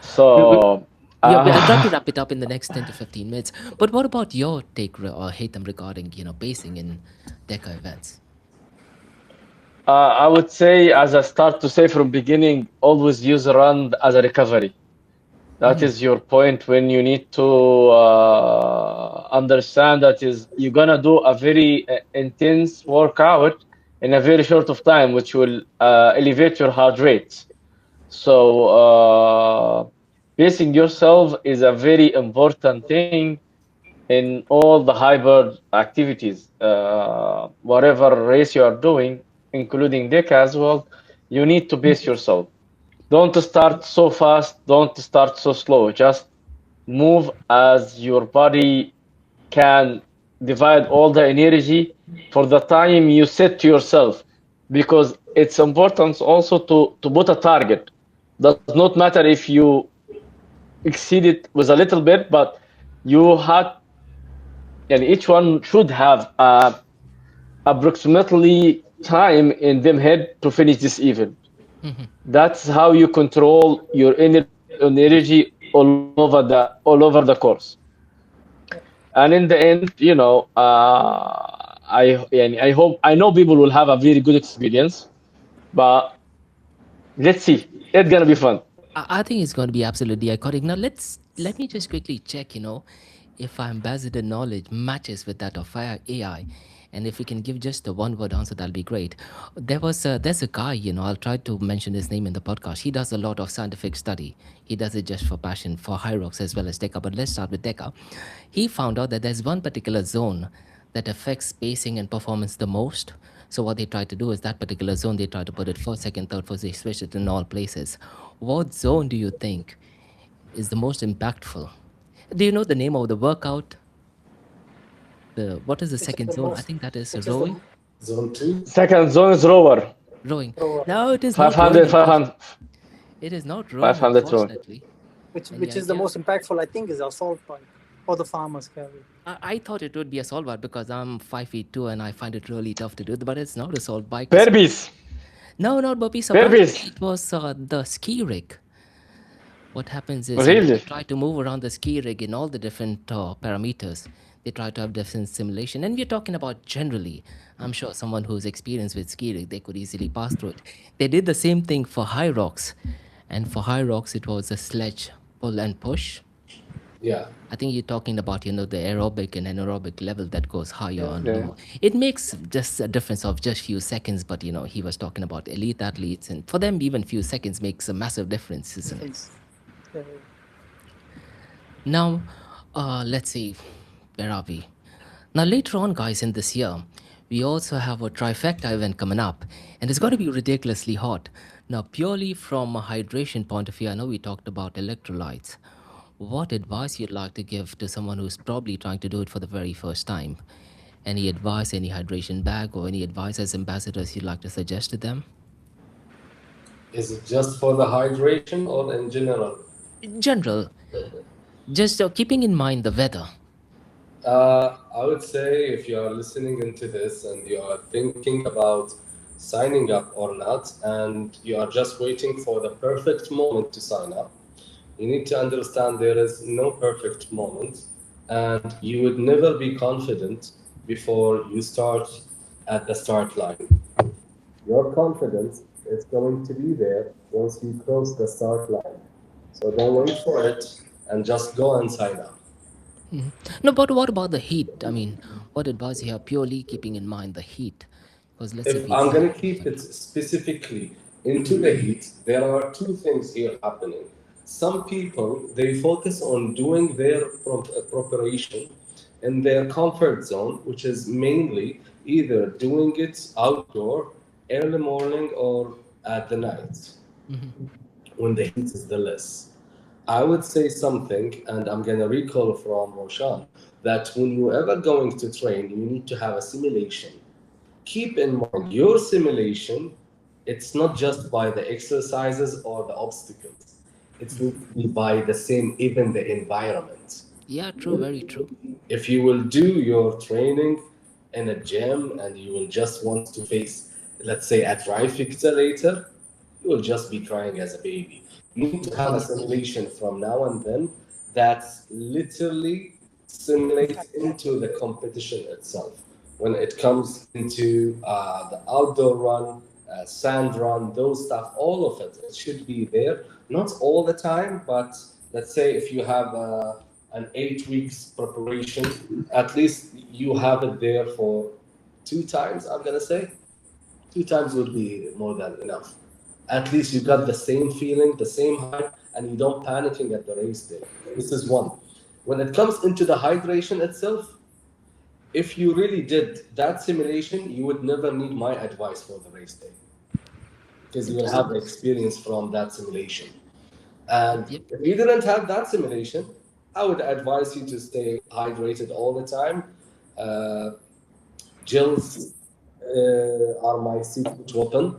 So I'll try to wrap it up in the next 10 to 15 minutes. But what about your take, Haythem, regarding pacing in DECA events? I would say, as I start to say from beginning, always use a run as a recovery. That is your point when you need to understand that is you're gonna do a very intense workout in a very short of time, which will elevate your heart rate. So pacing yourself is a very important thing in all the hybrid activities. Whatever race you are doing, including DECA as well, you need to pace yourself. Don't start so fast, don't start so slow. Just move as your body can divide all the energy for the time you set to yourself, because it's important also to put a target. Does not matter if you exceed it with a little bit, but you had, and each one should have approximately time in them head to finish this event. That's how you control your energy all over the course. And in the end, I know people will have a very good experience, but let's see. It's gonna be fun. I think it's going to be absolutely iconic. Now let me just quickly check, if our ambassador knowledge matches with that of Fire AI. And if we can give just a one-word answer, that'll be great. There's a guy, I'll try to mention his name in the podcast. He does a lot of scientific study. He does it just for passion, for Hyrox as well as DECA. But let's start with DECA. He found out that there's one particular zone that affects pacing and performance the most. So what they try to do is that particular zone, they try to put it first, second, third, fourth, they switch it in all places. What zone do you think is the most impactful? Do you know the name of the workout? What is the second zone? I think that is rowing. Zone 2. Second zone is rower. Rowing. No, it is 500, not rowing. 500. It is not rowing, 500 rowing. unfortunately. Which is the most impactful, I think, is assault bike or the farmer's carry. I thought it would be assault bike because I'm 5'2" and I find it really tough to do. But it's not assault bike. Burpees. No, not burpees. Burpees. It was the ski rig. What happens is, they Really? try to move around the ski rig in all the different parameters. They try to have different simulation. And we're talking about generally. I'm sure someone who's experienced with ski rig, they could easily pass through it. They did the same thing for high rocks. And for high rocks, it was a sledge pull and push. Yeah. I think you're talking about, the aerobic and anaerobic level that goes higher and Yeah. lower. It makes just a difference of just few seconds, but he was talking about elite athletes, and for them, even few seconds makes a massive difference, isn't it? Yeah. Now, let's see, where are we? Now, later on, guys, in this year, we also have a Trifecta event coming up, and it's going to be ridiculously hot. Now, purely from a hydration point of view, I know we talked about electrolytes. What advice you'd like to give to someone who's probably trying to do it for the very first time? Any advice, any hydration bag, or any advice as ambassadors you'd like to suggest to them? Is it just for the hydration or in general? In general, just keeping in mind the weather. I would say if you are listening into this and you are thinking about signing up or not, and you are just waiting for the perfect moment to sign up, you need to understand there is no perfect moment, and you would never be confident before you start at the start line. Your confidence is going to be there once you cross the start line. So don't wait for it and just go and sign up. No, but what about the heat? I mean, what advice you have purely keeping in mind the heat? Because let's say If I'm going to keep it specifically into the heat, there are two things here happening. Some people, they focus on doing their preparation in their comfort zone, which is mainly either doing it outdoor, early morning, or at the night when the heat is the less. I would say something, and I'm going to recall from Roshan, that when you're ever going to train, you need to have a simulation. Keep in mind your simulation, it's not just by the exercises or the obstacles. It's by the same, even the environment. Yeah, true, very true. If you will do your training in a gym and you will just want to face, let's say, a Trifecta later, you will just be crying as a baby. You need to have a simulation from now and then that's literally simulates into the competition itself. When it comes into the outdoor run, sand run, those stuff, all of it, it should be there. Not all the time, but let's say if you have an 8 weeks preparation, at least you have it there for 2 times, I'm going to say. 2 times would be more than enough. At least you got the same feeling, the same hype, and you don't panicking at the race day. This is one. When it comes into the hydration itself, if you really did that simulation, you would never need my advice for the race day because you will have the experience from that simulation. And if you didn't have that simulation, I would advise you to stay hydrated all the time. Gels are my secret weapon.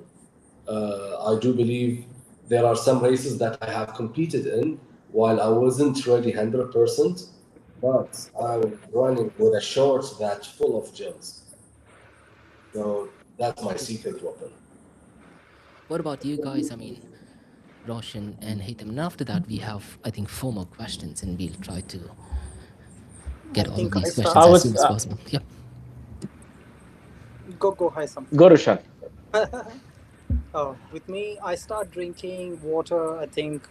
I do believe there are some races that I have competed in while I wasn't ready 100%, but I'm running with a short that's full of gels. So that's my secret weapon. What about you guys? I mean, Roshan and Haytham. And after that, we have, I think, 4 more questions, and we'll try to get all of these questions as soon as possible. Yeah. Go, Haytham. Go, Roshan. With me, I start drinking water, I think,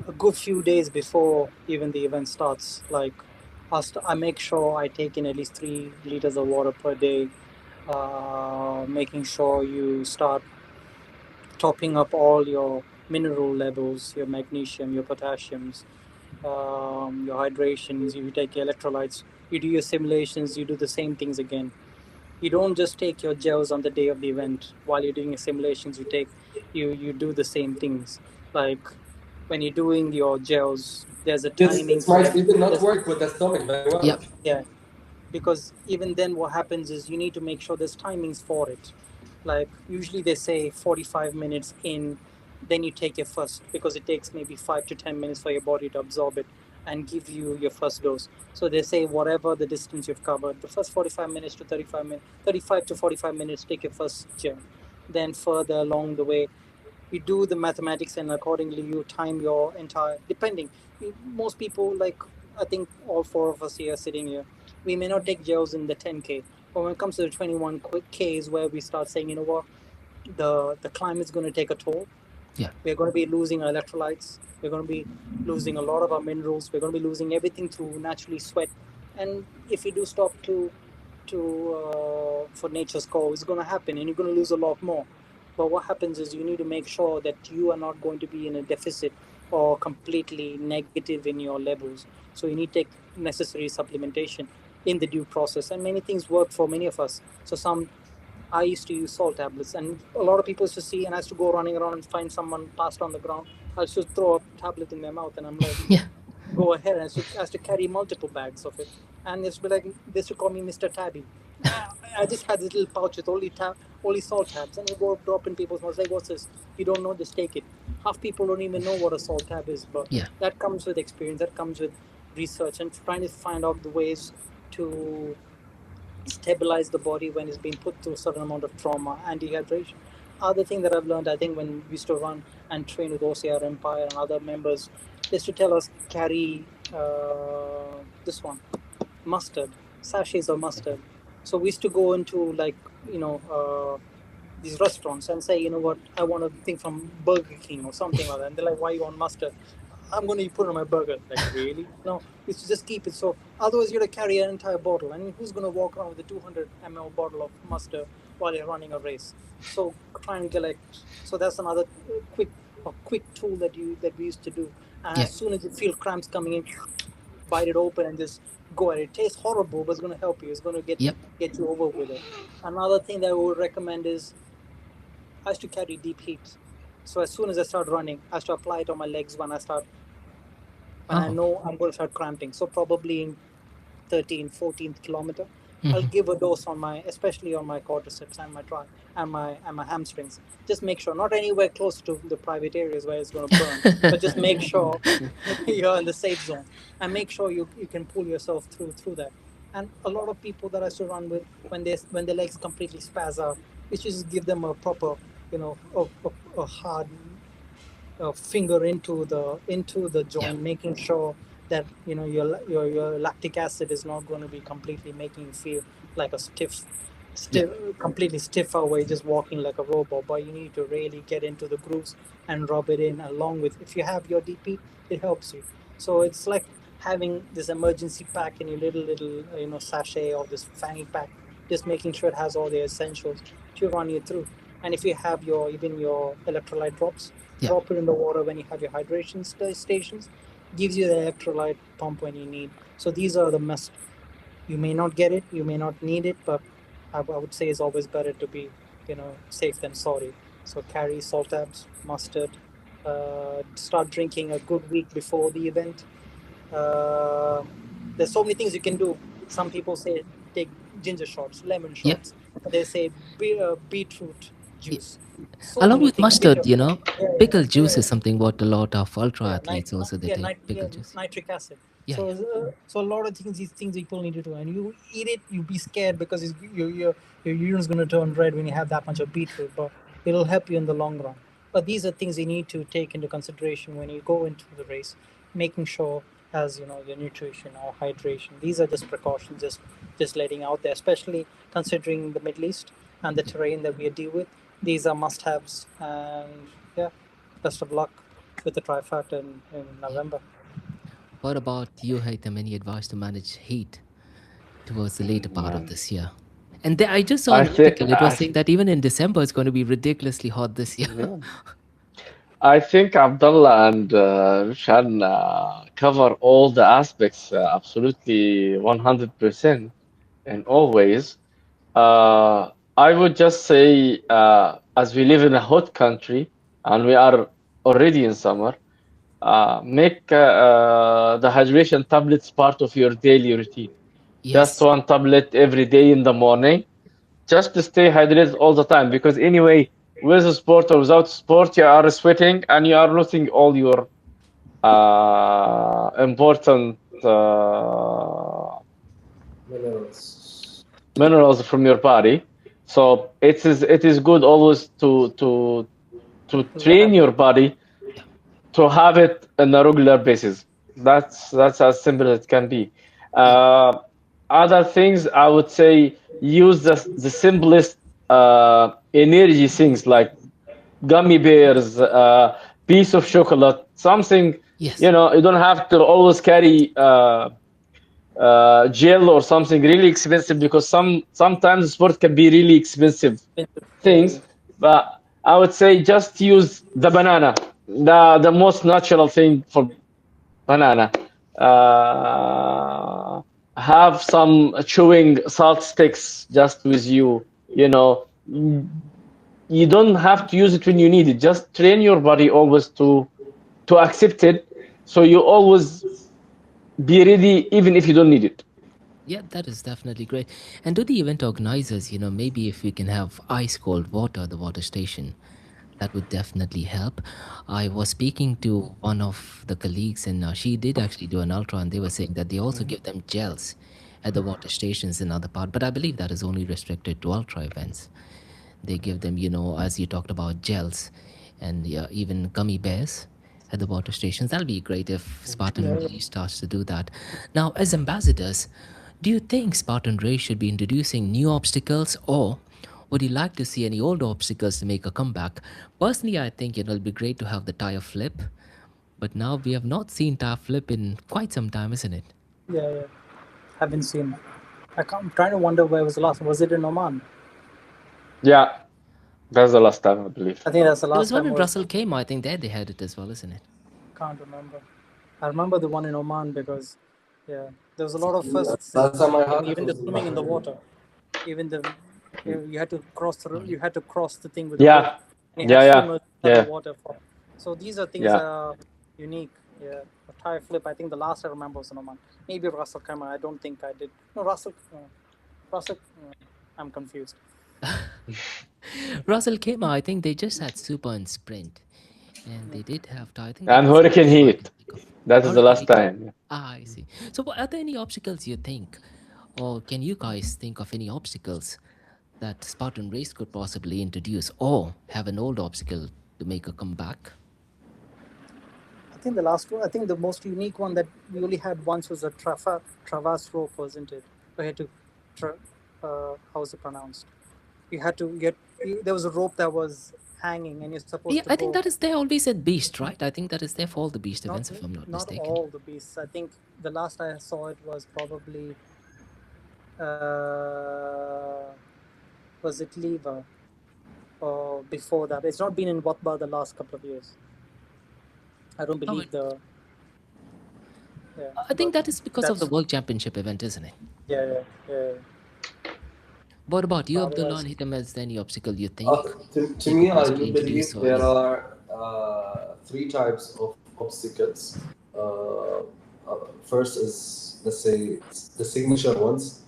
a good few days before even the event starts. Like, I make sure I take in at least 3 liters of water per day, making sure you start topping up all your mineral levels, your magnesium, your potassiums, your hydrations. You take your electrolytes, you do your simulations, you do the same things again. You don't just take your gels on the day of the event. While you're doing your simulations, you do the same things. Like when you're doing your gels, there's a timing. This might even not work with the stomach very well. Yeah. Because even then what happens is you need to make sure there's timings for it. Like usually they say 45 minutes in, then you take your first, because it takes maybe 5 to 10 minutes for your body to absorb it and give you your first dose. So they say whatever the distance you've covered, the first 45 minutes to 35 minutes, 35 to 45 minutes, take your first gel. Then further along the way, you do the mathematics, and accordingly you time your entire, depending. Most people, like, I think all four of us here sitting here, we may not take jails in the 10K, but when it comes to the 21K is where we start saying, you know what, the climate's going to take a toll. Yeah. We're going to be losing our electrolytes. We're going to be losing a lot of our minerals. We're going to be losing everything through naturally sweat. And if we do stop for nature's call, it's going to happen, and you're going to lose a lot more. But what happens is you need to make sure that you are not going to be in a deficit or completely negative in your levels. So you need to take necessary supplementation in the due process. And many things work for many of us. So I used to use salt tablets, and a lot of people used to see, and I used to go running around and find someone passed on the ground. I used to throw a tablet in their mouth, and I'm like, Yeah. go ahead. And I used to carry multiple bags of it, and they used to be like, they used to call me Mr. Tabby. I just had this little pouch with only salt tabs, and you go drop in people's mouths. Like, what's this? You don't know, just take it. Half people don't even know what a salt tab is, but Yeah. that comes with experience. That comes with research and trying to find out the ways to stabilize the body when it's been put through a certain amount of trauma and dehydration. Other thing that I've learned, I think, when we used to run and train with OCR Empire and other members, they used to tell us carry this one, mustard, sachets of mustard. So we used to go into, like, these restaurants and say, you know what, I want a thing from Burger King or something like that. And they're like, why you want mustard? I'm going to put it on my burger. Like, really? No, it's to just keep it. So otherwise you're going to carry an entire bottle. And who's going to walk around with a 200 ml bottle of mustard while you're running a race? So try and collect. So that's another quick tool that we used to do. And Yeah. as soon as you feel cramps coming in, bite it open and just go at it. It tastes horrible, but it's going to help you. It's going to get Yep. you over with it. Another thing that I would recommend is I used to carry deep heat. So as soon as I start running, I have to apply it on my legs when I know I'm going to start cramping. So probably in 13th, 14th kilometer, I'll give a dose especially on my quadriceps and my tri and my hamstrings. Just make sure, not anywhere close to the private areas where it's going to burn, but just make sure you're in the safe zone, and make sure you can pull yourself through that. And a lot of people that I used to run with, when their legs completely spaz out, we should just give them a proper, a hard finger into the joint, Yeah. making sure that your lactic acid is not going to be completely making you feel like a completely stiff where you're just walking like a robot. But you need to really get into the grooves and rub it in, along with, if you have your DP, it helps you. So it's like having this emergency pack in your little sachet, or this fanny pack, just making sure it has all the essentials to run you through. And if you have your electrolyte drops, Yeah. drop it in the water when you have your hydration stations. Gives you the electrolyte pump when you need. So these are the must. You may not get it, you may not need it, but I would say it's always better to be, safe than sorry. So carry salt tabs, mustard. Start drinking a good week before the event. There's so many things you can do. Some people say take ginger shots, lemon Yep. shots. They say beetroot juice. So Along many with things. mustard, pickle juice Yeah. is something what a lot of ultra Yeah, athletes also they take pickle juice. nitric acid. Yeah, So a lot of these things people need to do, and you eat it, you be scared because your urine's going to turn red when you have that much of beetroot, but it'll help you in the long run. But these are things you need to take into consideration when you go into the race, making sure as your nutrition or hydration. These are just precautions, just letting out there, especially considering the Middle East and the terrain that we deal with. These are must-haves, and yeah, best of luck with the Trifecta in November. What about you, Haytham? Any advice to manage heat towards the later part of Man, this year? And I just saw I an think article. It was saying that even in December, it's going to be ridiculously hot this year. yeah. I think Abdullah and Roshan cover all the aspects absolutely 100% and always. I would just say, as we live in a hot country and we are already in summer, make the hydration tablets part of your daily routine. Just Yes. one tablet every day in the morning, just to stay hydrated all the time. Because anyway, with a sport or without sport, you are sweating and you are losing all your important Minerals. minerals from your body. So it is good always to to train your body to have it on a regular basis. That's as simple as it can be. Other things I would say, use the simplest energy things like gummy bears, piece of chocolate, something. Yes. You know, you don't have to always carry gel or something really expensive, because sometimes sport can be really expensive things. But I would say just use the banana, the most natural thing for banana. Have some chewing salt sticks just with you. You know, you don't have to use it when you need it. Just train your body always to accept it, so you always be ready even if you don't need it. Yeah, that is definitely great. And to the event organizers, maybe if we can have ice cold water at the water station, that would definitely help. I was speaking to one of the colleagues, and she did actually do an ultra, and they were saying that they also give them gels at the water stations in other part. But I believe that is only restricted to ultra events. They give them, as you talked about, gels and even gummy bears at the water stations. That'll be great if Spartan really starts to do that. Now, as ambassadors, do you think Spartan Race should be introducing new obstacles, or would you like to see any old obstacles to make a comeback? Personally, I think it'll be great to have the tire flip, but now we have not seen tire flip in quite some time, isn't it? Yeah. Haven't seen. I'm trying to wonder where was the last one. Was it in Oman? Yeah, that's the last time I believe. I think that's the There last was one time. when Russell came. I think there they had it as well, isn't it? Can't remember. I remember the one in Oman because, there was a lot of firsts. Last time I heard, Even it the was swimming in the Bahrain. water. Even you had to cross through. You had to cross the thing with Yeah. the boat. And you had swimmers in Yeah. the water. So these are things Yeah. that are unique. Yeah, a tire flip. I think the last I remember was in Oman. Maybe Russell Kama. I don't think I did. No, Russell. I'm confused. Russell came. I think they just had super and sprint, and they did have. I think And that was Hurricane Heat. That is the last time. I see. So, are there any obstacles you think, or can you guys think of any obstacles that Spartan Race could possibly introduce, or have an old obstacle to make a comeback? I think the last one. I think the most unique one that we only had once was a Travas rope, wasn't it? We had to, how is it pronounced? You had to get. There was a rope that was hanging, and you're supposed to. I think that is there always at Beast, right? I think that is there for all the Beast events, if I'm not Not mistaken. all the beasts. I think the last I saw it was probably. Was it Liwa? Or before that? It's not been in Watba the last couple of years. I don't believe the. Yeah, I think that is because of the World Championship event, isn't it? Yeah. What about you, Abdullah and Haythem? Is there any obstacle you think? To me, I do believe there are 3 types of obstacles. First is, let's say, the signature ones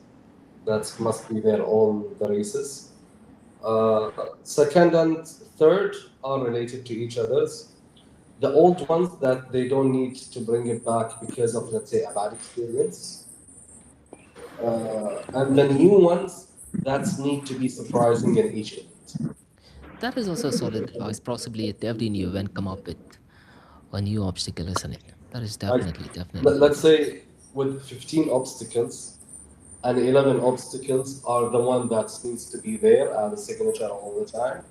that must be there all the races. Second and third are related to each other's. The old ones that they don't need to bring it back because of, let's say, a bad experience. And the new ones that need to be surprising in each event. That is also solid advice. Possibly at every new event, come up with a new obstacle, isn't it? That is definitely. Let's say with 15 obstacles, and 11 obstacles are the one that needs to be there as a signature all the time.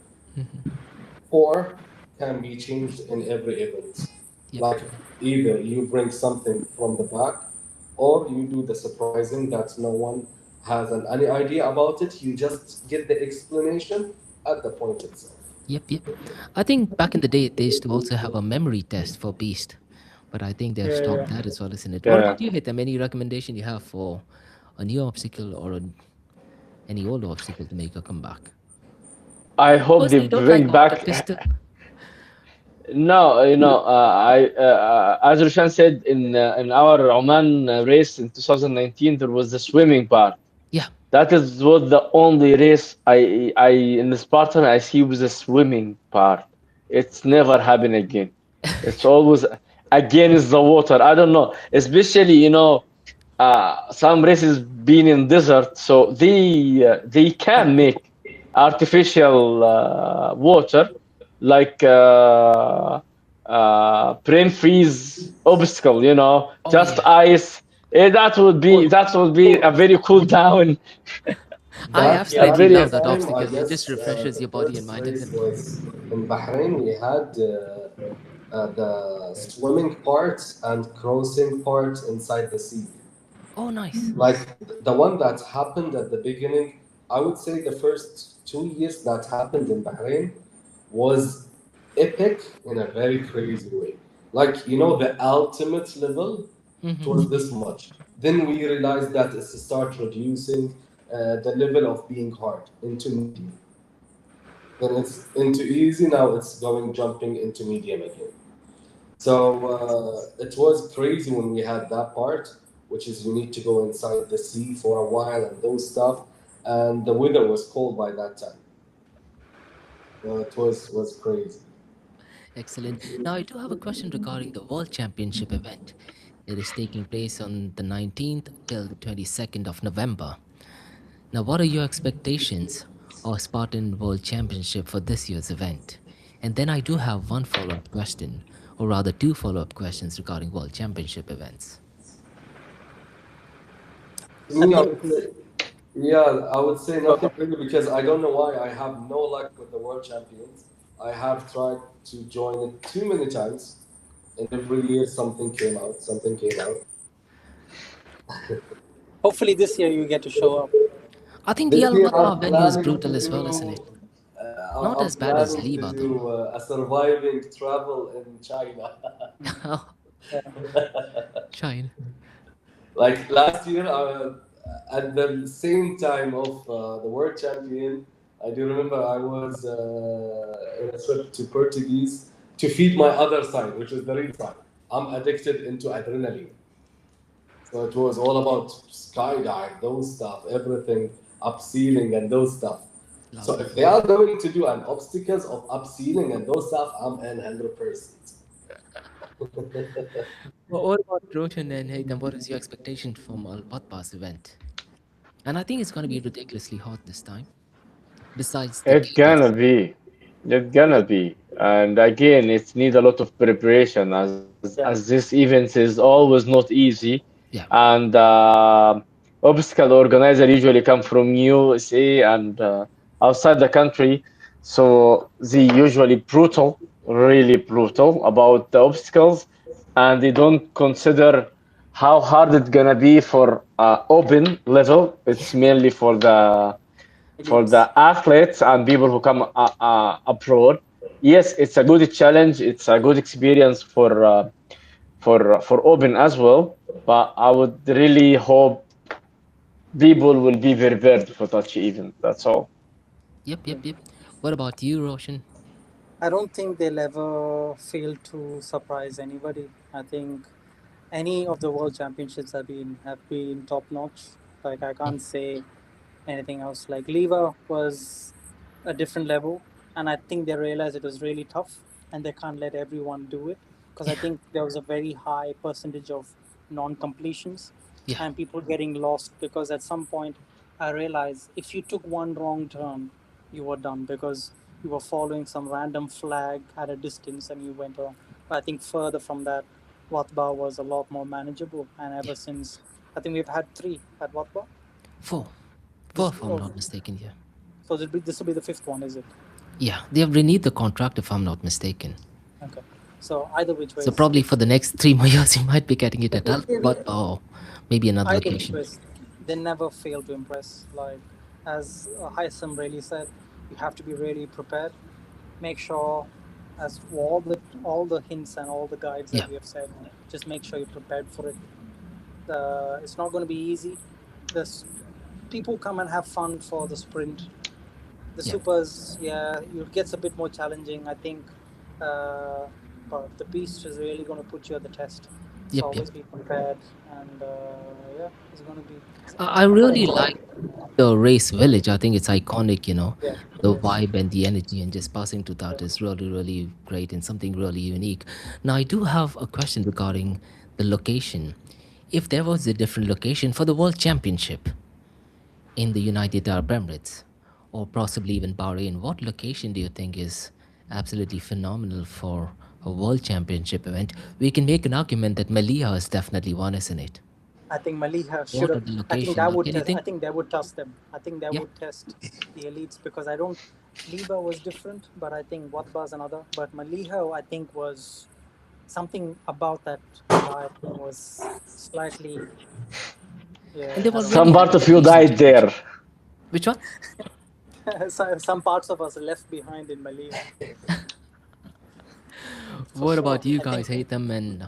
4 can be changed in every event. Yep. Like either you bring something from the back, or you do the surprising that no one has any idea about it. You just get the explanation at the point itself. Yep. I think back in the day, they used to also have a memory test for Beast, but I think they've stopped that as well, isn't it? What about you, Haythem? Any recommendation you have for a new obstacle or any old obstacle to make a comeback? I hope they bring back. No, as Roshan said, in our Oman race in 2019, there was the swimming part. Yeah, that was the only race I in the Spartan I see was the swimming part. It's never happened again. It's always against the water. I don't know, especially some races being in desert, so they can make artificial water. like brain freeze obstacle, Oh just yeah. ice. That would be a very cool down. I That A Yeah. absolutely that very love that time, I obstacle. It just guess refreshes the your body and first mind, race isn't it? was in Bahrain. We had the swimming part and crossing part inside the sea. Oh, nice. Like the one that happened at the beginning, I would say the first 2 years that happened in Bahrain was epic in a very crazy way. Like, the ultimate level, it Hmm. was this much. Then we realized that it's to start reducing the level of being hard into medium. Then it's into easy, now it's jumping into medium again. So it was crazy when we had that part, which is you need to go inside the sea for a while and those stuff. And the weather was cold by that time. It was crazy. Excellent. Now, I do have a question regarding the World Championship event. It is taking place on the 19th till the 22nd of November. Now, what are your expectations of Spartan World Championship for this year's event? And then I do have one follow-up question, or rather two follow-up questions regarding World Championship events. I Me, I think would say, yeah, I would say nothing really because I don't know why I have no luck with the world champions. I have tried to join it too many times, and every year something came out, something came out. hopefully this year you get to show up. I think the This Al year Matha I'm venue is planning to brutal as well, isn't it? do. Not I'm as bad as planning to Liwa, though. do a surviving travel in China. Yeah. Shine. Like last year, at the same time of the world champion, I do remember I was in a trip to Portuguese to feed my other side, which is the real side. I'm addicted into adrenaline. So it was all about skydive, those stuff, everything, upsealing and those stuff. So Lovely. if they are going to do an obstacles of upsealing and those stuff, I'm in 100%. What about Roshan and Haytham? What is your expectation from Al Batpa's event? And I think it's going to be ridiculously hot this time, besides the It's chaos. gonna be. It's gonna be. And again, it needs a lot of preparation as Yeah. this event is always not easy. Yeah. And obstacle organizer usually come from USA and outside the country. So they usually brutal, really brutal about the obstacles, and they don't consider how hard it's gonna be for open level. It's mainly for the Elites. athletes and people who come abroad. Yes, it's a good challenge. It's a good experience for open as well. But I would really hope people will be prepared for such event. That's all. Yep, yep, yep. What about you, Roshan? I don't think they'll ever fail to surprise anybody. I think any of the world championships have been top notch. Like I can't say anything else. Like Liwa was a different level, and I think they realized it was really tough, and they can't let everyone do it because I Yeah, think there was a very high percentage of non-completions yeah, and people getting lost because at some point I realized if you took one wrong turn, you were done because you were following some random flag at a distance and you went wrong. But I think further from that, Watba was a lot more manageable, and yeah. ever since I think we've had three at Watba. Four. Four, This, if I'm oh, not mistaken, yeah. so this will be the fifth one, is it? Yeah, they have renewed the contract, if I'm not mistaken. Okay. So either which So ways, probably for the next 3 more years, you might be getting it at Al, but oh, maybe another either which location. ways, they never fail to impress. Like as Haytham really said, you have to be really prepared. Make sure, as for all the hints and all the guides Yeah, that we have said, just make sure you're prepared for it. It's not going to be easy. This people come and have fun for the sprint. The yeah, supers, yeah, it gets a bit more challenging, I think. Uh, but the beast is really going to put you at the test. So yep, yep. always be prepared, and yeah, it's going to be. I I'm gonna really enjoy like it. the race village. I think it's iconic, Yeah. the Yes. vibe and the energy, and just passing to that is really, really great and something really unique. Now, I do have a question regarding the location. If there was a different location for the World Championship in the United Arab Emirates, or possibly even Bahrain, what location do you think is absolutely phenomenal for a world championship event. We can make an argument that Malia has definitely won, isn't it? I think Maliha should What are have. the I think location? that would Can you test. I think? think they would test them. I think they Yeah. would test the elites because I don't. Liwa was different, but I think Watba is another. But Maliha, I think, was something about that guy was slightly. Yeah, And there I were don't know. many Some other part of you locations to died there. mention. Which one? Some parts of us are left behind in Maliha. For What sure. about you I think guys, Haytham and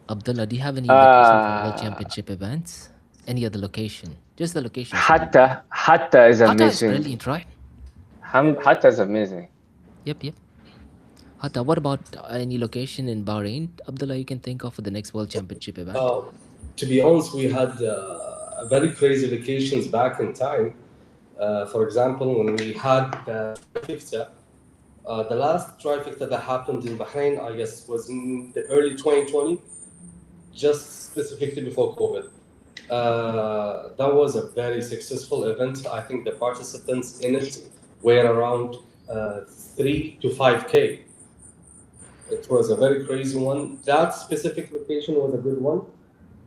Abdullah? Do you have any location for world Uh, championship events? Any other location? Just the location should be fine. Hatta is Hatta is amazing. brilliant, right? Hatta is amazing. Yep, yep. Hatta, what about any location in Bahrain, Abdullah, you can think of for the next world championship event? To be honest, we had very crazy vacations back in time. For example, when we had the Trifecta, the last Trifecta that happened in Bahrain, I guess, was in the early 2020, just specifically before COVID. That was a very successful event. I think the participants in it were around 3 to 5K. It was a very crazy one. That specific location was a good one.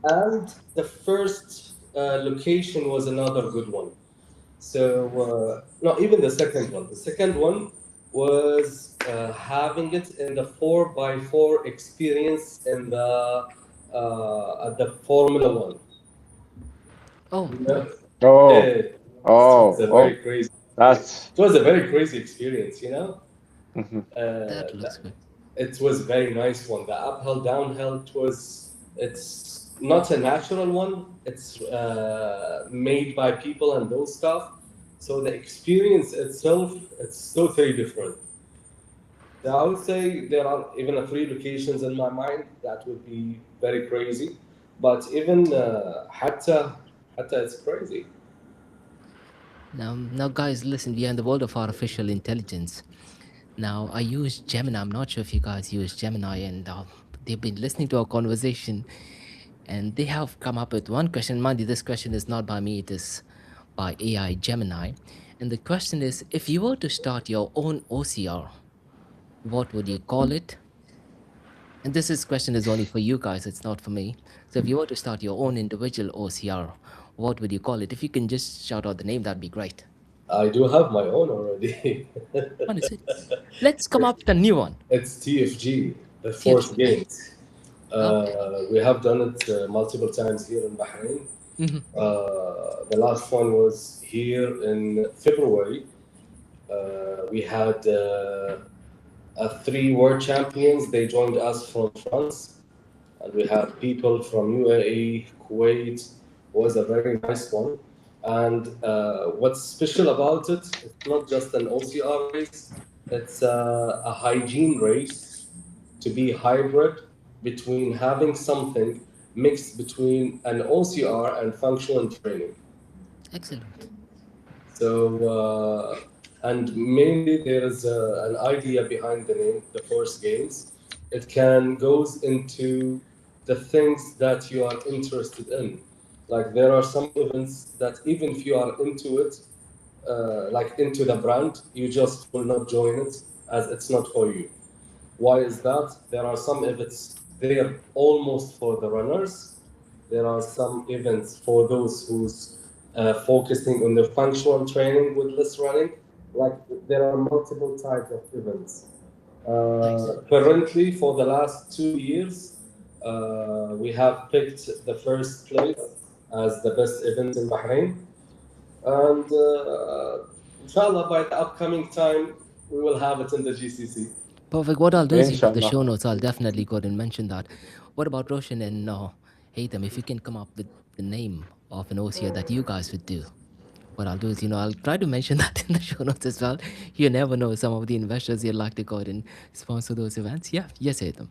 And the first location was another good one. So, no, even the second one. The second one was having it in the 4x4 experience in the at the Formula One. Oh, Yeah. Oh, It was a very crazy. that's. It was a very crazy experience, you know. Mhm. that looks good. It was a very nice one. The uphill, downhill. It's not a natural one. It's made by people and those stuff. So the experience itself, it's totally different. So I would say there are even three locations in my mind that would be very crazy. But even hatta it's crazy. Now, guys, listen. We are in the world of artificial intelligence. Now, I use Gemini. I'm not sure if you guys use Gemini, and they've been listening to our conversation, and they have come up with one question. Mind you, this question is not by me; it is by AI Gemini. And the question is: if you were to start your own OCR, what would you call it? And question is only for you guys. It's not for me. So, if you were to start your own individual OCR, what would you call it? If you can just shout out the name, that'd be great. I do have my own already. What is it? Let's come up with a new one. It's TFG, the Force Games. We have done it multiple times here in Bahrain. Mhm. The last one was here in February. We had 3 world champions. They joined us from France, and we had people from UAE, Kuwait. Was a very nice one. And what's special about it? It's not just an OCR race. It's a hygiene race to be hybrid between having something mixed between an OCR and functional training. Excellent. So, and mainly there is an idea behind the name, the Force Games. It can goes into the things that you are interested in. Like there are some events that even if you are into it, like into the brand, you just will not join it as it's not for you. Why is that? There are some events there almost for the runners. There are some events for those who's focusing on the functional training with less running. Like there are multiple types of events. Currently, for the last 2 years, we have picked the first place as the best event in Bahrain. And inshallah, by the upcoming time, we will have it in the GCC. Perfect. What I'll do is, the Inshallah. show notes, I'll definitely go ahead and mention that. What about Roshan and Haytham? If you can come up with the name of an OCR that you guys would do, what I'll do is, I'll try to mention that in the show notes as well. You never know, some of the investors you'd like to go ahead and sponsor those events. Yeah, yes, Haytham.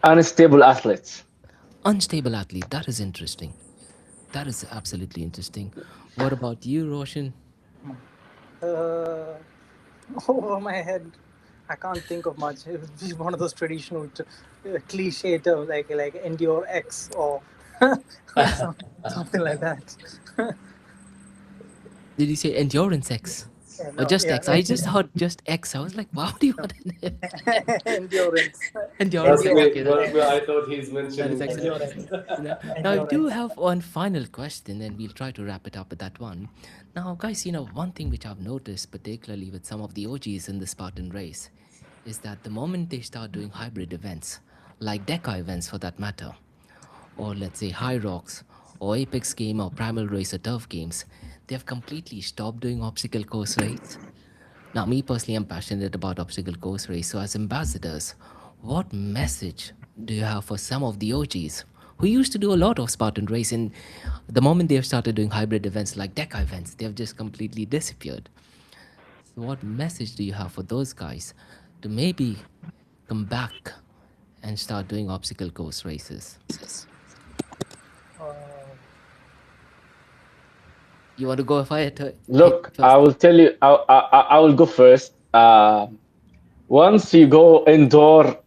Unstable athletes. Unstable athlete. That is interesting. That is absolutely interesting. What about you, Roshan? Over my head, I can't think of much. It would be one of those traditional cliche terms like endure X or something like that. Did you say endurance X? Or just X? I just heard just X. I was like, wow, do you want endurance. endurance? Okay, I thought he's that is mentioning excellent. Endurance. Now, I do have one final question, and we'll try to wrap it up with that one. Now, guys, one thing which I've noticed, particularly with some of the OGs in the Spartan race, is that the moment they start doing hybrid events, like Deca events for that matter, or let's say High Rocks, or Apex game, or Primal Race or Turf games, they have completely stopped doing obstacle course race. Now, me personally, I'm passionate about obstacle course race. So, as ambassadors, what message do you have for some of the OGs who used to do a lot of Spartan race? And the moment they've started doing hybrid events like Deca events, they've just completely disappeared. So, what message do you have for those guys to maybe come back and start doing obstacle course races? Uh, You want to go first? Look, I will tell you. I will go first. Once you go indoor,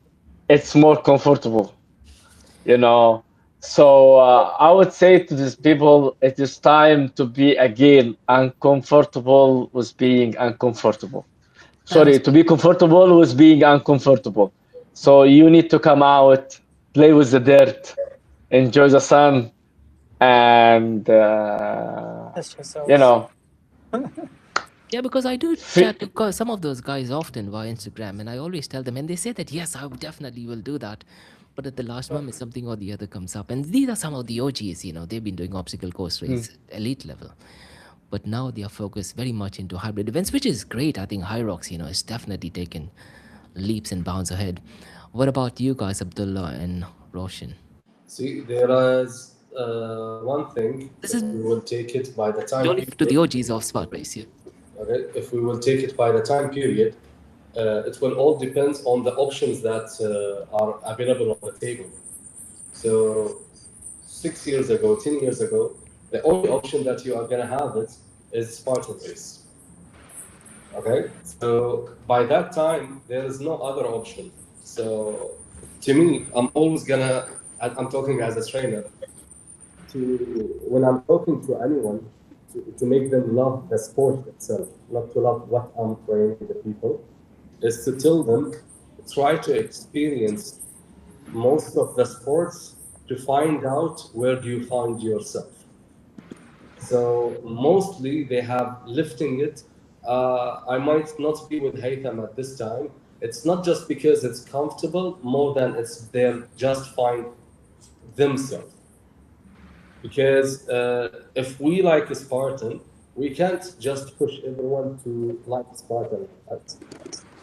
it's more comfortable. You know. So I would say to these people, it is time to be again uncomfortable with being uncomfortable. Sorry, to be comfortable with being uncomfortable. So you need to come out, play with the dirt, enjoy the sun, and test yourselves. you know, Yeah, because I do fi- chat to some of those guys often via Instagram, and I always tell them, and they say that yes, I would definitely will do that, but at the last moment, something or the other comes up, and these are some of the OGs. They've been doing obstacle course race at elite level, but now they are focused very much into hybrid events, which is great. I think High Rocks, has definitely taken leaps and bounds ahead. What about you guys, Abdullah and Roshan? See, there is one thing. This If is we will take it by the time only to the period, OGs of Spark Race. Yeah. okay, if we will take it by the time period, it will all depend on the options that are available on the table. So 6 years ago, 10 years ago, the only option that you are going to have it is Spartan race. Okay, so by that time, there is no other option. So to me, I'm always gonna, I'm talking as a trainer, when I'm talking to anyone, to make them love the sport itself, not to love what I'm training the people, is to tell them, try to experience most of the sports to find out where do you find yourself. So mostly they have lifting it. I might not be with Haytham at this time. It's not just because it's comfortable, more than it's they're just find themselves. Because if we like a Spartan, we can't just push everyone to like Spartan.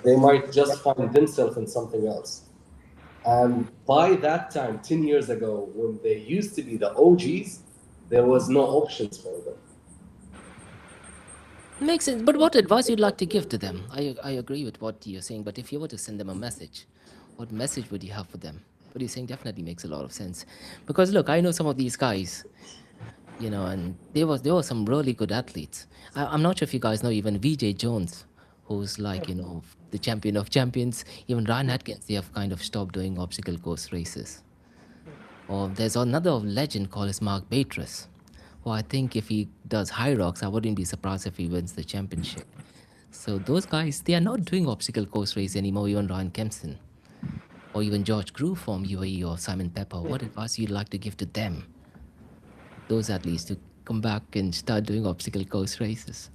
They might just find themselves in something else. And by that time, 10 years ago, when they used to be the OGs, there was no options for them. Makes sense. But what advice you'd like to give to them? I agree with what you're saying, but if you were to send them a message, what message would you have for them? What you're saying definitely makes a lot of sense. Because look, I know some of these guys, and there were some really good athletes. I'm not sure if you guys know even VJ Jones, who's like, the champion of champions. Even Ryan Atkins, they have kind of stopped doing obstacle course races. Or there's another legend called as Mark Beatrice, who I think if he does High Rocks, I wouldn't be surprised if he wins the championship. So those guys, they are not doing obstacle course race anymore, even Ryan Kempson. Or even George Grew from UAE or Simon Pepper. What advice you'd like to give to them? Those athletes to come back and start doing obstacle course races.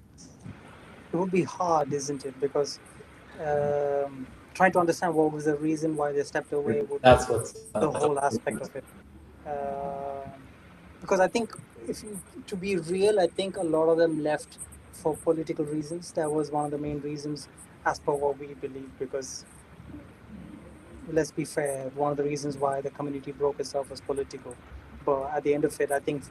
It would be hard, isn't it? Because trying to understand what was the reason why they stepped away would That's what's the whole aspect of it. Because I think, to be real, I think a lot of them left for political reasons. That was one of the main reasons, as per what we believe. Because let's be fair, one of the reasons why the community broke itself was political. But at the end of it, I think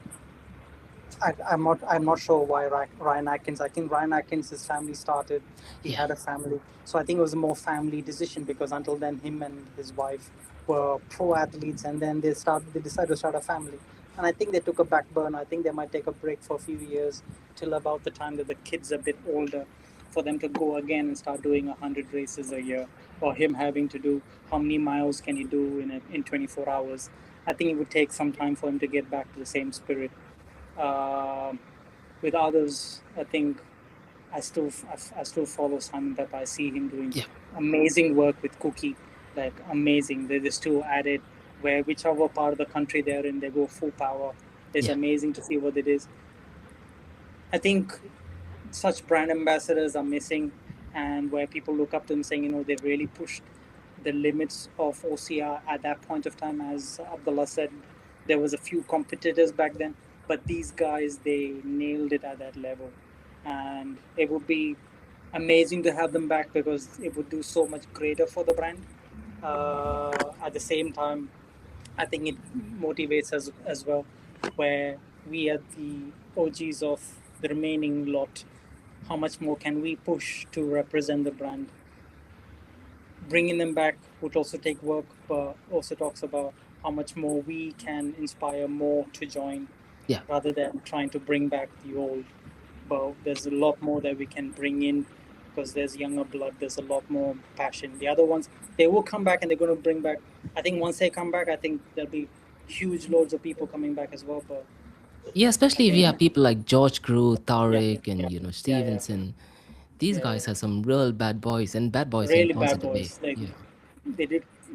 I'm not sure why Ryan Atkins. I think Ryan Atkins, his family started. He had a family, so I think it was a more family decision, because until then, him and his wife were pro athletes, and then they decided to start a family. And I think they took a back burner. I think they might take a break for a few years till about the time that the kid's a bit older, for them to go again and start doing 100 races a year, or him having to do how many miles can he do in 24 hours. I think it would take some time for him to get back to the same spirit. With others, I think I still follow Simon Pepper. I see him doing Yeah. amazing work with Cookie, like amazing. They're still at it. Where whichever part of the country they're in, they go full power. It's Yeah. amazing to see what it is. I think such brand ambassadors are missing, and where people look up to them saying, they've really pushed the limits of OCR at that point of time. As Abdullah said, there was a few competitors back then, but these guys, they nailed it at that level, and it would be amazing to have them back because it would do so much greater for the brand. At the same time, I think it motivates us as well, where we are the OGs of the remaining lot. How much more can we push to represent the brand? Bringing them back would also take work, but also talks about how much more we can inspire more to join, Yeah. rather than trying to bring back the old. But there's a lot more that we can bring in because there's younger blood, there's a lot more passion. The other ones, they will come back and they're going to bring back. I think once they come back, I think there'll be huge loads of people coming back as well. But Yeah, especially if you again, have people like George Crew, yeah, Tariq, and yeah, Stevenson. These yeah, guys are some real bad boys, and bad boys in a really bad positive way. boys. Like Yeah.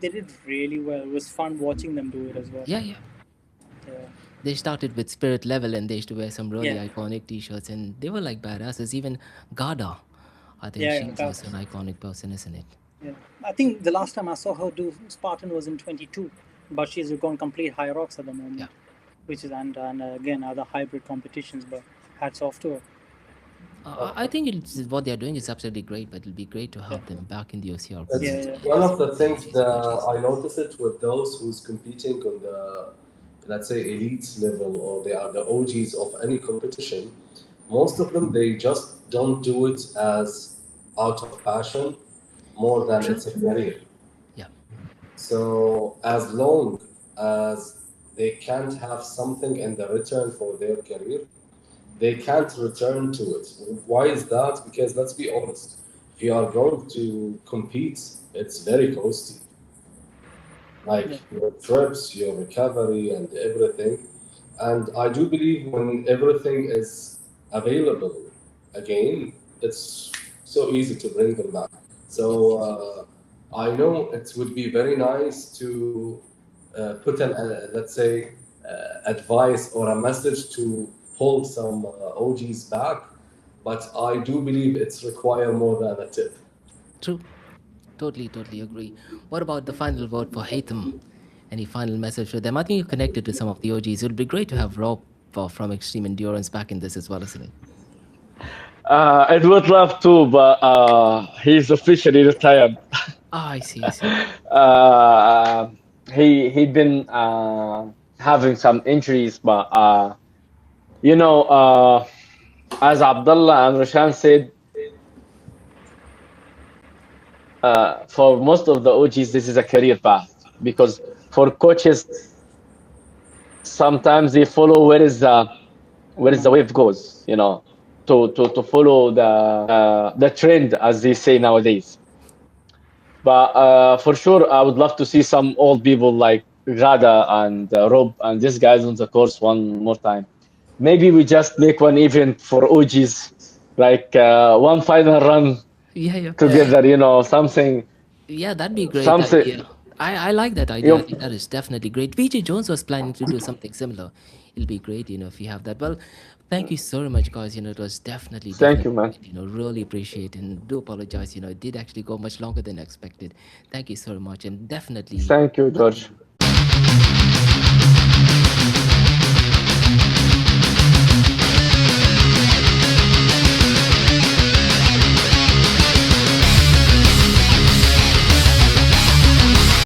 they did really well. It was fun watching them do it as well. Yeah, yeah. Yeah, They started with Spirit Level, and they used to wear some really yeah, iconic T-shirts, and they were like badasses. Even Garda, I think yeah, she's also an iconic person, isn't it? yeah. I think the last time I saw her do Spartan was in 22, but she's gone complete high rocks at the moment, Yeah. which is and again other hybrid competitions. But hats off to her. I think it's what they're doing is absolutely great, but it'll be great to have them back in the OCR It's pool. Yeah. one of the things that I notice it with those who's competing on the, let's say, elite level, or they are the OGs of any competition. Most of them, they just don't do it as out of passion more than True. it's a career. Yeah. So as long as they can't have something in the return for their career, they can't return to it. Why is that? Because let's be honest, if you are going to compete, it's very costly. Like Yeah. your trips, your recovery, and everything. And I do believe when everything is available again, it's so easy to bring them back. So I know it would be very nice to put an, let's say, advice or a message to pull some OGs back, but I do believe it's require more than a tip. True. Totally agree. What about the final word for Haytham? Any final message for them? I think you're connected to some of the OGs. It would be great to have Rob from Extreme Endurance back in this as well, isn't it? I would love to, but he's officially retired. Ah, I see. uh, he'd been having some injuries, but as Abdullah and Roshan said, for most of the OGs, this is a career path because for coaches, sometimes they follow where is the wave goes, to follow the trend, as they say nowadays. But for sure, I would love to see some old people like Gada and Rob and these guys on the course one more time. Maybe we just make one event for OGs, like one final run Yeah. together, something. Yeah, that'd be a great Something. idea. I like that idea. I You, think that is definitely great. VJ Jones was planning to do something similar. It'll be great, if you have that. Well, thank you so much, guys. It was definitely thank you, man. great. Really appreciate it, and do apologize. It did actually go much longer than expected. Thank you so much, and definitely Thank you, George.